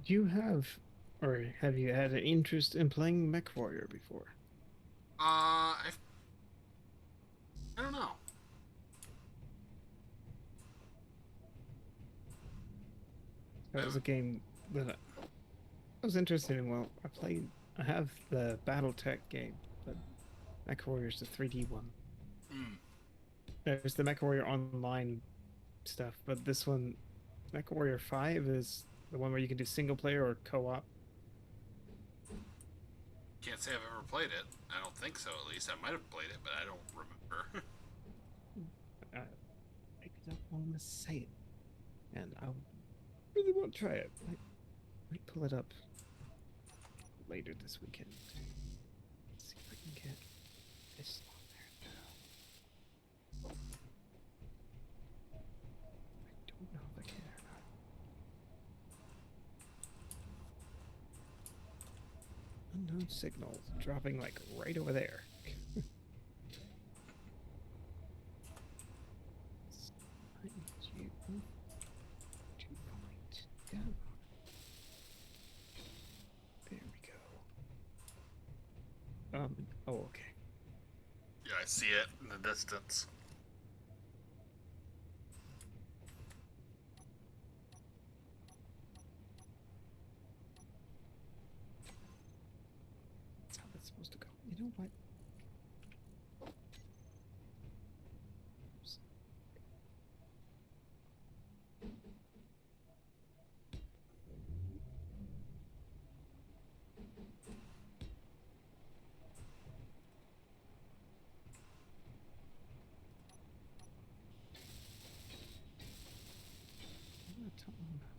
you have, or have you had an interest in playing Mech Warrior before? I don't know. That was a game that I was interested in. Well, I have the BattleTech game, but Mech Warrior's the 3D one. Mm. There's the Mech Warrior Online stuff, but this one, Mech Warrior 5, is the one where you can do single player or co-op. Can't say I've ever played it. I don't think so, at least. I might have played it, but I don't remember. Maybe don't want to say it, and I really want to try it. I might pull it up later this weekend. Let's see if I can get this on there now. I don't know if I can or not. Unknown signal dropping like right over there. I need you to point down. There we go. Oh, okay. Yeah, I see it in the distance. That's how that's supposed to go. You know what? Oops. I'm not tall enough.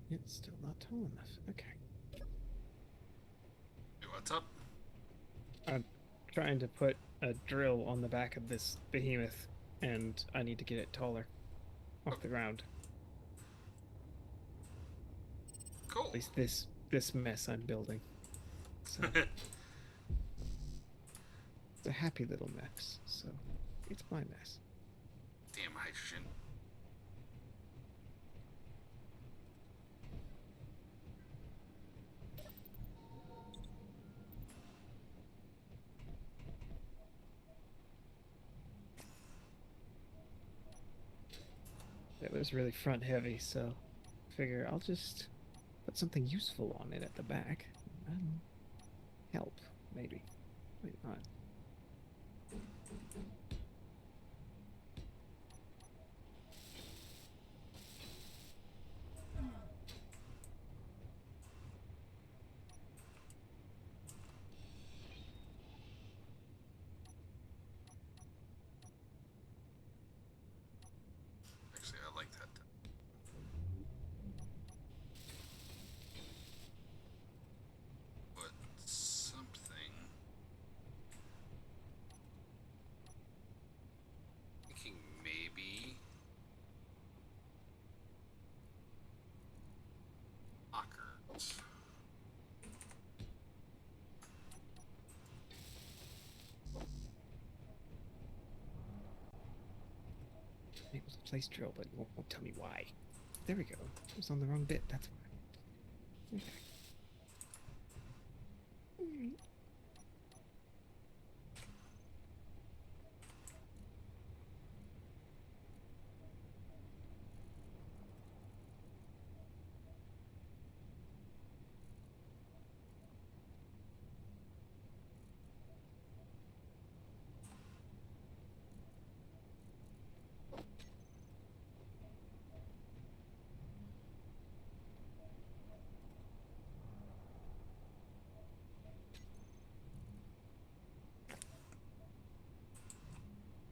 It's still not tall enough. Okay. Hey, what's up? I'm trying to put a drill on the back of this behemoth, and I need to get it taller off the ground. Cool. At least this mess I'm building. So it's a happy little mess. So it's my mess. Damn hydrogen. It was really front heavy, so I figure I'll just put something useful on it at the back. Help, maybe. Wait, not. Actually, I like that. But something. Thinking maybe. Lockers. Able to place drill, but you won't tell me why. There we go. It was on the wrong bit. That's why. Okay. Alright.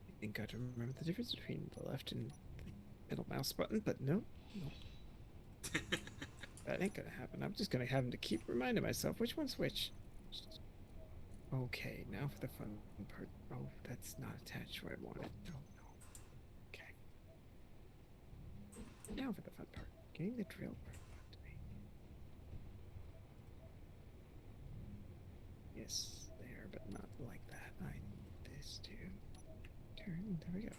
I think I'd remember the difference between the left and the middle mouse button, but no. That ain't gonna happen. I'm just gonna have him to keep reminding myself which one's which. Okay, now for the fun part. Oh, that's not attached where I want it. No, no. Okay. Now for the fun part. Getting the drill where I want it to be. Yes, there, but not like that. I need this to turn. There we go.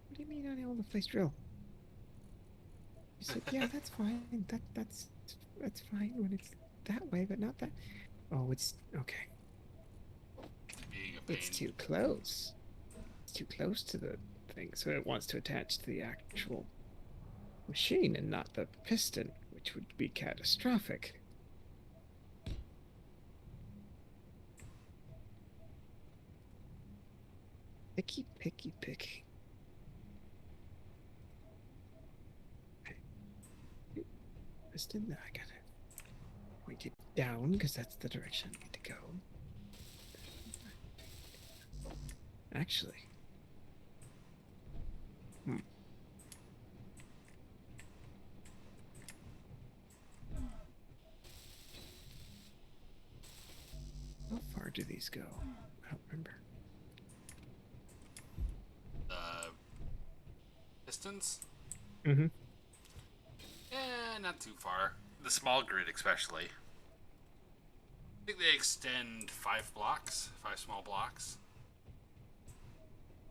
What are do you mean on all the place drill? He said, yeah, that's fine. That's fine when it's that way, but not that. Oh, it's okay. Being a It's pain. too close. It's too close to the thing, so it wants to attach to the actual machine and not the piston, which would be catastrophic. Picky, picky, picky. Okay. Piston, I gotta point it down because that's the direction I need to go. Actually, how far do these go? I don't remember. Pistons? Mm-hmm. Not too far. The small grid, especially. I think they extend 5 blocks, 5 small blocks.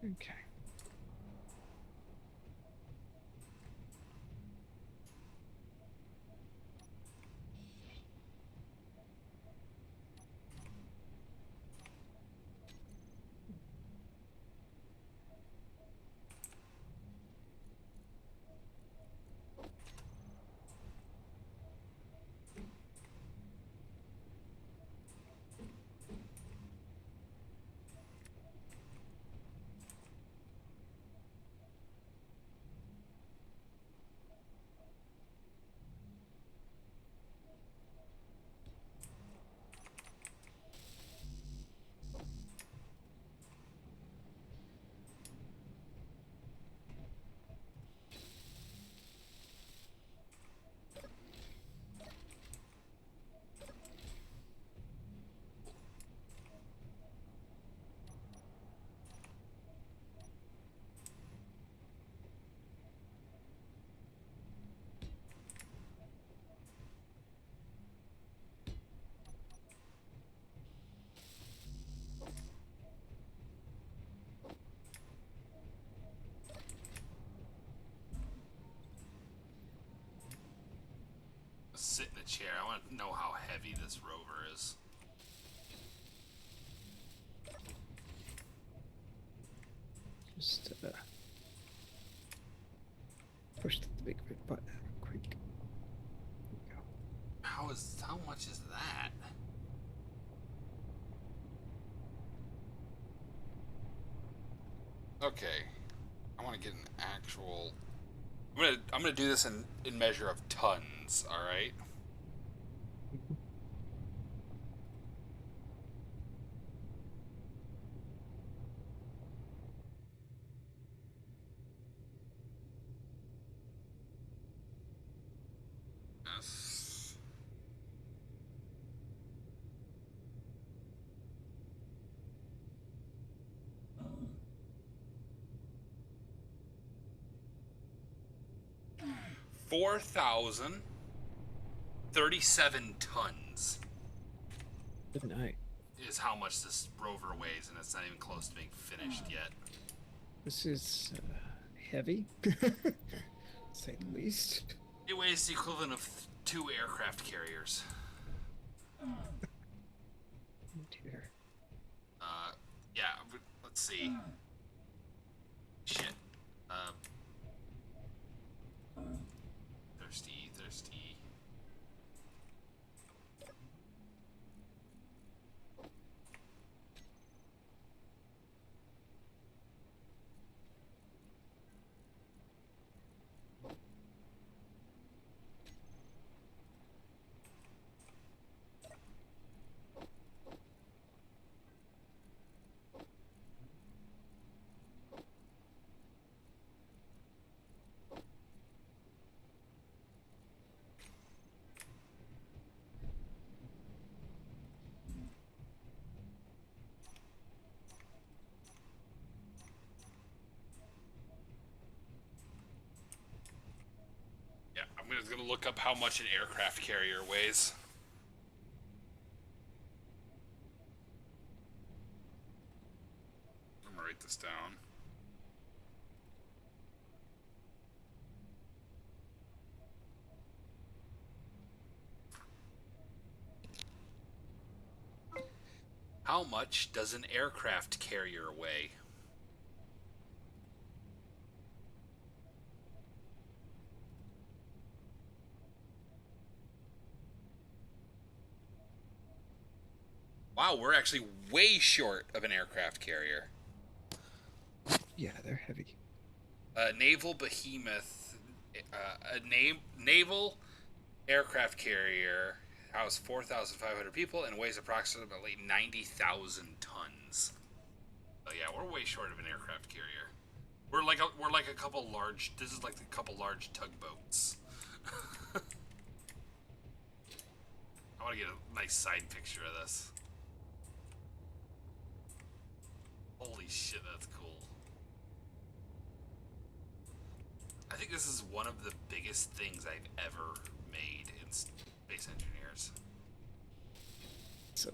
Okay. Sit in a chair. I want to know how heavy this rover is. Just push the big red button real quick. There we go. How much is that? Okay. I want to get an actual. I'm gonna do this in measure of tons. All right. 4,037 tons Good night. is how much this rover weighs, and it's not even close to being finished yet. This is heavy, say the least. It weighs the equivalent of 2 aircraft carriers. Oh dear. Yeah, let's see. Shit. Thirsty. Yeah, I'm just gonna look up how much an aircraft carrier weighs. I'm gonna write this down. How much does an aircraft carrier weigh? Wow, we're actually way short of an aircraft carrier. Yeah, they're heavy. Naval behemoth, naval aircraft carrier houses 4,500 people and weighs approximately 90,000 tons. So yeah, we're way short of an aircraft carrier. We're like a couple large. This is like a couple large tugboats. I want to get a nice side picture of this. Holy shit, that's cool. I think this is one of the biggest things I've ever made in Space Engineers. So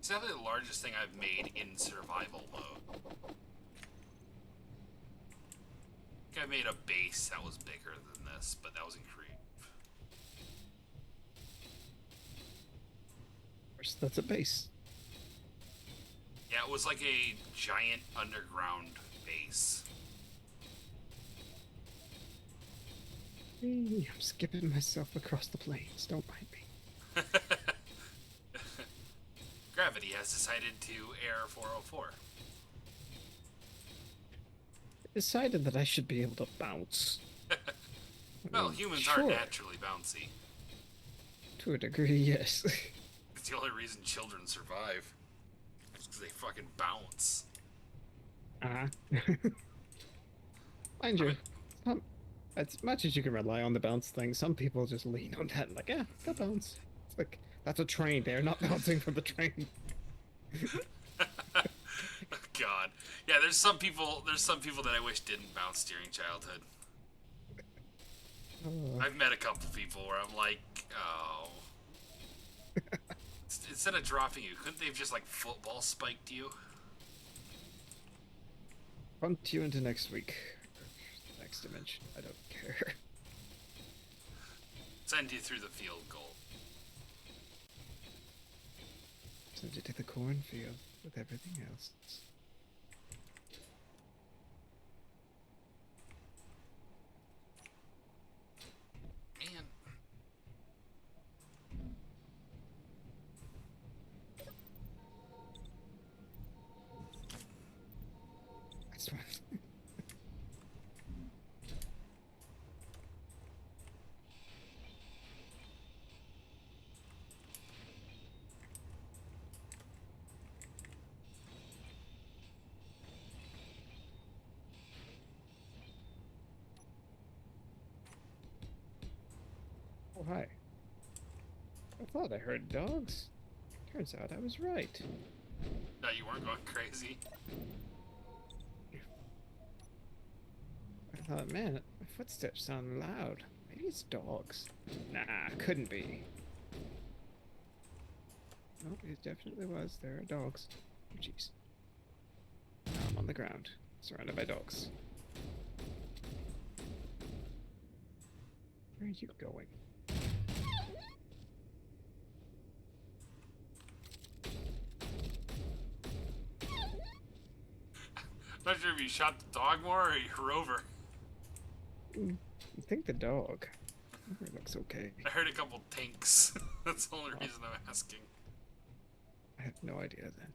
It's definitely the largest thing I've made in survival mode. I think I made a base that was bigger than this, but that was in creative. of course, that's a base. Yeah, it was like a giant underground base. Hey, I'm skipping myself across the plains. Don't mind me. Gravity has decided to air 404. Decided that I should be able to bounce. Well, humans sure. are naturally bouncy. To a degree, yes. It's the only reason children survive. It's because they fucking bounce. Mind you, as much as you can rely on the bounce thing, some people just lean on that and like, yeah, they'll bounce. It's like, that's a train. They're not bouncing from the train. God, yeah. There's some people that I wish didn't bounce during childhood. I've met a couple people where I'm like, oh. Instead of dropping you, couldn't they have just like football spiked you? Punt you into next week. Next dimension. I don't care. Send you through the field goal. Send you to the cornfield with everything else. Man. That's fine. Oh, hi. I thought I heard dogs. Turns out I was right. No, you weren't going crazy. I thought, man, my footsteps sound loud. Maybe it's dogs. Nah, couldn't be. No, it definitely was. There are dogs. Oh, jeez. Now I'm on the ground, surrounded by dogs. Where are you going? Not sure if you shot the dog more or your rover. I think the dog. It looks okay. I heard a couple tinks. That's the only reason I'm asking. I have no idea then.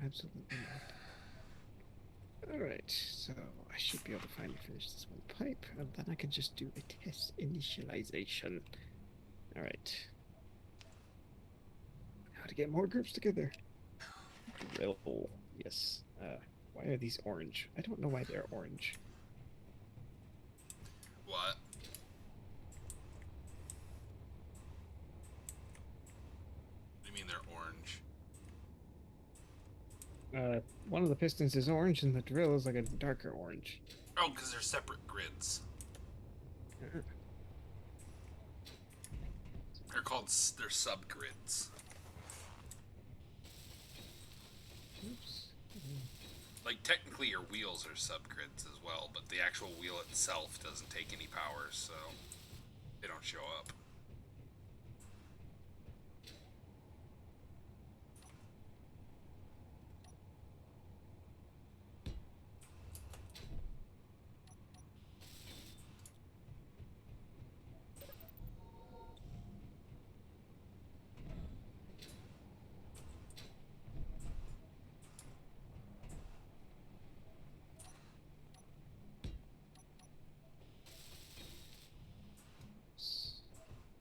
Absolutely not. Alright, so I should be able to finally finish this one pipe, and then I can just do a test initialization. Alright. How to get more groups together. Drill. Yes. Why are these orange? I don't know why they're orange. What? What do you mean they're orange? One of the pistons is orange, and the drill is like a darker orange. Oh, because they're separate grids. Uh, They're subgrids. Oops. Like, technically your wheels are subgrids as well, but the actual wheel itself doesn't take any power, so they don't show up.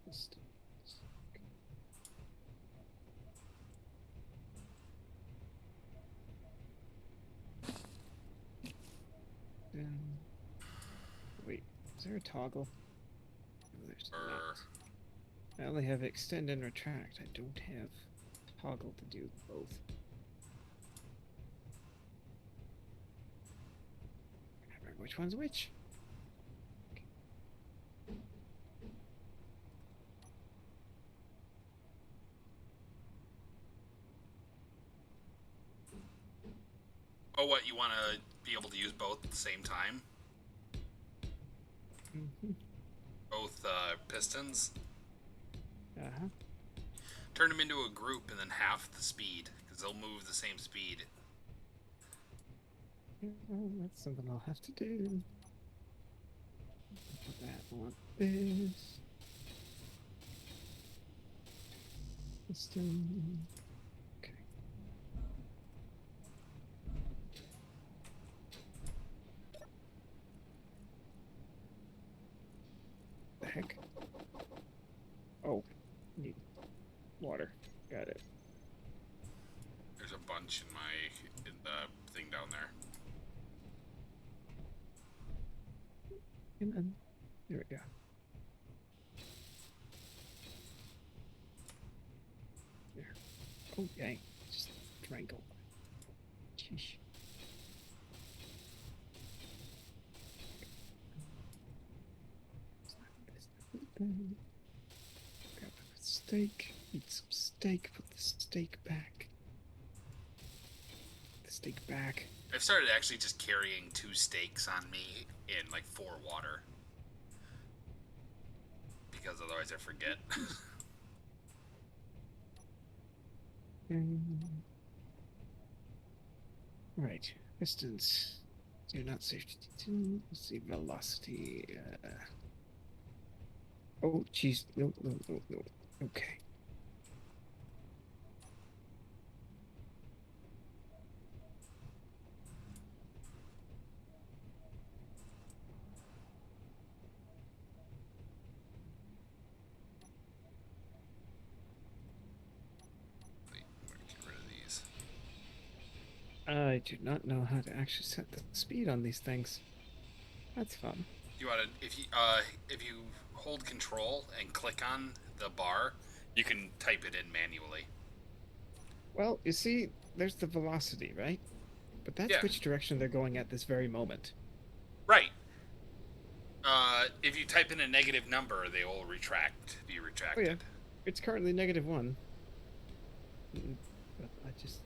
Pistons. Um, wait, is there a toggle? No, there's not. I only have extend and retract. I don't have toggle to do both. I remember which one's which. Oh, what, you want to be able to use both at the same time? Mm-hmm. Both pistons? Uh-huh. Turn them into a group and then half the speed, because they'll move the same speed. Well, that's something I'll have to do. Put that on this. Piston. Okay. The heck? Oh, need water. Got it. There's a bunch in the thing down there. And then there we go. There. Oh dang. Just triangle. Sheesh. Grab a steak. Eat some steak. Put the steak back. The steak back. I've started actually just carrying 2 steaks on me in like 4 water. Because otherwise I forget. Right. Distance. Do not safety. Let's see. Velocity. Oh, jeez. No, no, no, no. Okay. Wait, I'm gonna get rid of these. I do not know how to actually set the speed on these things. That's fun. You want to, if you hold control and click on the bar, you can type it in manually. Well, you see, there's the velocity, right? But that's Yeah. which direction they're going at this very moment. Right. If you type in a negative number, they will be retracted. Oh yeah, it's currently -1. But I just...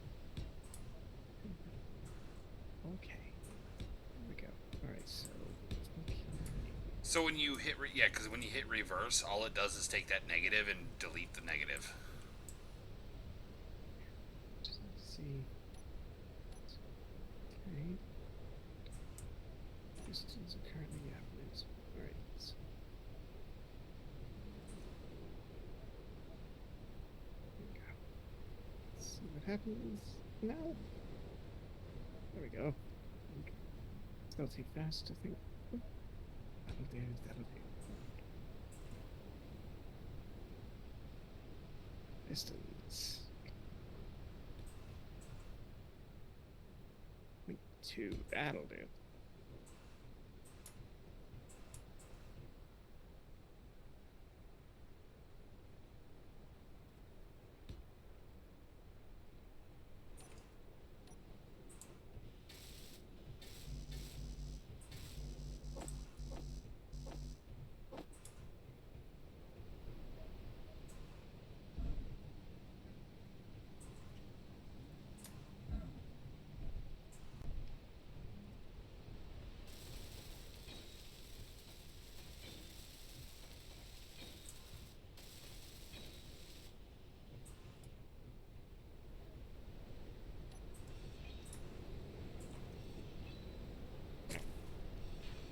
Okay. There we go. Alright, so... Okay. So when you hit, because when you hit reverse, all it does is take that negative and delete the negative. Just see... Okay. Pistons are currently... Yeah, it's... Alright, so... There we go. Let's see what happens now. There we go. Still too fast, I think. That'll do, that'll do. Pistons. 0.2, that'll do.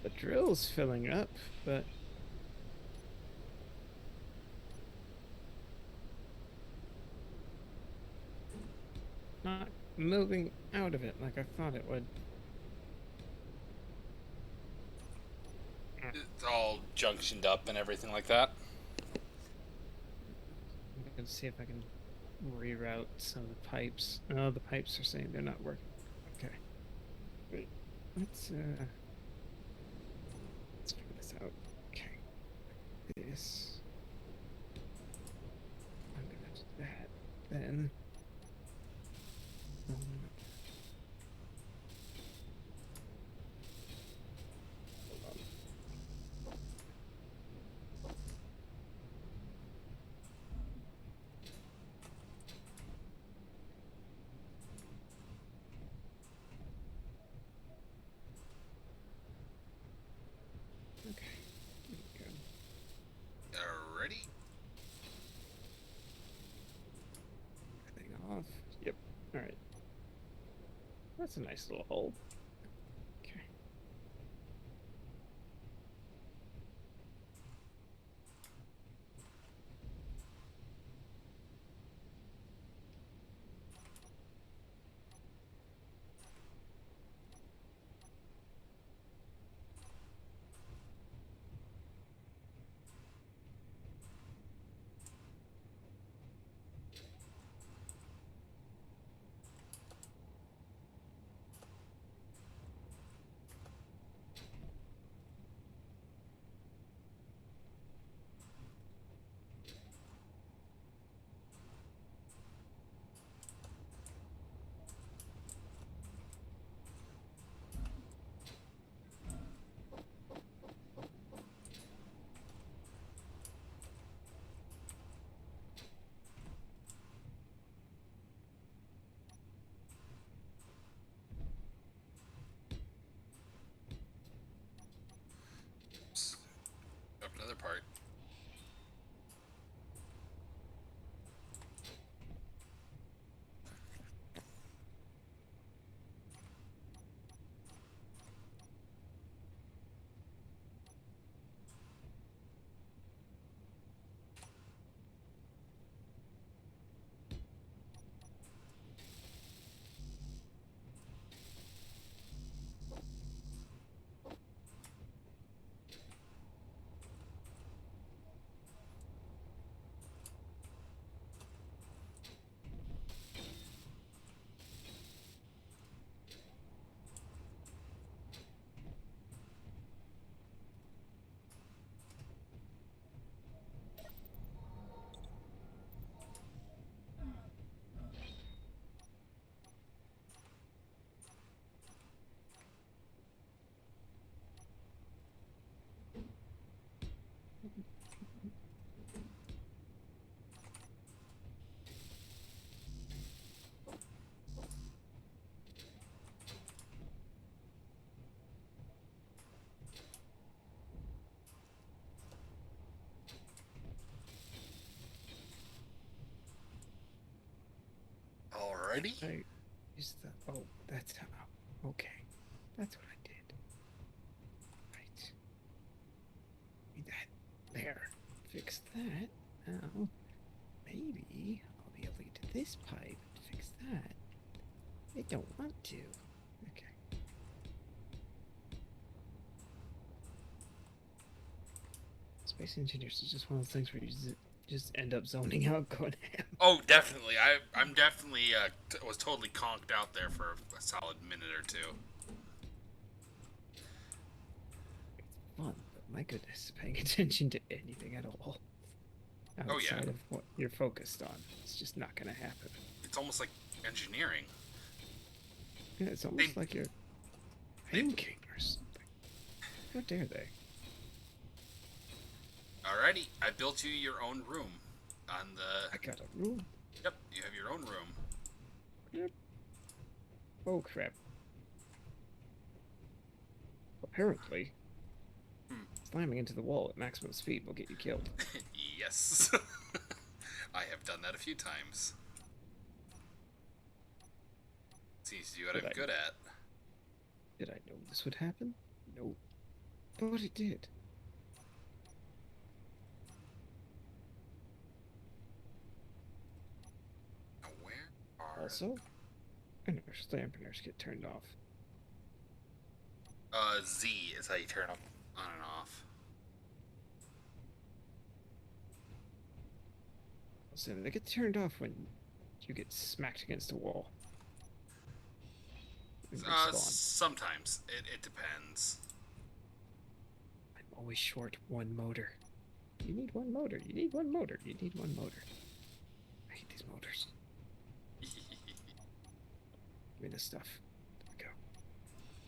The drill's filling up, but not moving out of it like I thought it would. It's all junctioned up and everything like that. I'm gonna see if I can reroute some of the pipes. Oh, the pipes are saying they're not working. Okay. Wait. Let's figure this out. Okay. This. I'm gonna do that. Then. Um, hold on. Okay. There we go. Alrighty. Everything off. Yep. All right. That's a nice little hole. Okay. Up another part. Alrighty. I use the. Oh, that's how. Okay. That's what I did. Right. Need that. There. Fix that. Now, maybe I'll be able to get to this pipe and fix that. I don't want to. Okay. Space Engineers is just one of those things where you just end up zoning out, going ham. Oh, definitely. I'm definitely was totally conked out there for a solid minute or two. It's fun, but my goodness, paying attention to anything at all Oh, yeah. outside of what you're focused on, it's just not going to happen. It's almost like engineering. Yeah, it's almost like you're thinking or something. How dare they? Alrighty, I built you your own room on the. I got a room. Yep, you have your own room. Yep. Oh crap. Apparently, slamming into the wall at maximum speed will get you killed. Yes. I have done that a few times. Seems to do what I'm good at. Did I know this would happen? Nope. But it did. Now where are... Also, inverse dampeners get turned off. Z is how you turn them on and off. So they get turned off when you get smacked against a wall. And respawn. Sometimes. It depends. I'm always short one motor. You need one motor. You need one motor. You need one motor. I hate these motors. Give me the stuff. There we go.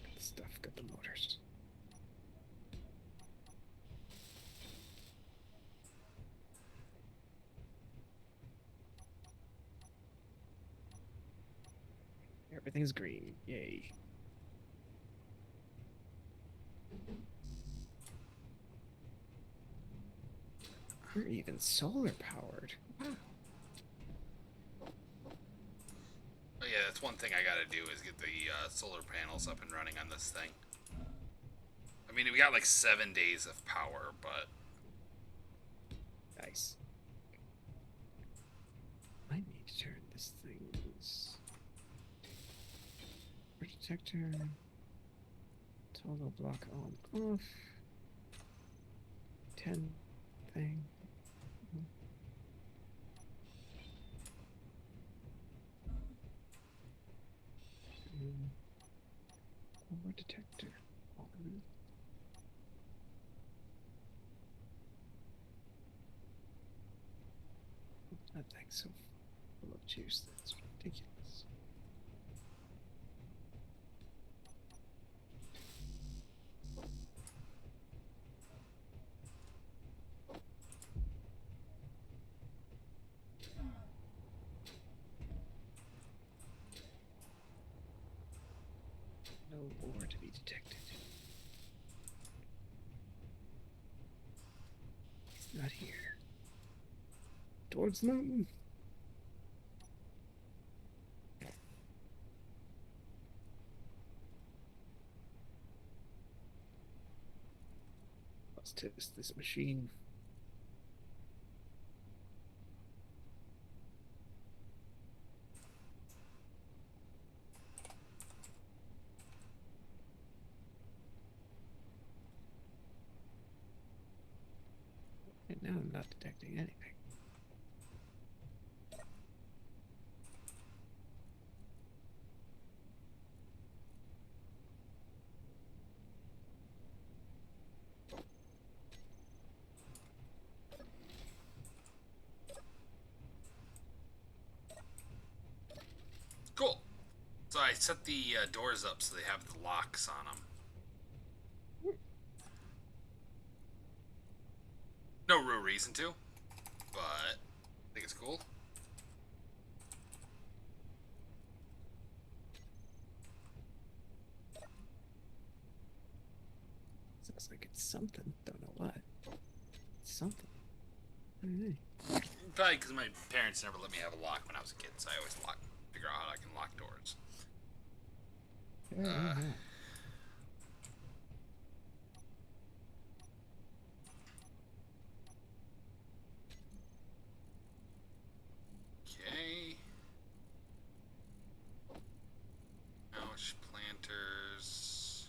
Got the stuff. Got the motors. Everything's green. Yay. We're even solar powered. Wow. Oh yeah, that's one thing I gotta do is get the solar panels up and running on this thing. I mean, we got like 7 days of power, but... Nice. I need to turn this thing's detector toggle block on off 10 thing. Over detector on. That thing's so full of juice, that's ridiculous. No ore to be detected. He's not here. Towards the mountain. Let's test this machine. And now I'm not detecting anything. Cool. So I set the doors up so they have the locks on them. No real reason to, but I think it's cool. Looks like it's something. Don't know what. It's something. Hey. Probably because my parents never let me have a lock when I was a kid, so I always figure out how I can lock doors. Okay. Ouch, planters.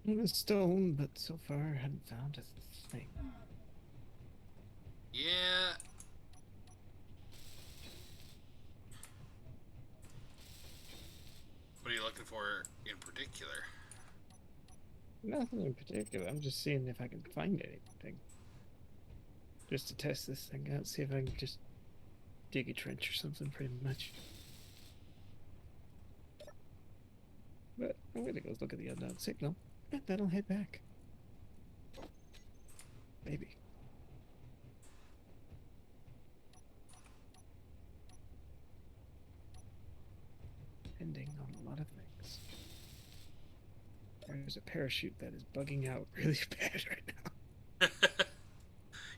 On a stone, but so far I hadn't found a thing. Yeah. What are you looking for in particular? Nothing in particular. I'm just seeing if I can find anything. Just to test this thing out, see if I can just dig a trench or something, pretty much. But I'm gonna go look at the unknown signal, and then I'll head back. Maybe. Depending on a lot of things. There's a parachute that is bugging out really bad right now.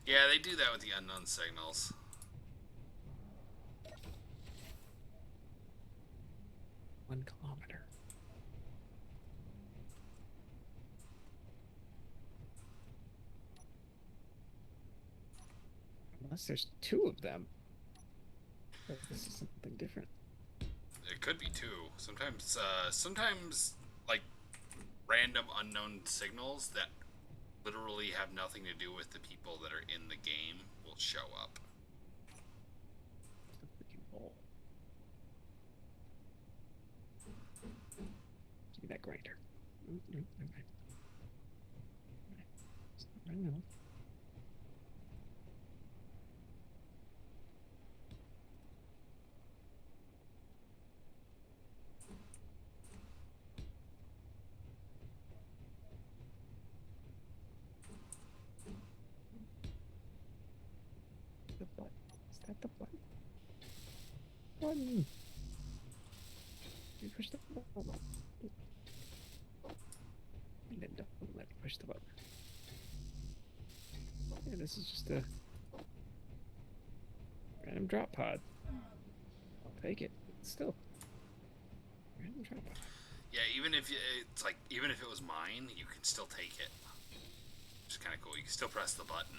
Yeah, they do that with the unknown signals. One kilometer. Unless there's two of them. But this is something different. It could be two. Sometimes like random unknown signals that literally have nothing to do with the people that are in the game will show up. The freaking ball. Give me that grinder. No, never mind. It's not right now. The button. Is that the button? Button. You push the button. And then don't let me push the button. Yeah, this is just a random drop pod. I'll take it. Still. Random drop pod. Yeah, even if it was mine, you can still take it. Which is kind of cool. You can still press the button.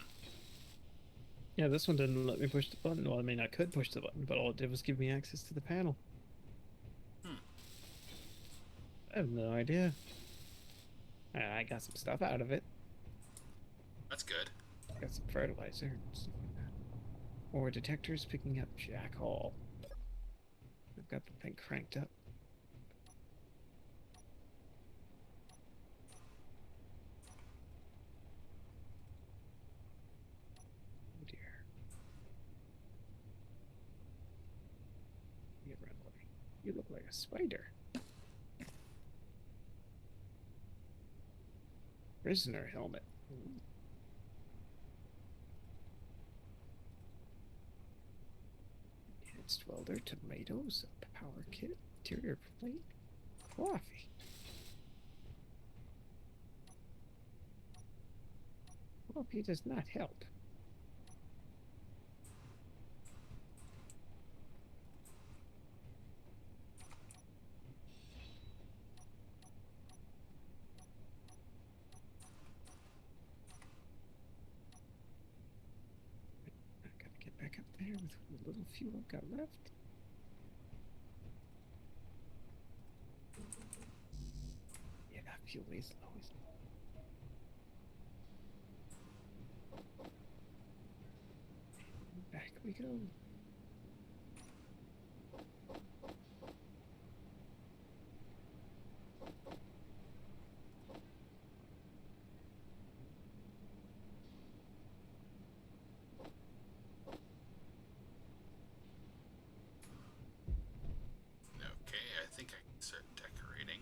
Yeah, this one didn't let me push the button. Well, I mean, I could push the button, but all it did was give me access to the panel. I have no idea. I got some stuff out of it. That's good. Got some fertilizer and stuff like that. Ore detectors picking up Jack Hall. I've got the thing cranked up. Oh dear. You run away. You look like a spider. Prisoner helmet. Ooh. Enhanced welder, tomatoes, a power kit, interior plate, coffee. Coffee does not help. I gotta get back up there with what little fuel I've got left. Yeah, fuel is low. Back we go. Okay, I think I can start decorating.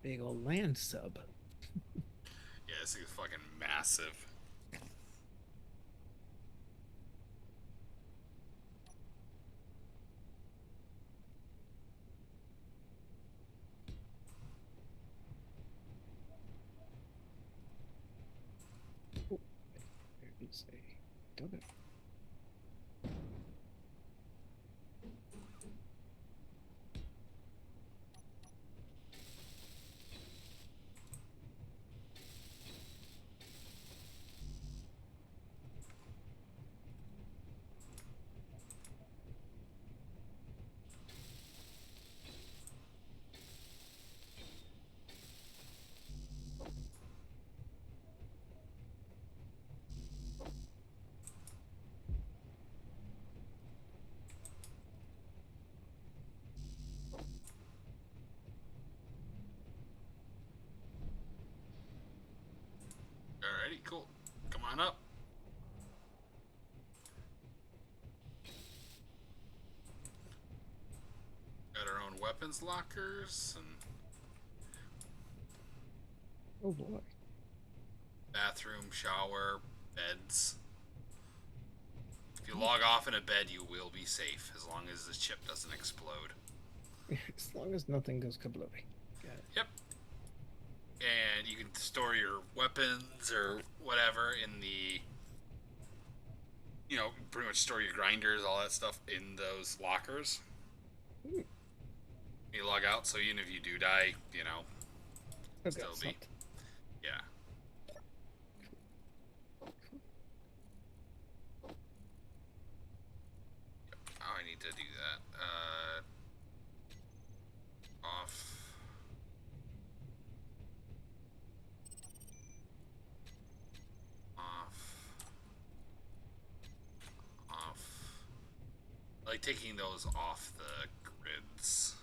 Big old land sub. Yeah, this thing's fucking massive. Oh, there is a donut. Alrighty, cool. Come on up. Got our own weapons lockers and Oh boy. bathroom, shower, beds. If you log off in a bed, you will be safe, as long as the chip doesn't explode. As long as nothing goes kablooey. Got it. Yep. And you can store your weapons or whatever in the, you know, pretty much store your grinders, all that stuff in those lockers. Ooh, You log out, so even if you do die, you know, I've still got be, something. yeah. Oh, I need to do that. Off. Off. Off. I like taking those off the grids.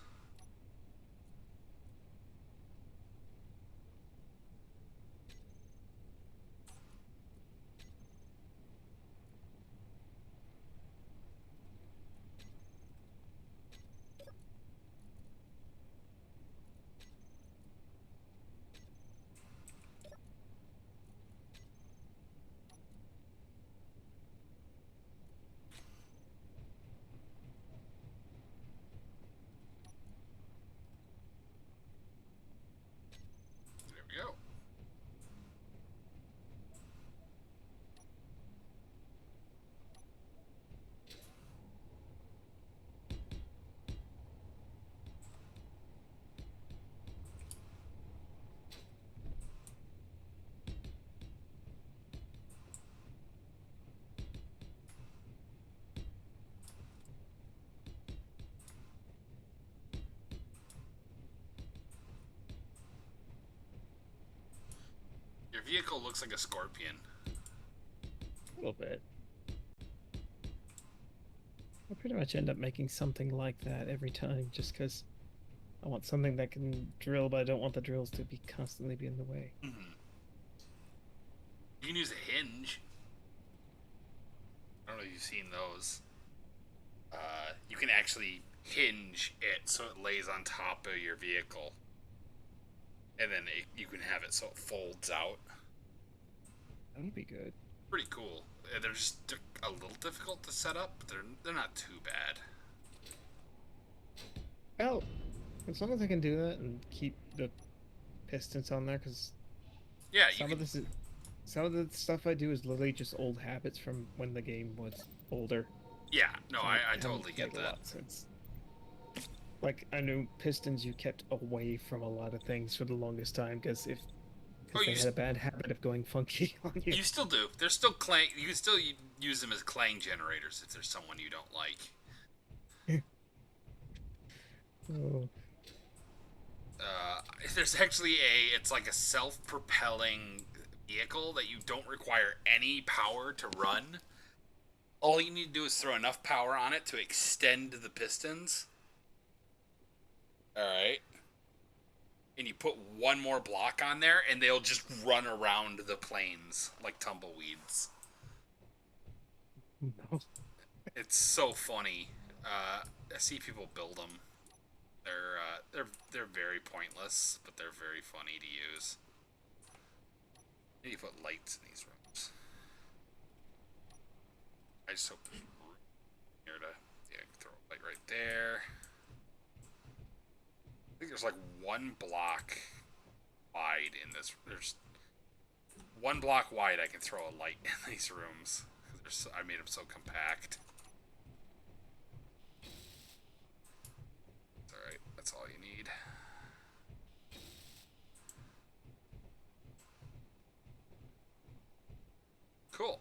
There we go. Your vehicle looks like a scorpion. A little bit. I pretty much end up making something like that every time just because I want something that can drill, but I don't want the drills to be constantly be in the way. Mm-hmm. You can use a hinge. I don't know if you've seen those. You can actually hinge it so it lays on top of your vehicle. And then you can have it so it folds out. That would be good. Pretty cool. They're just a little difficult to set up, but they're not too bad. Well, as long as I can do that and keep the pistons on there, because Yeah, you some can. of this is some of the stuff I do is literally just old habits from when the game was older. Yeah, no, So I haven't totally get played a that. lot since. Like I knew pistons you kept away from a lot of things for the longest time because Oh, they had a bad habit of going funky on you. you still do. They're still clang. You can still use them as clang generators if there's someone you don't like. Oh, There's actually it's like a self-propelling vehicle that you don't require any power to run. All you need to do is throw enough power on it to extend the pistons. Alright. And you put one more block on there, and they'll just run around the planes like tumbleweeds. no. It's so funny. I see people build them. They're very pointless, but they're very funny to use. I need to put lights in these rooms. I just hope there's room here to throw a light right there. I think there's like one block wide in this. There's one block wide. I can throw a light in these rooms. I made them so compact. It's alright. That's all you need. Cool.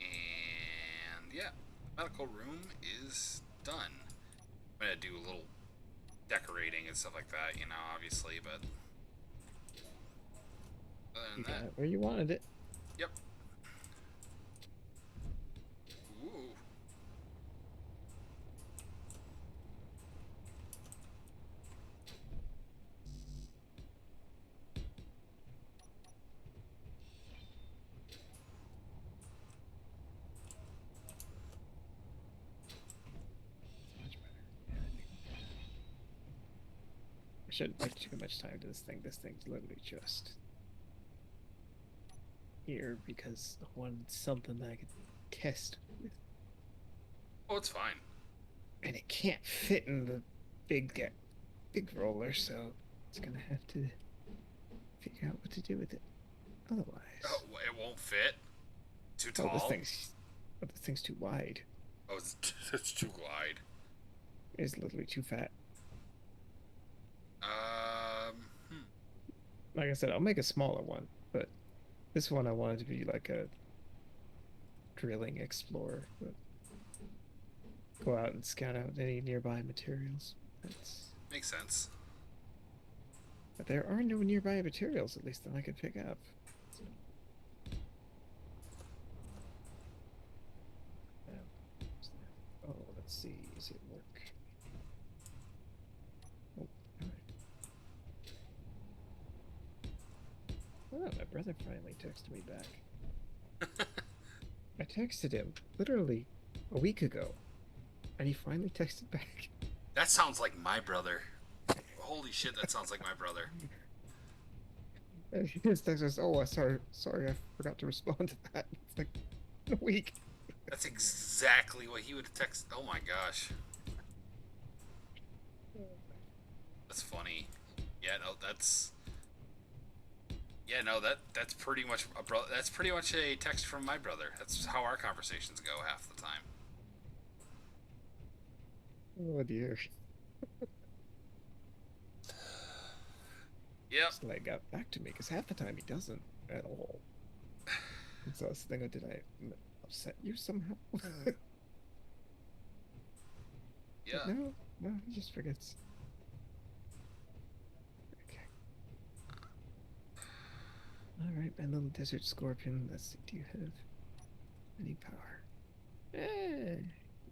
And yeah, the medical room is done. I'm gonna do a little decorating and stuff like that, you know, obviously, but other than You got that, it where you wanted it. yep. Ooh. Much better. Yeah, I think I shouldn't take too much time to this thing. This thing's literally just here because I wanted something that I could test with. Oh, it's fine. And it can't fit in the big roller, so it's gonna have to figure out what to do with it. Otherwise, Oh, it won't fit. Too oh, tall. this thing's too wide. Oh, it's too wide. It's literally too fat. Hmm. Like I said, I'll make a smaller one, but this one I wanted to be like a drilling explorer. But go out and scout out any nearby materials. Makes sense. But there are no nearby materials, at least that I could pick up. So. Oh, let's see. Is it work? Oh, all right. Oh, my brother finally texted me back. I texted him literally a week ago, and he finally texted back. That sounds like my brother. Holy shit, that sounds like my brother. And his text was, "Oh, sorry, I forgot to respond to that." It's like a week. That's exactly what he would text. Oh my gosh. That's funny. Yeah, no, that's. Yeah, no, that's pretty much a That's pretty much a text from my brother. That's how our conversations go half the time. Oh dear. Yep. Just like got back to me because half the time he doesn't at all. And so I was thinking, did I upset you somehow? Yeah. No, he just forgets. Okay. All right, my little desert scorpion. Let's see. Do you have any power?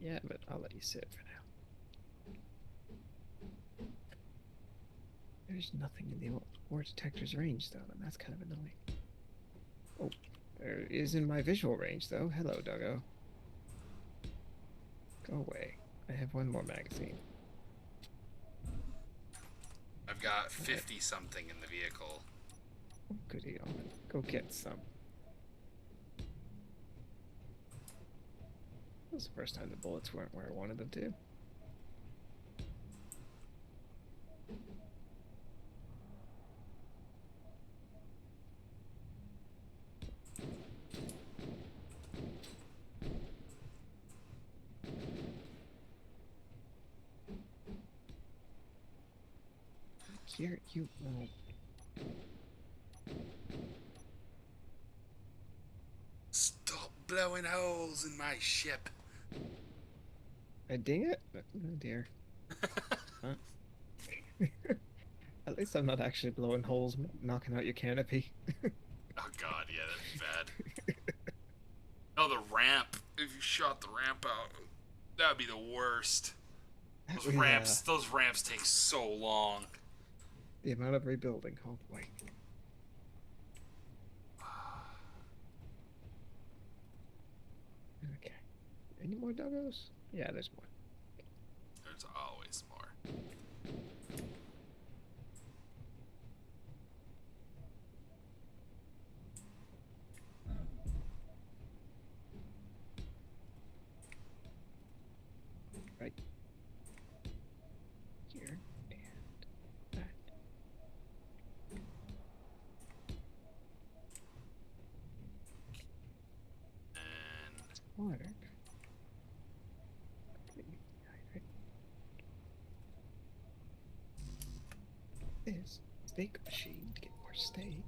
Yeah, but I'll let you sit for now. There's nothing in the ore detector's range, though, and that's kind of annoying. Oh, there is in my visual range, though. Hello, doggo. Go away. I have one more magazine. I've got 50 something in the vehicle. Oh, goody. I'll go get some. That was the first time the bullets weren't where I wanted them to. Here, you. Stop blowing holes in my ship. I ding it? Oh dear. Huh? At least I'm not actually blowing holes, knocking out your canopy. Oh god, yeah, that'd be bad. Oh, the ramp. If you shot the ramp out, that'd be the worst. Those ramps take so long. The amount of rebuilding. Oh boy. Okay. Any more more doggos? Yeah, there's more. There's always more. Right here and that. And Water. This steak machine to get more steak.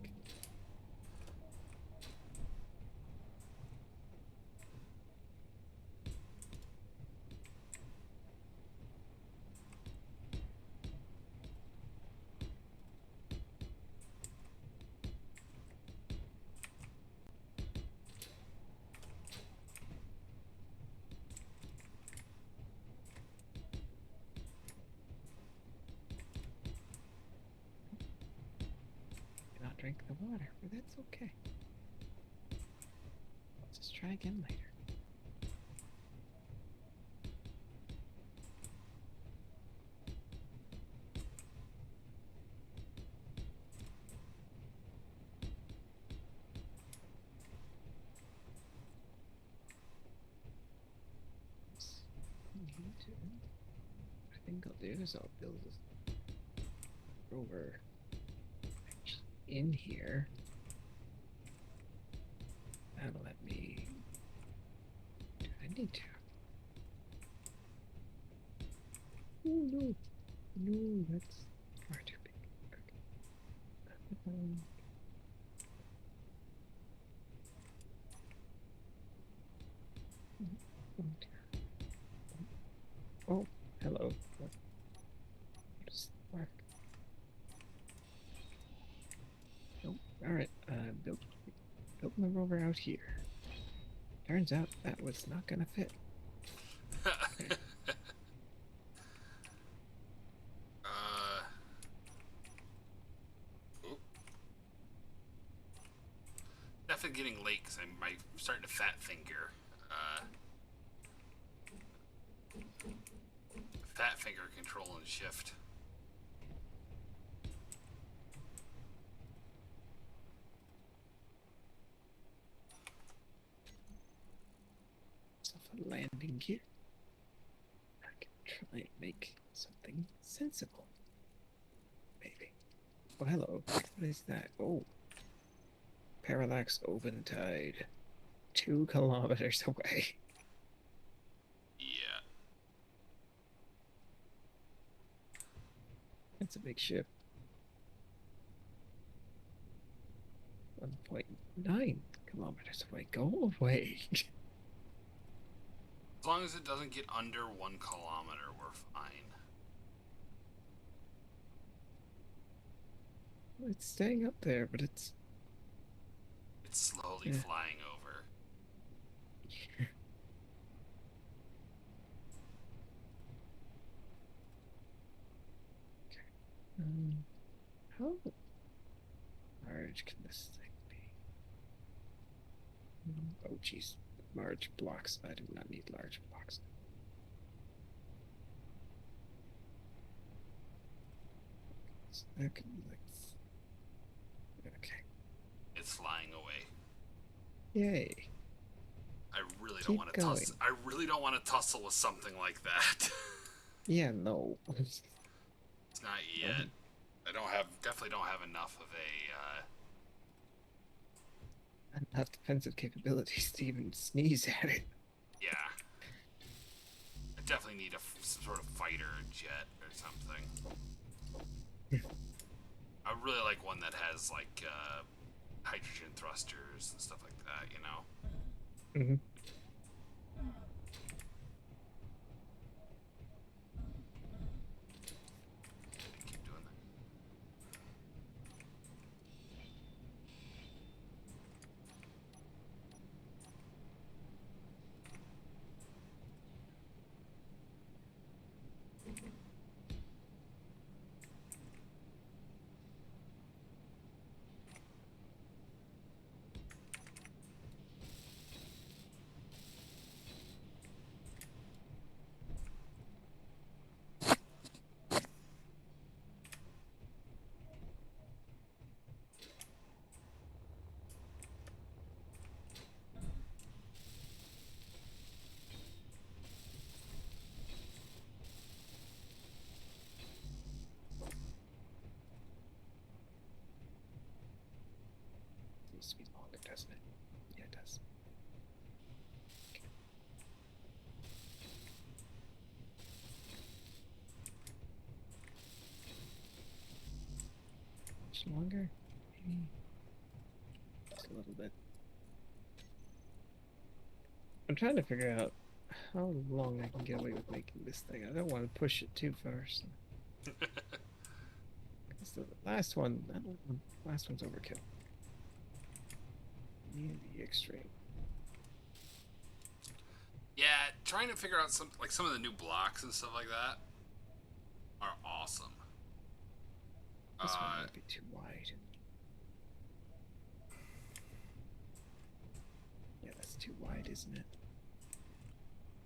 Cannot drink the water, but that's okay. Let's just try again later. What I think I'll do is I'll build a rover in here. That'll let me. Do I need to? Oh no, no, that's far too big. Okay. Oh, hello. What does that work? Nope. All right. Built my rover out here. Turns out that was not gonna fit. Okay. Oop. Definitely getting late because I'm starting to fat finger. Fat finger control and shift. So for landing gear, I can try and make something sensible. Maybe. Oh, hello. What is that? Oh, parallax open tide. 2 kilometers away. Yeah. That's a big ship. 1.9 kilometers away. Go away. As long as it doesn't get under 1 kilometer, we're fine. It's staying up there, but it's slowly flying over. How large can this thing be? Oh, jeez. Large blocks. I do not need large blocks. So that can be like. Okay. It's flying away. Yay. I really don't Keep want to going. tussle. I really don't want to tussle with something like that. Yeah, no. It's not yet. I definitely don't have enough of a. Enough defensive capabilities to even sneeze at it. Yeah. I definitely need some sort of fighter jet or something. I really like one that has like hydrogen thrusters and stuff like that, you know? Mm-hmm. Keep doing that. supposed to be longer, doesn't it? Yeah, it does. Okay. Much longer? Maybe just a little bit. I'm trying to figure out how long I can get away with making this thing. I don't want to push it too far. So. 'Cause the last one, I don't know, last one's overkill. The extreme. Yeah, trying to figure out some of the new blocks and stuff like that are awesome. This one might be too wide. Yeah, that's too wide, isn't it?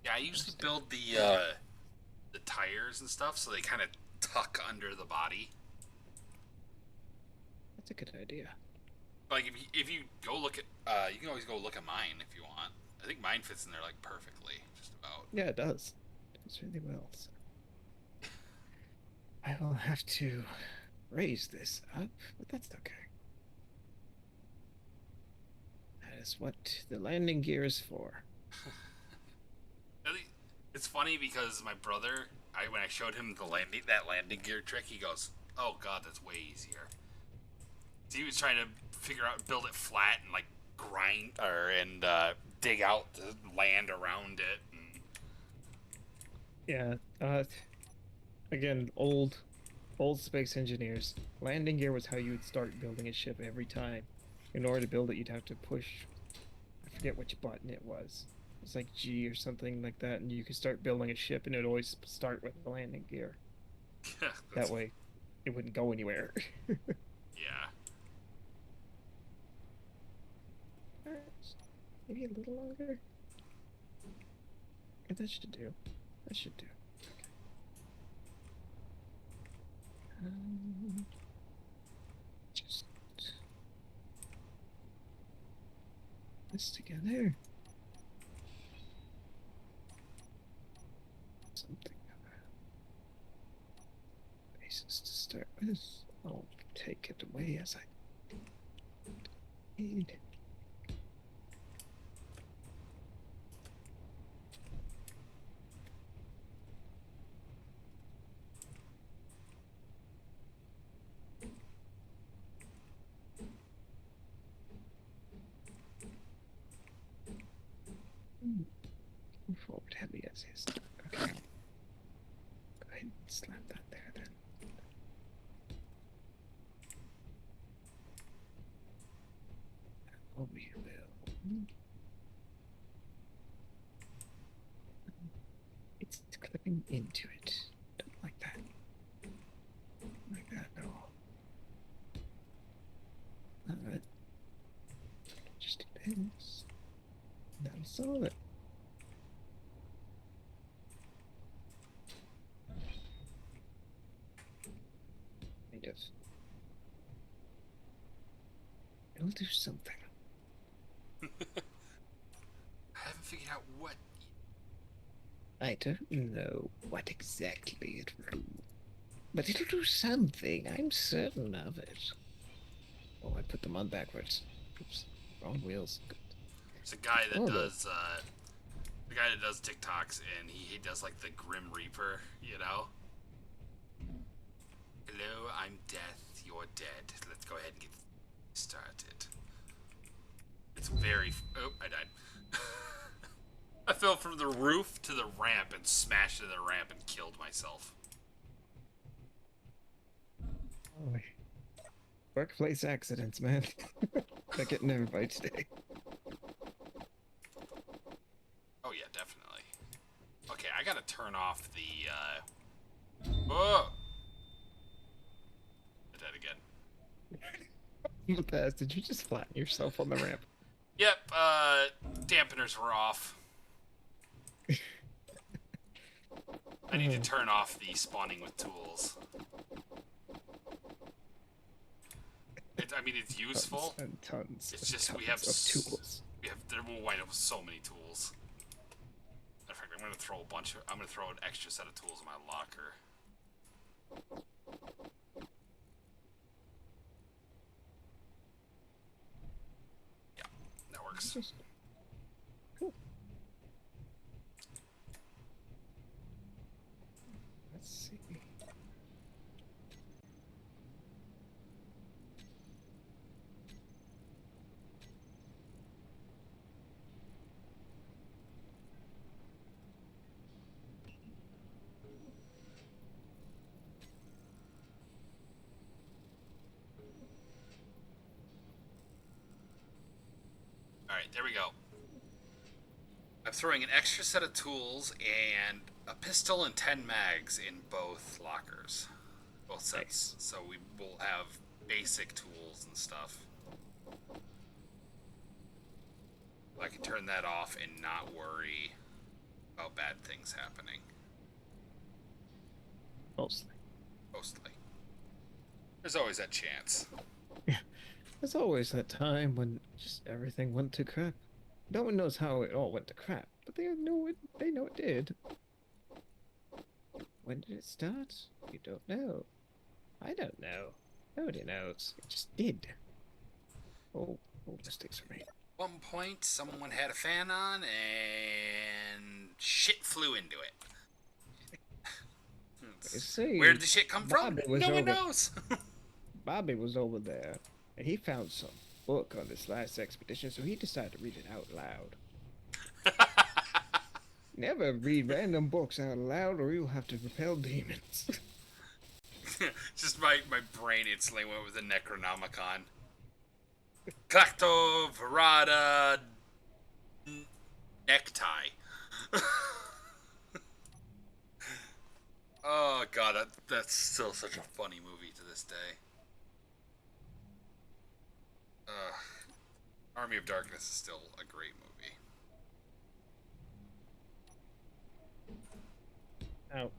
Yeah, I usually build the tires and stuff so they kind of tuck under the body. That's a good idea. Like if you go look at you can always go look at mine if you want. I think mine fits in there like perfectly, just about. Yeah, it does. It does really well. So. I will have to raise this up, but that's okay. That is what the landing gear is for. It's funny because my brother, when I showed him that landing gear trick, he goes, "Oh God, that's way easier." So he was trying to figure out build it flat and like grind and dig out the land around it. Yeah. Again, old space engineers. Landing gear was how you would start building a ship every time. In order to build it, you'd have to push. I forget which button it was. It's like G or something like that, and you could start building a ship, and it'd always start with the landing gear. That way, it wouldn't go anywhere. Yeah. Maybe a little longer. Yeah, that should do. That should do. Okay. Just this together. Something basis to start with. I'll take it away as I need. Move forward heavy as is. Okay. Go ahead and slap that there then. Over here, Bill. It's clipping into it. Don't like that. Like that at all. Alright. Just do this. That'll solve it. Kind of. It'll do something. I haven't figured out what. I don't know what exactly it will do, but it'll do something. I'm certain of it. Oh, I put them on backwards. Oops, wrong wheels. Good. There's a guy that does TikToks, and he does like the Grim Reaper, you know. Hello, I'm death. You're dead. Let's go ahead and get started. It's very. Oh, I died. I fell from the roof to the ramp and smashed into the ramp and killed myself. Oh, workplace accidents, man. They're getting everybody today. Oh yeah, definitely. Okay, I gotta turn off the. Oh! I died again. In the past, did you just flatten yourself on the ramp? Yep. Dampeners were off. I need to turn off the spawning with tools. I mean, it's useful. Tons and tons. It's just we tons have of tools. There will wind up with so many tools. In fact, I'm gonna throw an extra set of tools in my locker. works. Cool. Let's see. Alright, there we go. I'm throwing an extra set of tools and a pistol and 10 mags in both lockers. Both sets. So we will have basic tools and stuff. I can turn that off and not worry about bad things happening. Mostly. Mostly. There's always that chance. There's always that time when just everything went to crap. No one knows how it all went to crap, but they know it. They know it did. When did it start? You don't know. I don't know. Nobody knows. It just did. Oh, mistakes for me. At one point, someone had a fan on and shit flew into it. See, Where did the shit come from? Bobby was No one over- knows. Bobby was over there, and he found some book on this last expedition, so he decided to read it out loud. Never read random books out loud, or you'll have to repel demons. Just my brain instantly went with the Necronomicon. Clacto Verada necktie. Oh god, that's still such a funny movie to this day. Army of Darkness is still a great movie. Now,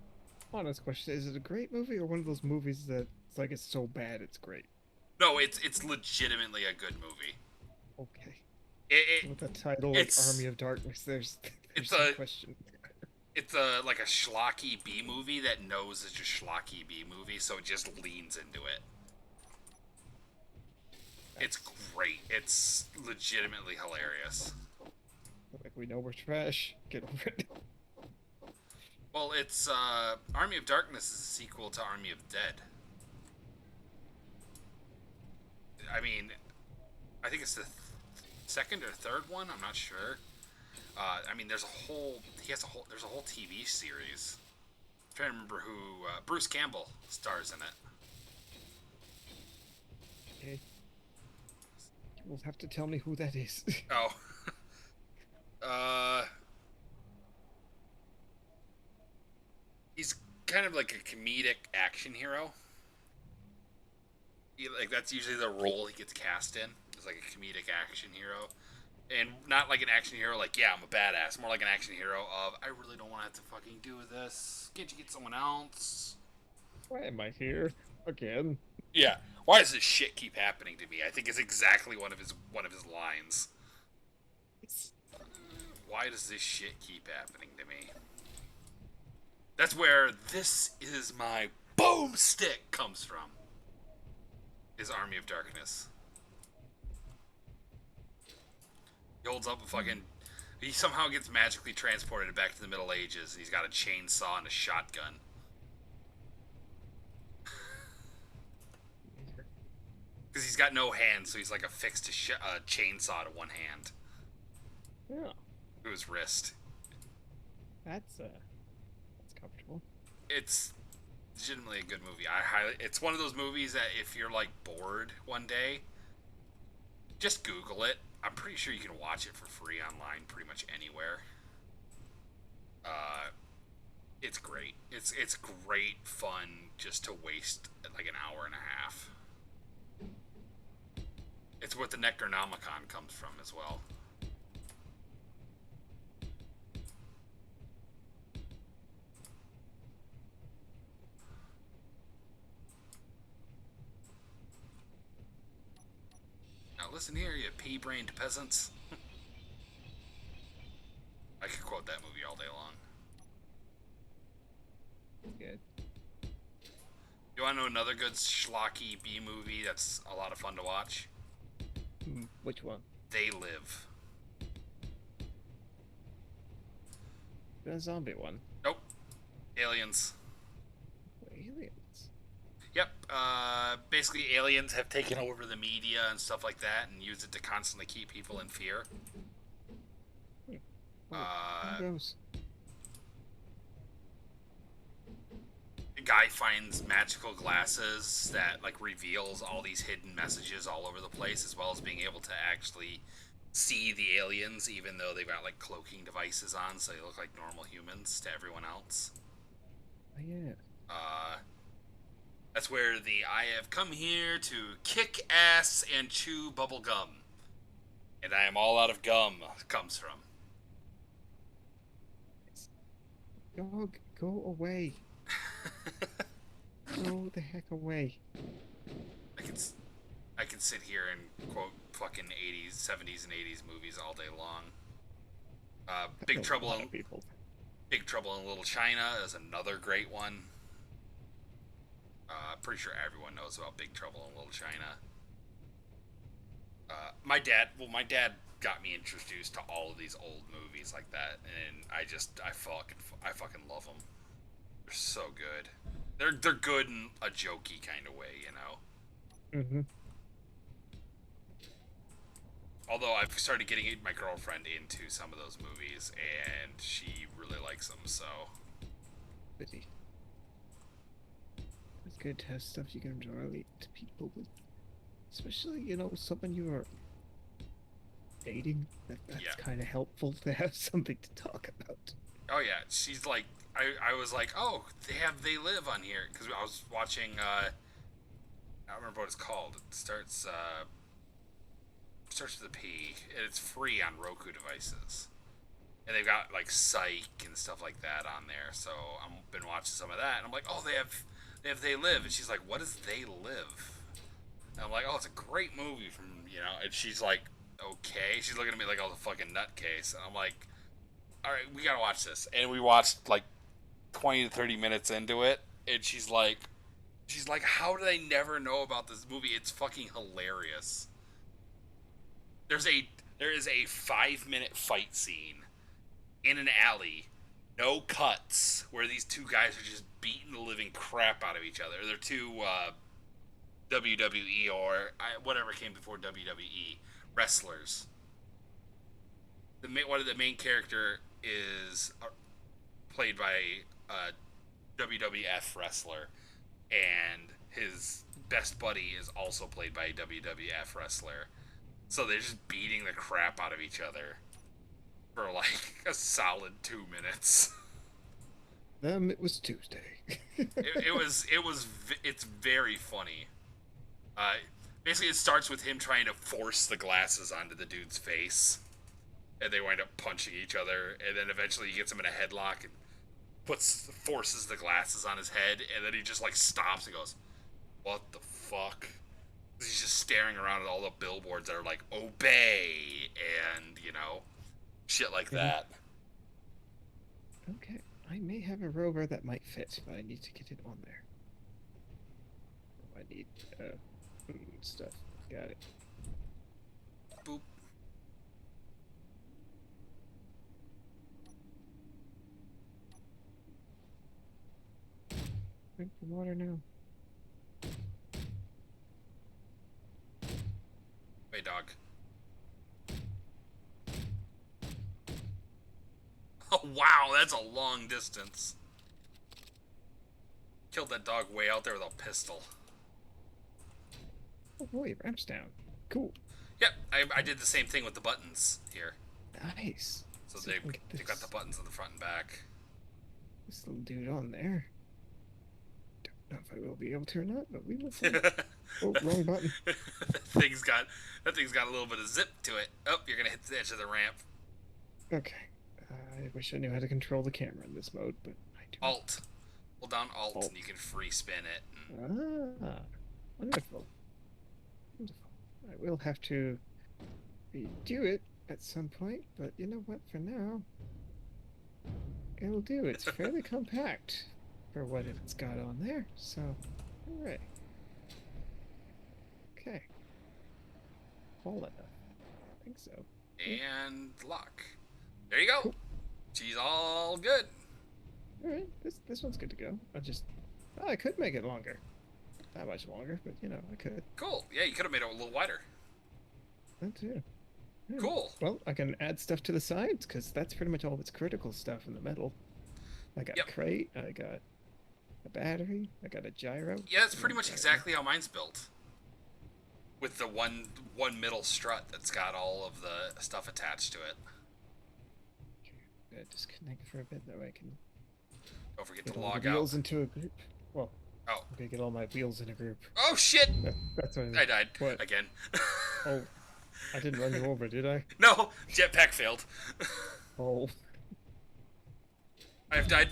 honest question: is it a great movie, or one of those movies that it's like it's so bad it's great? No, it's legitimately a good movie. Okay. It With the title like it's- Army of Darkness, there's it's a a- question. It's like a schlocky B movie that knows it's a schlocky B movie, so it just leans into it. It's great. It's legitimately hilarious. Like we know we're trash. Get over it. Well, it's Army of Darkness is a sequel to Army of Dead. I mean, I think it's the second or third one. I'm not sure. I mean, there's a whole TV series. I'm trying to remember who Bruce Campbell stars in it. Okay. You'll have to tell me who that is. Oh. He's kind of like a comedic action hero. That's usually the role he gets cast in. Is like a comedic action hero. And not like an action hero like, yeah, I'm a badass. More like an action hero of, I really don't want to have to fucking do this. Can't you get someone else? Why am I here again? Yeah. Why does this shit keep happening to me? I think is exactly one of his lines. Why does this shit keep happening to me? That's where "this is my boomstick" comes from. Is Army of Darkness. He holds up a fucking... He somehow gets magically transported back to the Middle Ages. He's got a chainsaw and a shotgun. Because he's got no hands, so he's like affixed to chainsaw to one hand. Yeah, To his wrist. that's comfortable. It's legitimately a good movie. It's one of those movies that if you're like bored one day, just Google it. I'm pretty sure you can watch it for free online pretty much anywhere. It's great. It's great fun just to waste like an hour and a half. It's what the Necronomicon comes from as well. Now listen here, you pea-brained peasants. I could quote that movie all day long. Good. You want to know another good schlocky B movie that's a lot of fun to watch? Which one? They Live. The zombie one. Nope. Aliens. Aliens. Yep. Basically, aliens have taken over the media and stuff like that, and use it to constantly keep people in fear. Oh, who knows? A guy finds magical glasses that like reveals all these hidden messages all over the place, as well as being able to actually see the aliens, even though they've got like cloaking devices on, so they look like normal humans to everyone else. Oh, yeah. That's where the "I have come here to kick ass and chew bubble gum, and I am all out of gum" comes from. Dog, go away. Go the heck away. I can I can sit here and quote fucking 80s, 70s, and 80s movies all day long. Big Trouble in people. Big Trouble in Little China is another great one. Pretty sure everyone knows about Big Trouble in Little China. My dad got me introduced to all of these old movies like that, and I fucking love them. They're so good. They're good in a jokey kind of way, you know. Mm-hmm. Although I've started getting my girlfriend into some of those movies, and she really likes them, so. Busy. It's good to have stuff you can relate to people with. Especially, someone you are dating. That's Yeah. kind of helpful to have something to talk about. Oh yeah, she's like, I was like, oh, they live on here, because I was watching, I don't remember what it's called. It starts with a P, and it's free on Roku devices. And they've got like Psych and stuff like that on there, so I've been watching some of that, and I'm like, oh, they have They Live, and she's like, what is They Live? And I'm like, oh, it's a great movie from, and she's like, okay. She's looking at me like I was a fucking nutcase, and I'm like, all right, we gotta watch this. And we watched like 20 to 30 minutes into it, and she's like, how did I never know about this movie? It's fucking hilarious. There is a 5-minute fight scene in an alley, no cuts, where these two guys are just beating the living crap out of each other. They're two WWE or whatever came before WWE wrestlers. One of the main character is played by a WWF wrestler, and his best buddy is also played by a WWF wrestler. So they're just beating the crap out of each other for like a solid 2 minutes. It was Tuesday. It's very funny. Basically, it starts with him trying to force the glasses onto the dude's face, and they wind up punching each other. And then eventually, he gets him in a headlock and forces the glasses on his head, and then he just like stops and goes, "What the fuck?" He's just staring around at all the billboards that are like "obey" and shit like that. Okay, I may have a rover that might fit, but I need to get it on there. I need stuff. Got it. Boop. Drink the water now. Hey, dog. Oh, wow, that's a long distance. Killed that dog way out there with a pistol. Oh boy, ramps down. Cool. Yep, I did the same thing with the buttons here. Nice. So they've got the buttons on the front and back. This little dude on there. Don't know if I will be able to or not, but we will see. Oh, wrong button. that thing's got a little bit of zip to it. Oh, you're gonna hit the edge of the ramp. Okay. I wish I knew how to control the camera in this mode, but I do. Alt. Hold down Alt, and you can free spin it. Ah, wonderful. Wonderful. I will have to redo it at some point, but you know what? For now, it'll do. It's fairly compact for what it's got on there, so hooray. Okay. Full enough. I think so. And lock. There you go. Cool. She's all good. All right, this one's good to go. I could make it longer. Not much longer, but you know, I could. Cool. Yeah, you could have made it a little wider. That too. Yeah. Cool. Well, I can add stuff to the sides because that's pretty much all that's critical stuff in the middle. I got Yep. a crate. I got a battery. I got a gyro. Yeah, that's pretty much gyro. exactly how mine's built. With the one middle strut that's got all of the stuff attached to it. Disconnect for a bit that way I can Don't forget get to all log the out. wheels into a group. Well, Oh. I'm gonna get all my wheels in a group. Oh shit! That's what I died. What? Again. Oh, I didn't run you over, did I? No! Jetpack failed. Oh. I've died.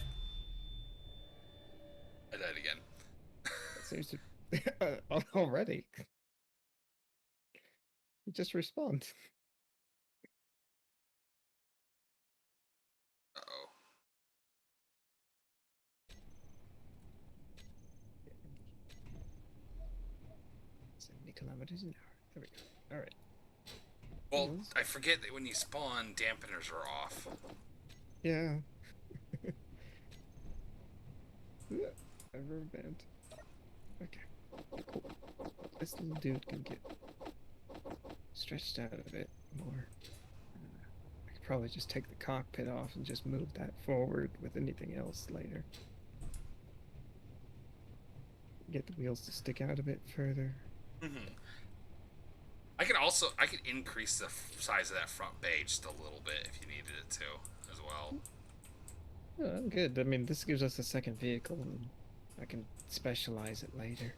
I died again. That seems to already. You just respawned. Uh-oh. 70 kilometers an hour. There we go. All right. Well, I forget that when you spawn, dampeners are off. Yeah. A rubber band. Okay. Cool. This little dude can get stretched out a bit more. I could probably just take the cockpit off and just move that forward with anything else later. Get the wheels to stick out a bit further. Mm-hmm. I could increase the size of that front bay just a little bit if you needed it to, as well. Oh, I'm good. I mean, this gives us a second vehicle, and I can specialize it later.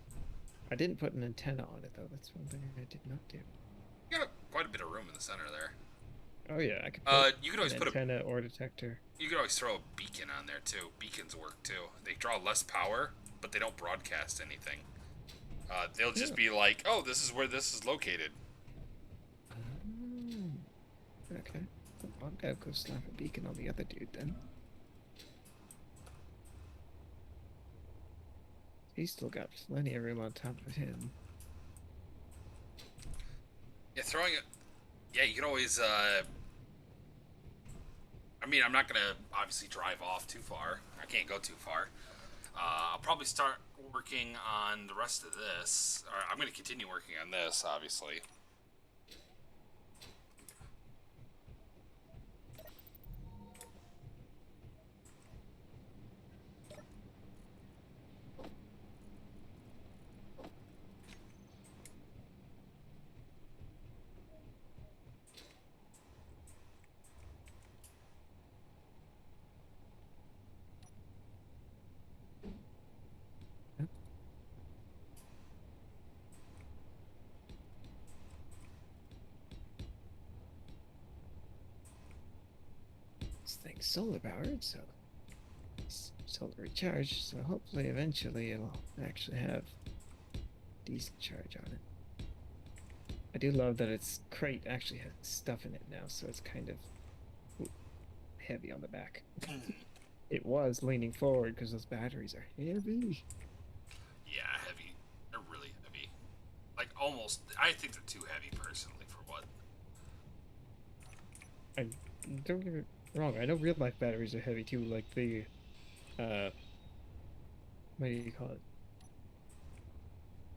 I didn't put an antenna on it, though. That's one thing I did not do. You got quite a bit of room in the center there. Oh yeah, I could put you could always an put antenna or detector. You could always throw a beacon on there too. Beacons work too. They draw less power, but they don't broadcast anything. They'll just be like, "Oh, this is where this is located." Okay. Well, I'll go slap a beacon on the other dude then. He's still got plenty of room on top of him. Yeah, throwing it. Yeah, you can always. I mean, I'm not gonna obviously drive off too far. I can't go too far. I'll probably start working on the rest of this. Or I'm gonna continue working on this, obviously. This thing's solar powered, so it's solar recharged, so hopefully eventually it'll actually have decent charge on it. I do love that its crate actually has stuff in it now, so it's kind of heavy on the back. It was leaning forward because those batteries are heavy. Yeah, heavy. They're really heavy. Like almost. I think they're too heavy personally for what. I don't get me wrong. I know real life batteries are heavy too, like the what do you call it?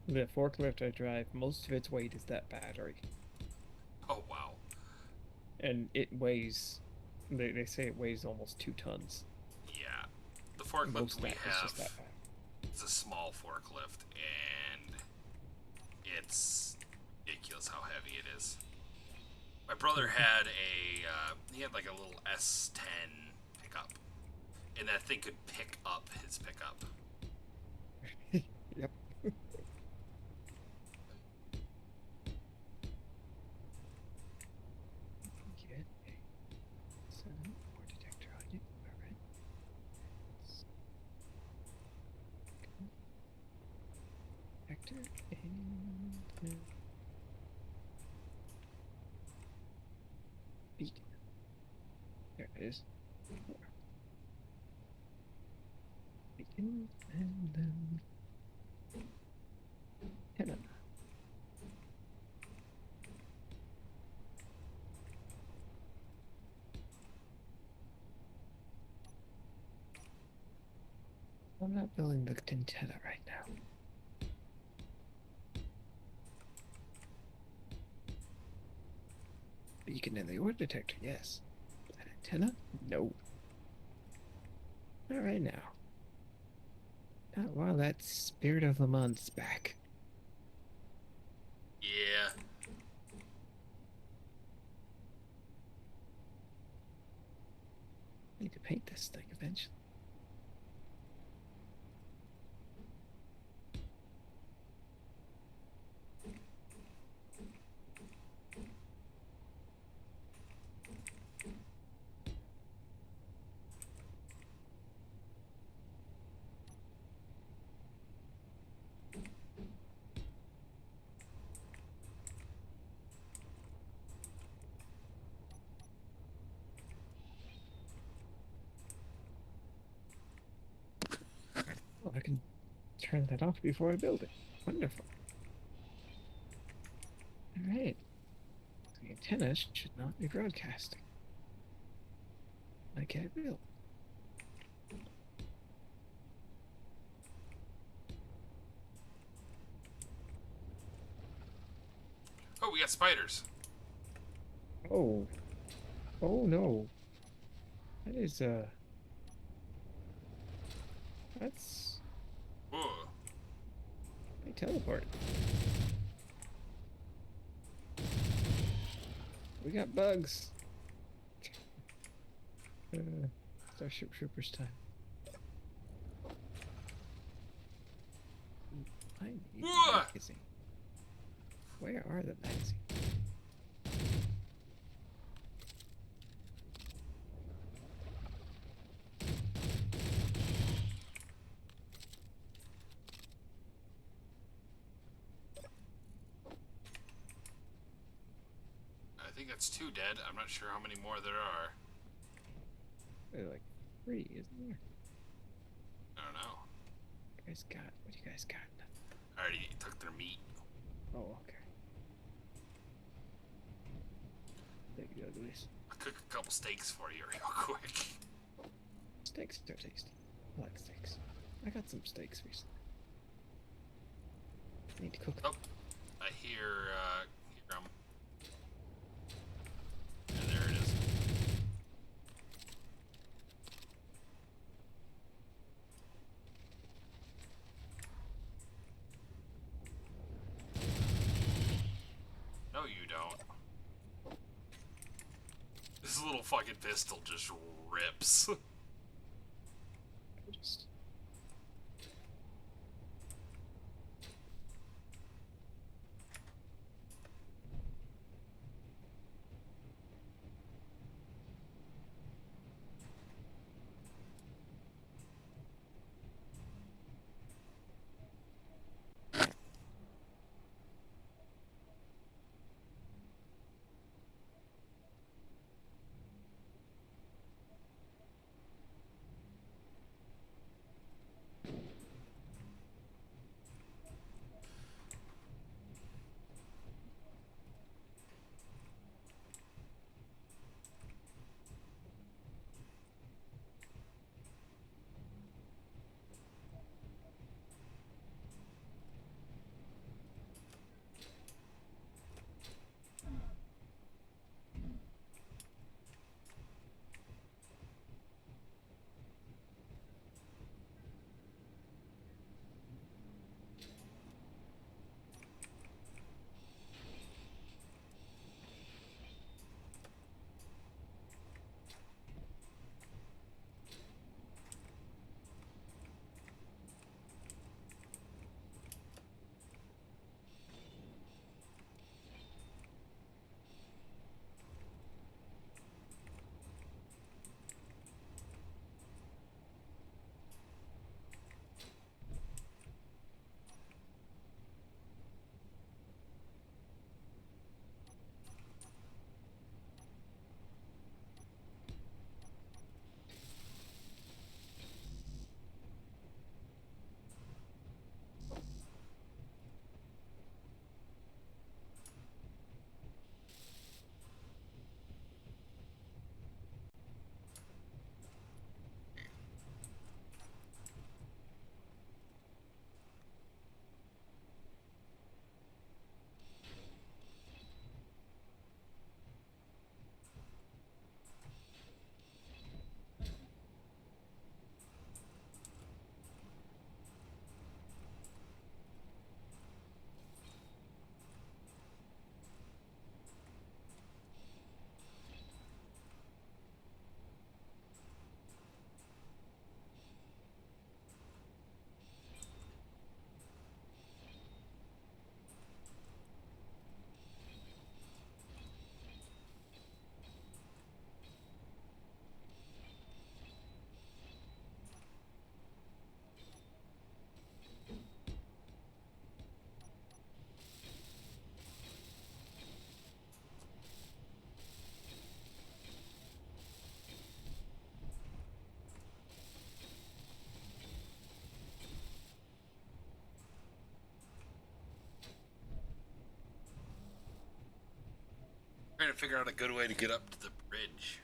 The forklift I drive, most of its weight is that battery. Oh wow. And it weighs, they say it weighs almost 2 tons. Yeah, the forklift Most we of that is just have that battery. is a small forklift, and it's ridiculous how heavy it is. My brother had he had like a little S10 pickup, and that thing could pick up his pickup. Yep. Get a sun or detector on it. Alright. Detector and beat. There it is. Beacon and then antenna. I'm not building the antenna right now. Beacon in the ore detector, yes. That antenna? No. Not right now. Not while that spirit of the month's back. Yeah. I need to paint this thing eventually. Oh, I can turn that off before I build it. Wonderful. All right. The antenna should not be broadcasting. I can't build. Oh, we got spiders. Oh. Oh no. That is that's Whoa. they teleport. We got bugs. Starship Troopers time. I need Whoa! magazine. Where are the magazines? I think that's 2 dead. I'm not sure how many more there are. They're like 3, isn't there? I don't know. You guys got what do you guys got? Nothing. I already took their meat. Oh, okay. Thank you, uglies. I'll cook a couple steaks for you real quick. Steaks are tasty. I like steaks. I got some steaks recently. I need to cook them. Oh, I hear 'em. And there it is. No, you don't. This little fucking pistol just rips. Just Trying to figure out a good way to get up to the bridge.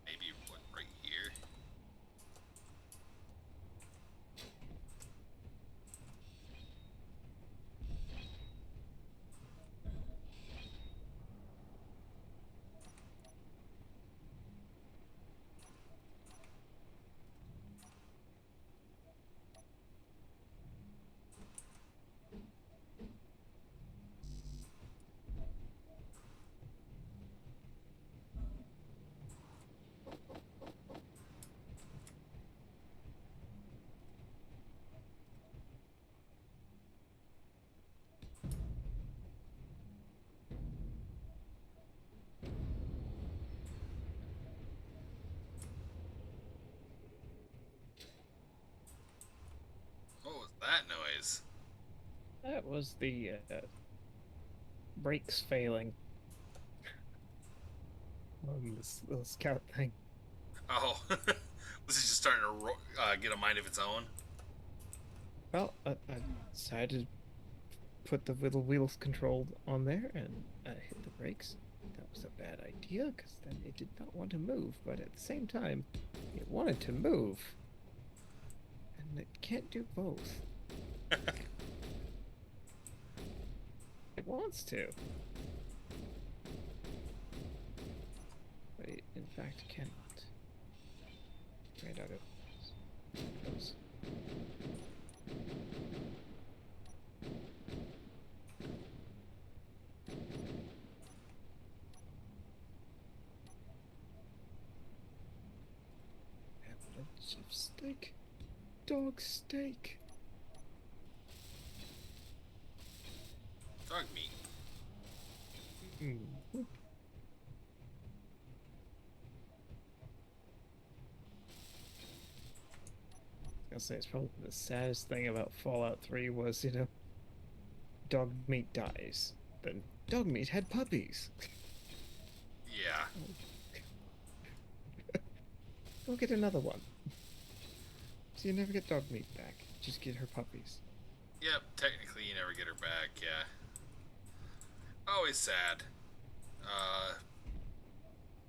Maybe what, right here? What was that noise? That was the brakes failing on this little scout thing. Oh, was it just starting to get a mind of its own? Well, I decided to put the little wheels controlled on there and hit the brakes. That was a bad idea because then it did not want to move, but at the same time, it wanted to move. And it can't do both. It wants to. But it, in fact, cannot. Right out of those. Avalanche of steak. Dog steak. Dog meat. Mm. I'll say it's probably the saddest thing about Fallout 3 was, dog meat dies. Then dog meat had puppies. Yeah. Go get another one. So you never get dog meat back. Just get her puppies. Yep, technically you never get her back, yeah. Always sad.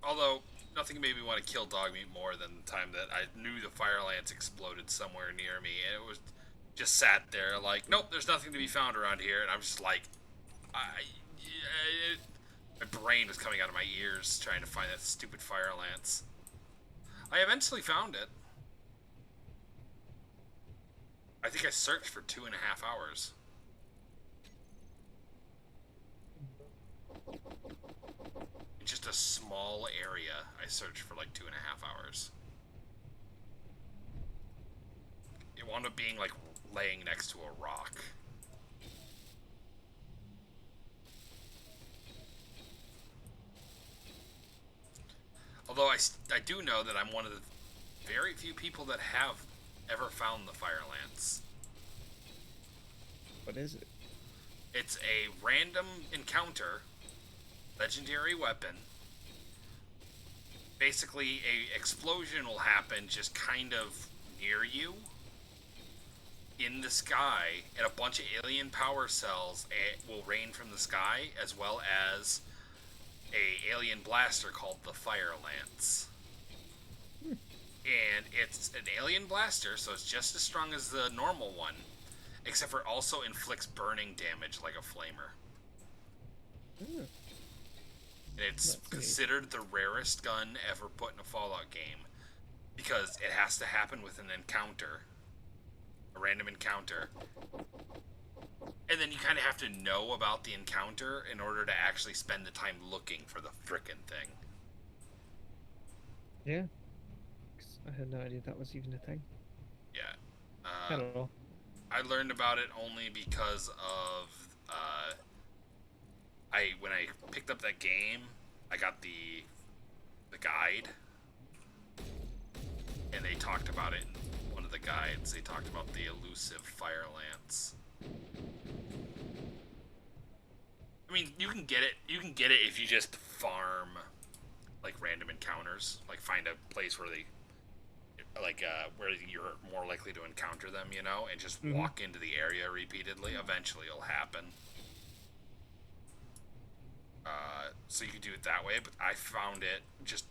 Although, nothing made me want to kill dog meat more than the time that I knew the fire lance exploded somewhere near me, and it was just sat there like, nope, there's nothing to be found around here, and I'm just like, my brain was coming out of my ears trying to find that stupid fire lance. I eventually found it. I think I searched for 2.5 hours. In just a small area, I searched for like 2.5 hours. It wound up being like laying next to a rock. Although I do know that I'm one of the very few people that have ever found the fire lance. What is it? It's a random encounter, legendary weapon. Basically, a explosion will happen just kind of near you in the sky, and a bunch of alien power cells will rain from the sky, as well as a alien blaster called the Fire Lance. And it's an alien blaster, so it's just as strong as the normal one, except for it also inflicts burning damage like a flamer. And it's considered the rarest gun ever put in a Fallout game, because it has to happen with an encounter, a random encounter. And then you kind of have to know about the encounter in order to actually spend the time looking for the frickin' thing. Yeah. 'Cause I had no idea that was even a thing. Yeah. At all. I learned about it only because of when I picked up that game, I got the guide, and they talked about it in one of the guides. They talked about the elusive fire lance. I mean, you can get it. You can get it if you just farm like random encounters, like find a place where they where you're more likely to encounter them, and just walk into the area repeatedly. Eventually it'll happen. so you could do it that way. But I found it just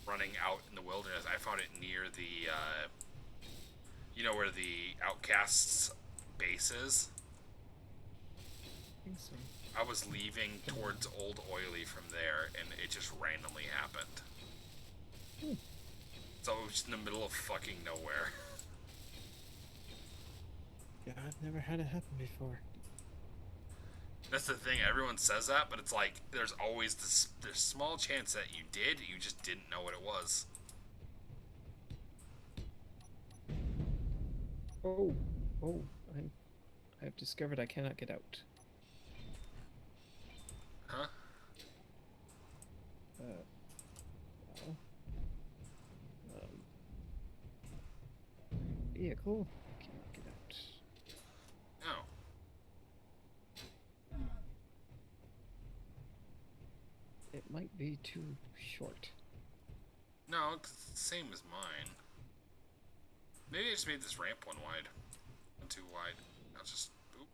running out in the wilderness. I found it near the, you know, where the outcasts base is. I think so. I was leaving towards Old Oily from there, and it just randomly happened. So it was just in the middle of fucking nowhere. Yeah, I've never had it happen before. That's the thing. Everyone says that, but it's like there's always this small chance that you did. You just didn't know what it was. Oh, oh, I've discovered I cannot get out. Huh? Well, vehicle cannot get out. No. It might be too short. No, it's the same as mine. Maybe I just made this ramp one wide. One too wide. I'll just... Oop.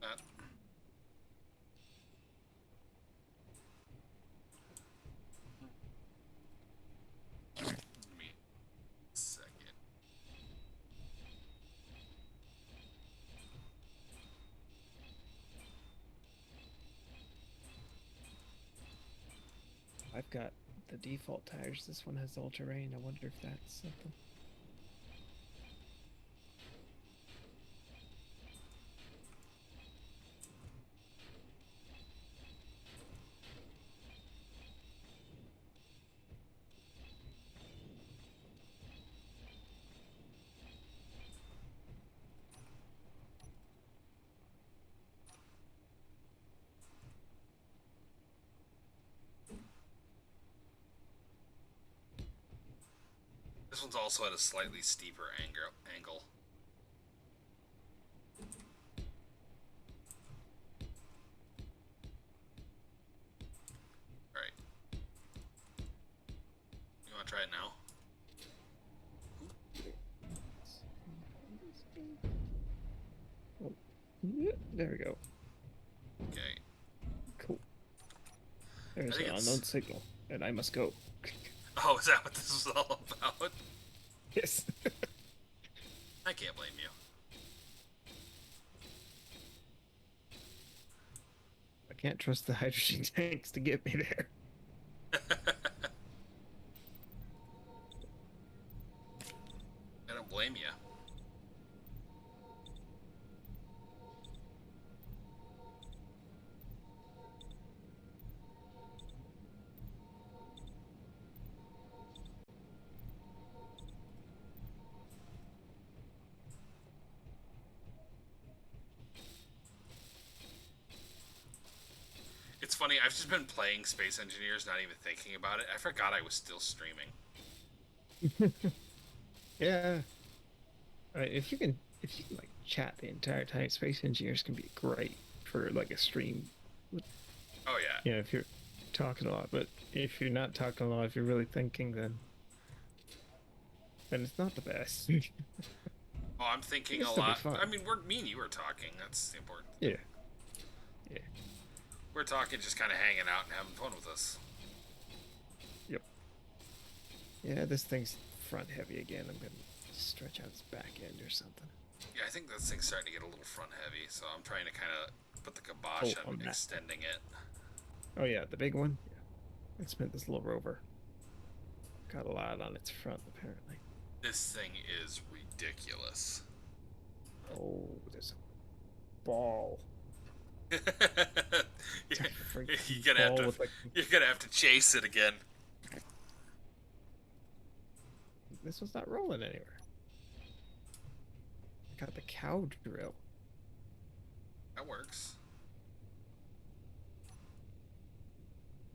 That. Give me a second. I've got the default tires. This one has all-terrain. I wonder if that's something. This one's also at a slightly steeper angle. Alright. You want to try it now? Oh, yeah, there we go. Okay. Cool. There's think an it's- unknown signal, and I must go. Oh, is that what this was all about? Yes. I can't blame you. I can't trust the hydrogen tanks to get me there. I don't blame you. It's funny, I've just been playing Space Engineers, not even thinking about it. I forgot I was still streaming. Yeah. If you can like chat the entire time, Space Engineers can be great for like a stream. Oh, yeah. You know, if you're talking a lot, but if you're not talking a lot, if you're really thinking, then it's not the best. Oh, I'm thinking It'll a still be lot. fun. I mean, me and you were talking. That's important. Yeah. Yeah. We're talking, just kind of hanging out and having fun with us. Yep. Yeah, this thing's front heavy again. I'm gonna stretch out its back end or something. Yeah, I think this thing's starting to get a little front heavy, so I'm trying to kind of put the kibosh on on that. extending it. Oh yeah, the big one. Yeah. It's meant this little rover. Got a lot on its front apparently. This thing is ridiculous. Oh, there's a ball. you're, Freaking you're gonna have ball to. with, like, You're gonna have to chase it again. this one's not rolling anywhere. I got the cow drill. That works.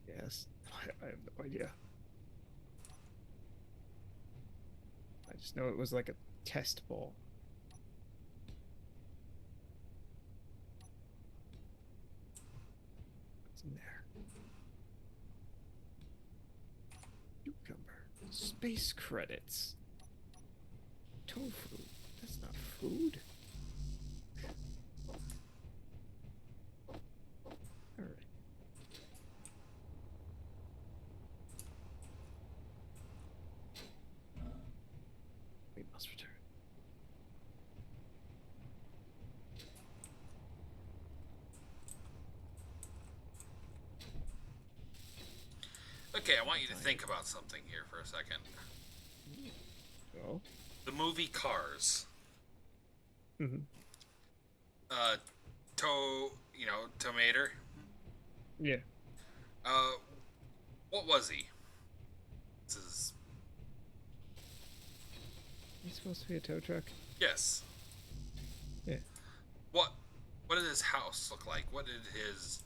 Yes, I have no idea. I just know it was like a test ball. What's in there? Cucumber. Space credits. Tofu. That's not food. Alright. Okay, I want you to think about something here for a second. Oh. The movie Cars. Mm-hmm. Uh, Tomater. Yeah. Uh, what was he? This is He's supposed to be a tow truck. yes. Yeah. What did his house look like? What did his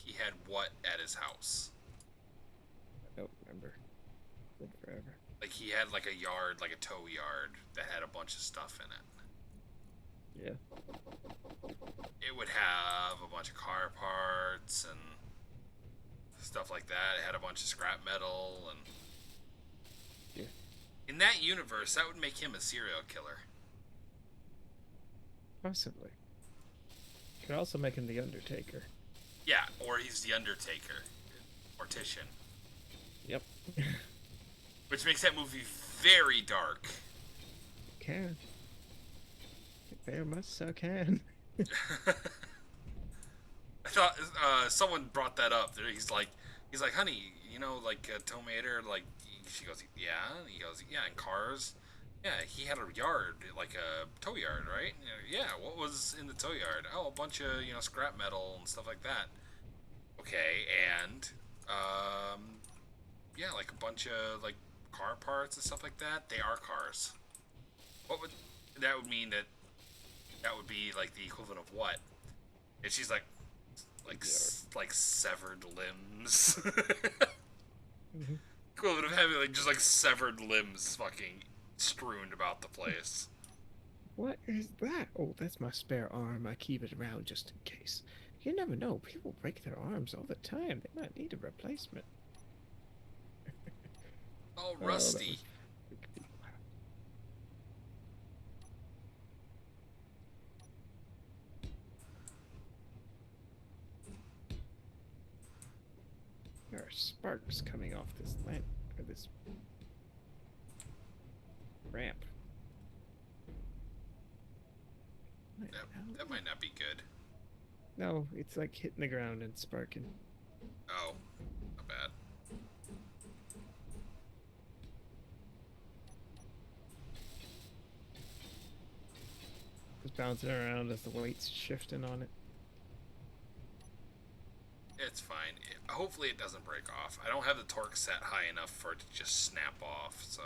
he had what at his house? I don't remember. Been forever. Like he had like a yard, like a tow yard that had a bunch of stuff in it. Yeah. It would have a bunch of car parts and stuff like that. It had a bunch of scrap metal and Yeah. in that universe, that would make him a serial killer. Possibly. Could also make him the Undertaker. Yeah, or he's the Undertaker, Mortician, Yep. which makes that movie very dark. Can. It very much so can. I thought someone brought that up. He's like, honey, like Tomater, like she goes, yeah. And he goes, yeah, in Cars. Yeah, he had a yard, like a tow yard, right? Yeah, what was in the tow yard? Oh, a bunch of, scrap metal and stuff like that. Okay, and, yeah, like a bunch of, like, car parts and stuff like that. They are cars. That would mean that would be, like, the equivalent of what? And she's like severed limbs. Mm-hmm. Equivalent of having, like, just, like, severed limbs fucking strewn about the place. What is that? Oh, that's my spare arm. I keep it around just in case. You never know. People break their arms all the time. They might need a replacement. Oh, that rusty. was freak people out. There are sparks coming off this lamp or this ramp. That might not be good. No, it's like hitting the ground and sparking. Oh, not bad. It's bouncing around as the weight's shifting on it. It's fine. Hopefully it doesn't break off. I don't have the torque set high enough for it to just snap off, so...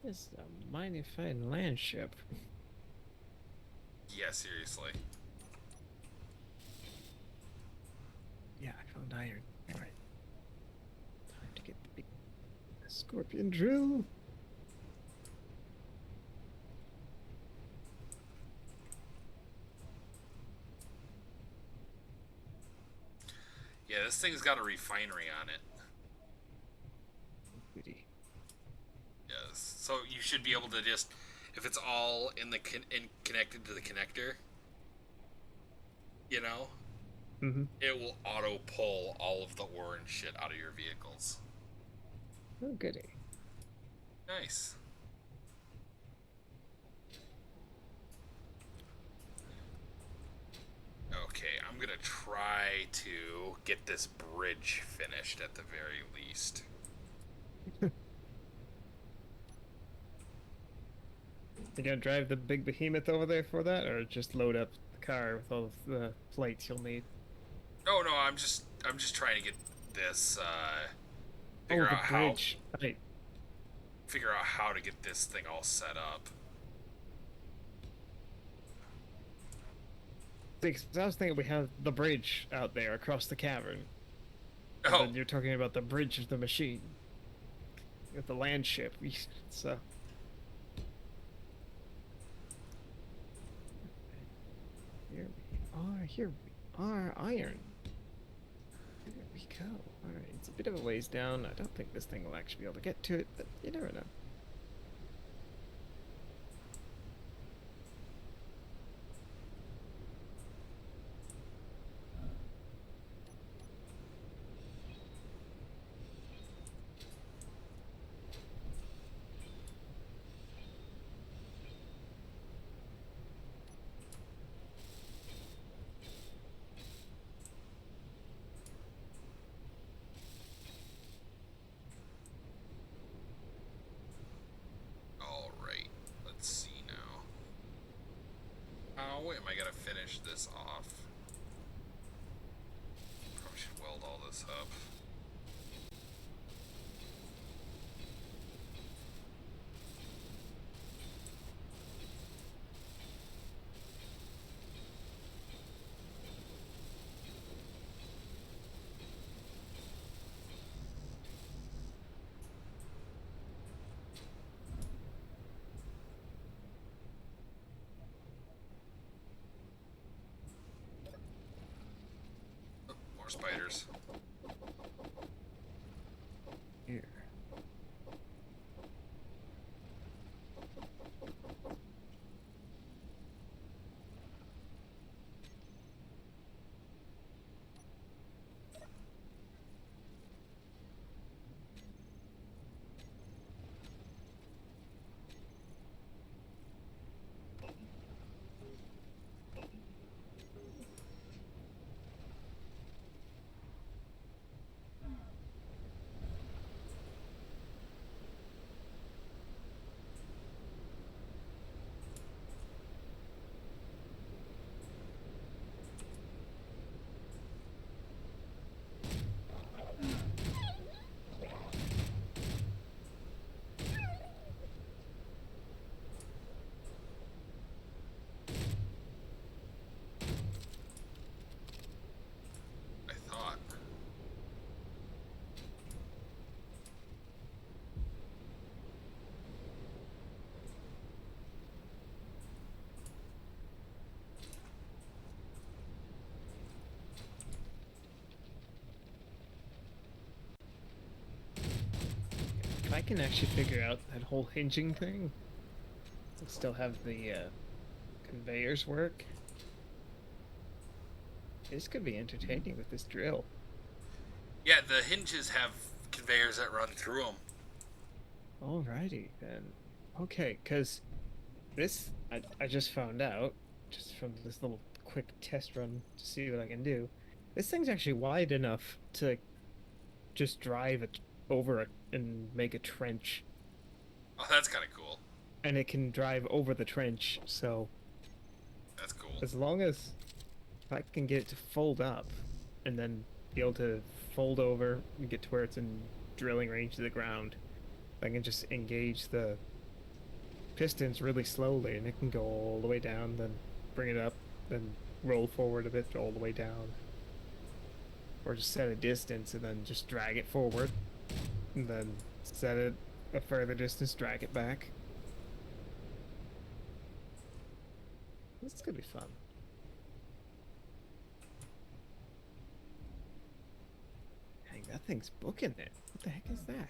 This is a mighty fine land ship. Yeah, seriously. Yeah, I found iron. Alright. Time to get the big scorpion drill. Yeah, this thing's got a refinery on it. Goody. Yes. So you should be able to just, if it's all in the connected to the connector, Mm-hmm. it will auto pull all of the ore and shit out of your vehicles. Oh, goody. Nice. Okay, I'm gonna try to get this bridge finished at the very least. You gonna drive the big behemoth over there for that, or just load up the car with all of the plates you'll need? Oh no, I'm just trying to get this figure the out bridge. Right. figure out how to get this thing all set up. Because I was thinking we have the bridge out there across the cavern. Oh, And you're talking about the bridge of the machine. With the land ship. So. Here we are, iron. There we go. Alright, it's a bit of a ways down. I don't think this thing will actually be able to get to it, but you never know. I gotta finish this off. Probably should weld all this up. Oh, more spiders. Here. I thought. If I can actually figure out that whole hinging thing, and still have the conveyors work, this could be entertaining with this drill. Yeah, the hinges have conveyors that run through them. Alrighty then. Okay, because this I just found out just from this little quick test run to see what I can do. This thing's actually wide enough to just drive it over it and make a trench, Oh, that's kind of cool. and it can drive over the trench. So That's cool. as long as I can get it to fold up, and then be able to fold over and get to where it's in drilling range of the ground, I can just engage the pistons really slowly, and it can go all the way down, then bring it up, then roll forward a bit all the way down, or just set a distance and then just drag it forward, and then set it a further distance, drag it back. This is gonna be fun. Dang, that thing's booking it. What the heck is that?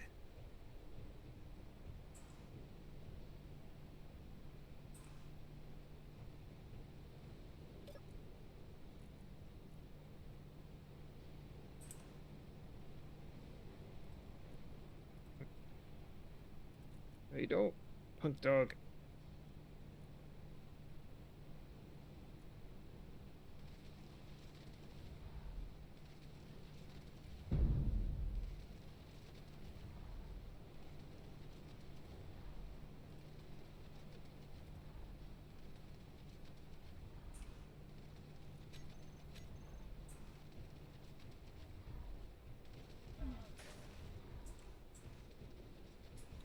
No, you don't, punk dog.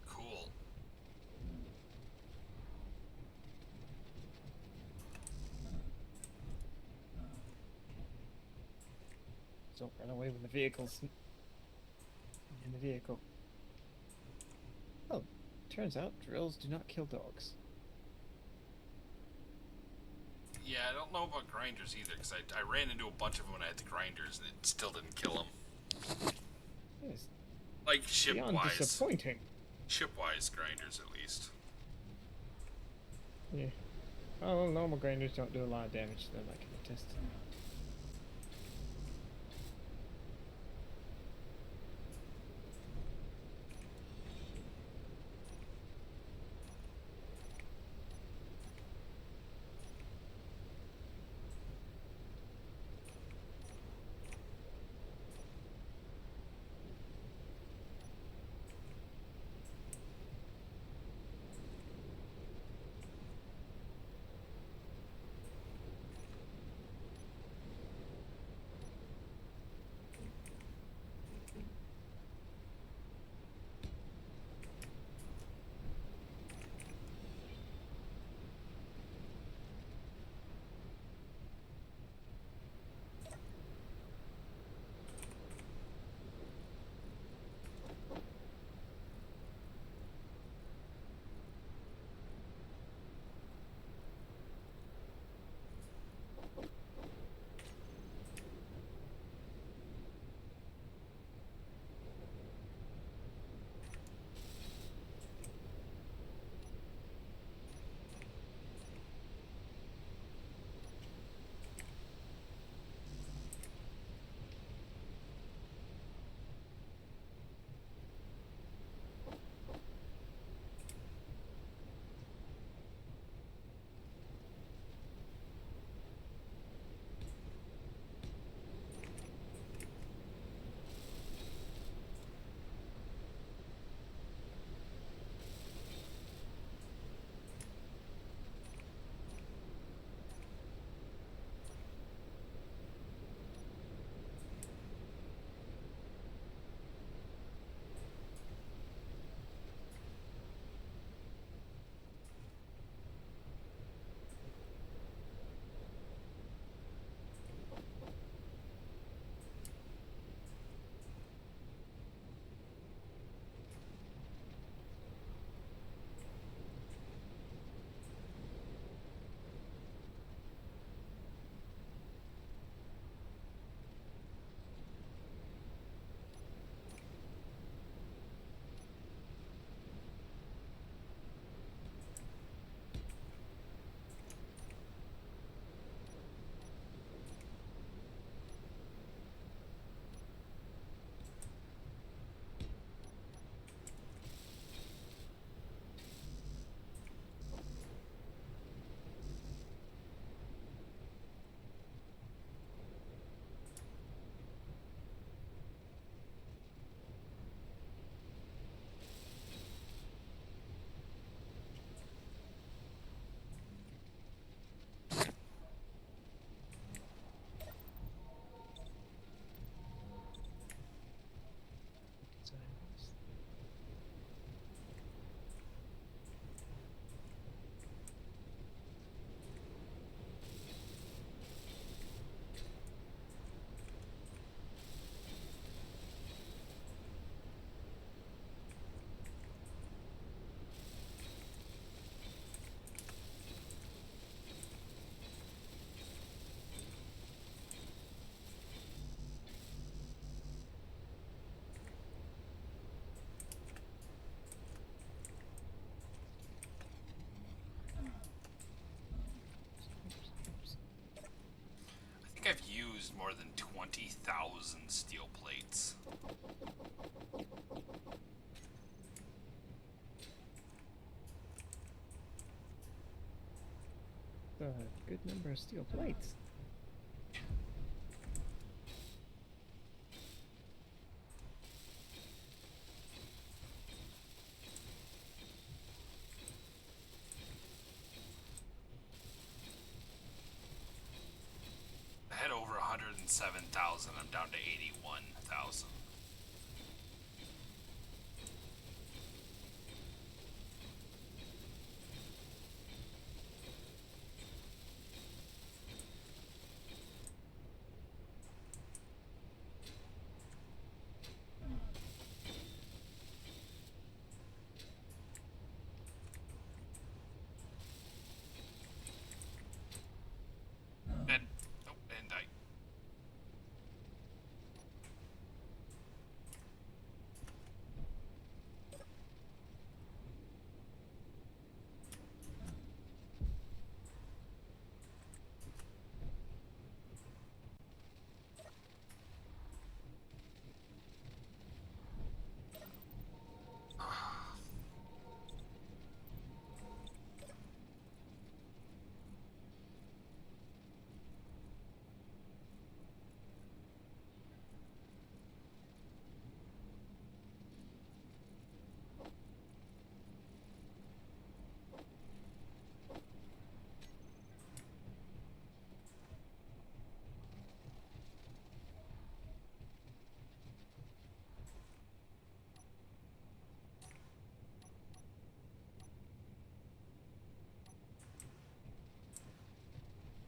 Cool. Don't run away when the vehicle's in the vehicle. Oh, turns out drills do not kill dogs. Yeah, I don't know about grinders either, because I ran into a bunch of them when I had the grinders, and it still didn't kill them. Yes, Like, beyond ship-wise. disappointing. Ship-wise grinders, at least. Yeah. Oh, normal grinders don't do a lot of damage to them, I can attest. more than 20,000 steel plates. A good number of steel plates. I had over 107,000. I'm down to 81,000. And oh, and I.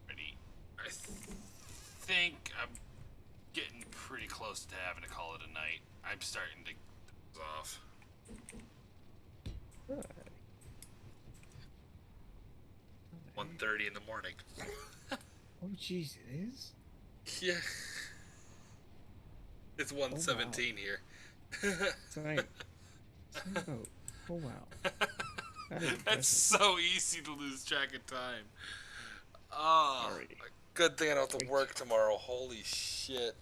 Ready. I think I'm getting pretty close to having to call it a night. I'm starting to doze off. Right. 1:30 in the morning. Oh, jeez, it is? Yeah. It's 1:17 here. Same. Same boat. Oh, wow. That is That's impressive. so easy to lose track of time. Oh, Alrighty. good thing I don't have to work tomorrow. Holy shit.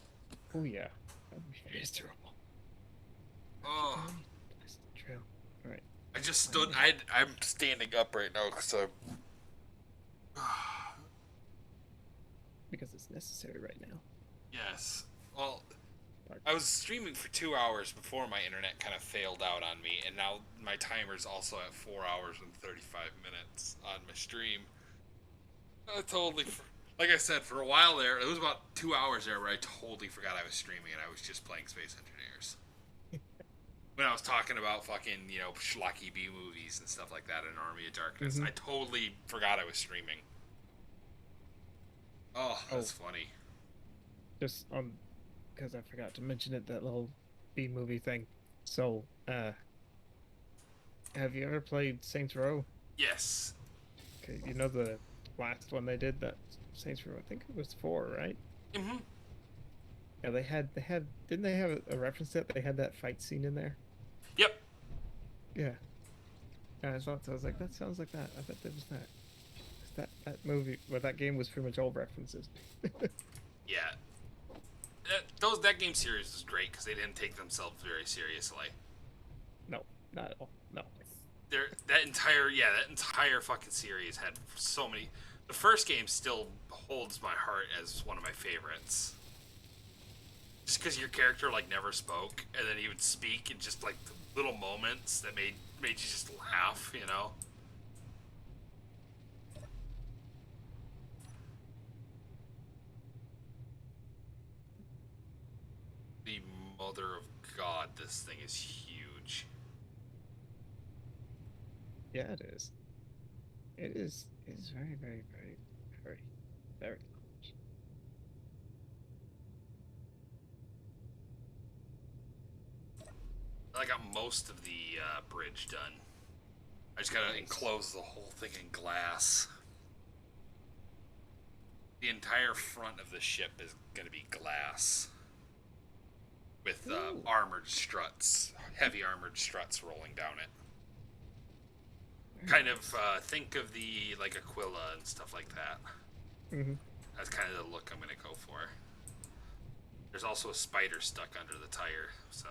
Oh, yeah. That would be miserable. Oh, That's the trail. Alright. I just stood. I'm standing up right now because I'm. Because it's necessary right now. Yes. Well, Pardon. I was streaming for 2 hours before my internet kind of failed out on me, and now my timer's also at 4 hours and 35 minutes on my stream. I totally, like I said, for a while there, it was about 2 hours there where I totally forgot I was streaming and I was just playing Space Engineers. When I was talking about fucking, schlocky B movies and stuff like that in Army of Darkness, Mhm. I totally forgot I was streaming. Oh, that's funny. Just because I forgot to mention it, that little B movie thing. So, have you ever played Saints Row? Yes. Okay, you know the last one they did, that Saints Row, I think it was 4, right? Mm-hmm. Yeah, they had didn't they have a reference to it? They had that fight scene in there. Yep. Yeah. And I thought so. I was like, that sounds like that. I bet that was that. 'Cause that movie, well, that game was pretty much all references. Yeah. That game series was great because they didn't take themselves very seriously. No, not at all. No. That entire fucking series had so many. The first game still holds my heart as one of my favorites. Just because your character never spoke, and then he would speak in just the little moments that made you just laugh, The mother of God, this thing is huge. Yeah, it is. It is. It is very, very, very, very, very large. I got most of the bridge done. I just gotta Nice. enclose the whole thing in glass. The entire front of the ship is gonna be glass. With Ooh. armored struts, heavy armored struts rolling down it. Kind of think of the Aquila and stuff like that. Mm-hmm. That's kind of the look I'm gonna go for. There's also a spider stuck under the tire, so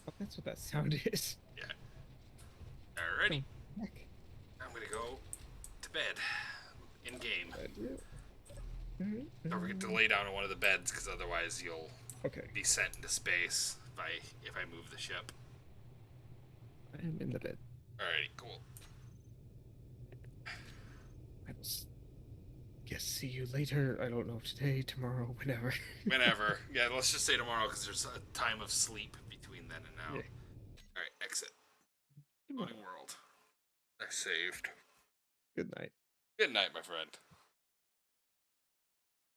Oh, that's what that sound is. yeah. Alrighty, Heck. I'm gonna go to bed. In game. Don't forget to Mm. lay down on one of the beds, because otherwise you'll Okay, be sent into space if I move the ship. I am in the bed. Alrighty, cool. I will guess see you later. I don't know, today, tomorrow, whenever. Whenever. Yeah, let's just say tomorrow, because there's a time of sleep between then and now. Yeah. Alright, exit. Loading world. I saved. Good night. Good night, my friend.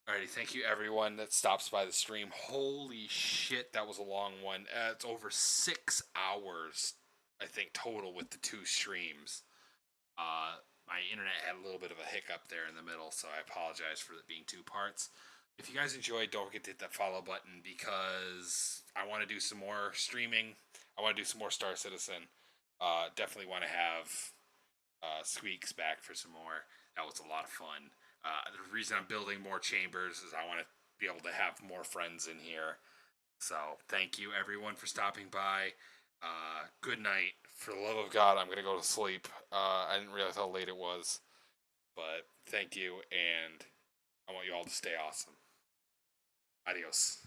Alrighty, thank you everyone that stops by the stream. Holy shit, that was a long one. It's over 6 hours, I think, total with the 2 streams. My internet had a little bit of a hiccup there in the middle, so I apologize for it being 2 parts. If you guys enjoyed, don't forget to hit that follow button, because I want to do some more streaming. I want to do some more Star Citizen. Definitely want to have Squeaks back for some more. That was a lot of fun. The reason I'm building more chambers is I want to be able to have more friends in here. So thank you everyone for stopping by. Good night. For the love of God, I'm gonna go to sleep. I didn't realize how late it was, but thank you, and I want you all to stay awesome. Adios.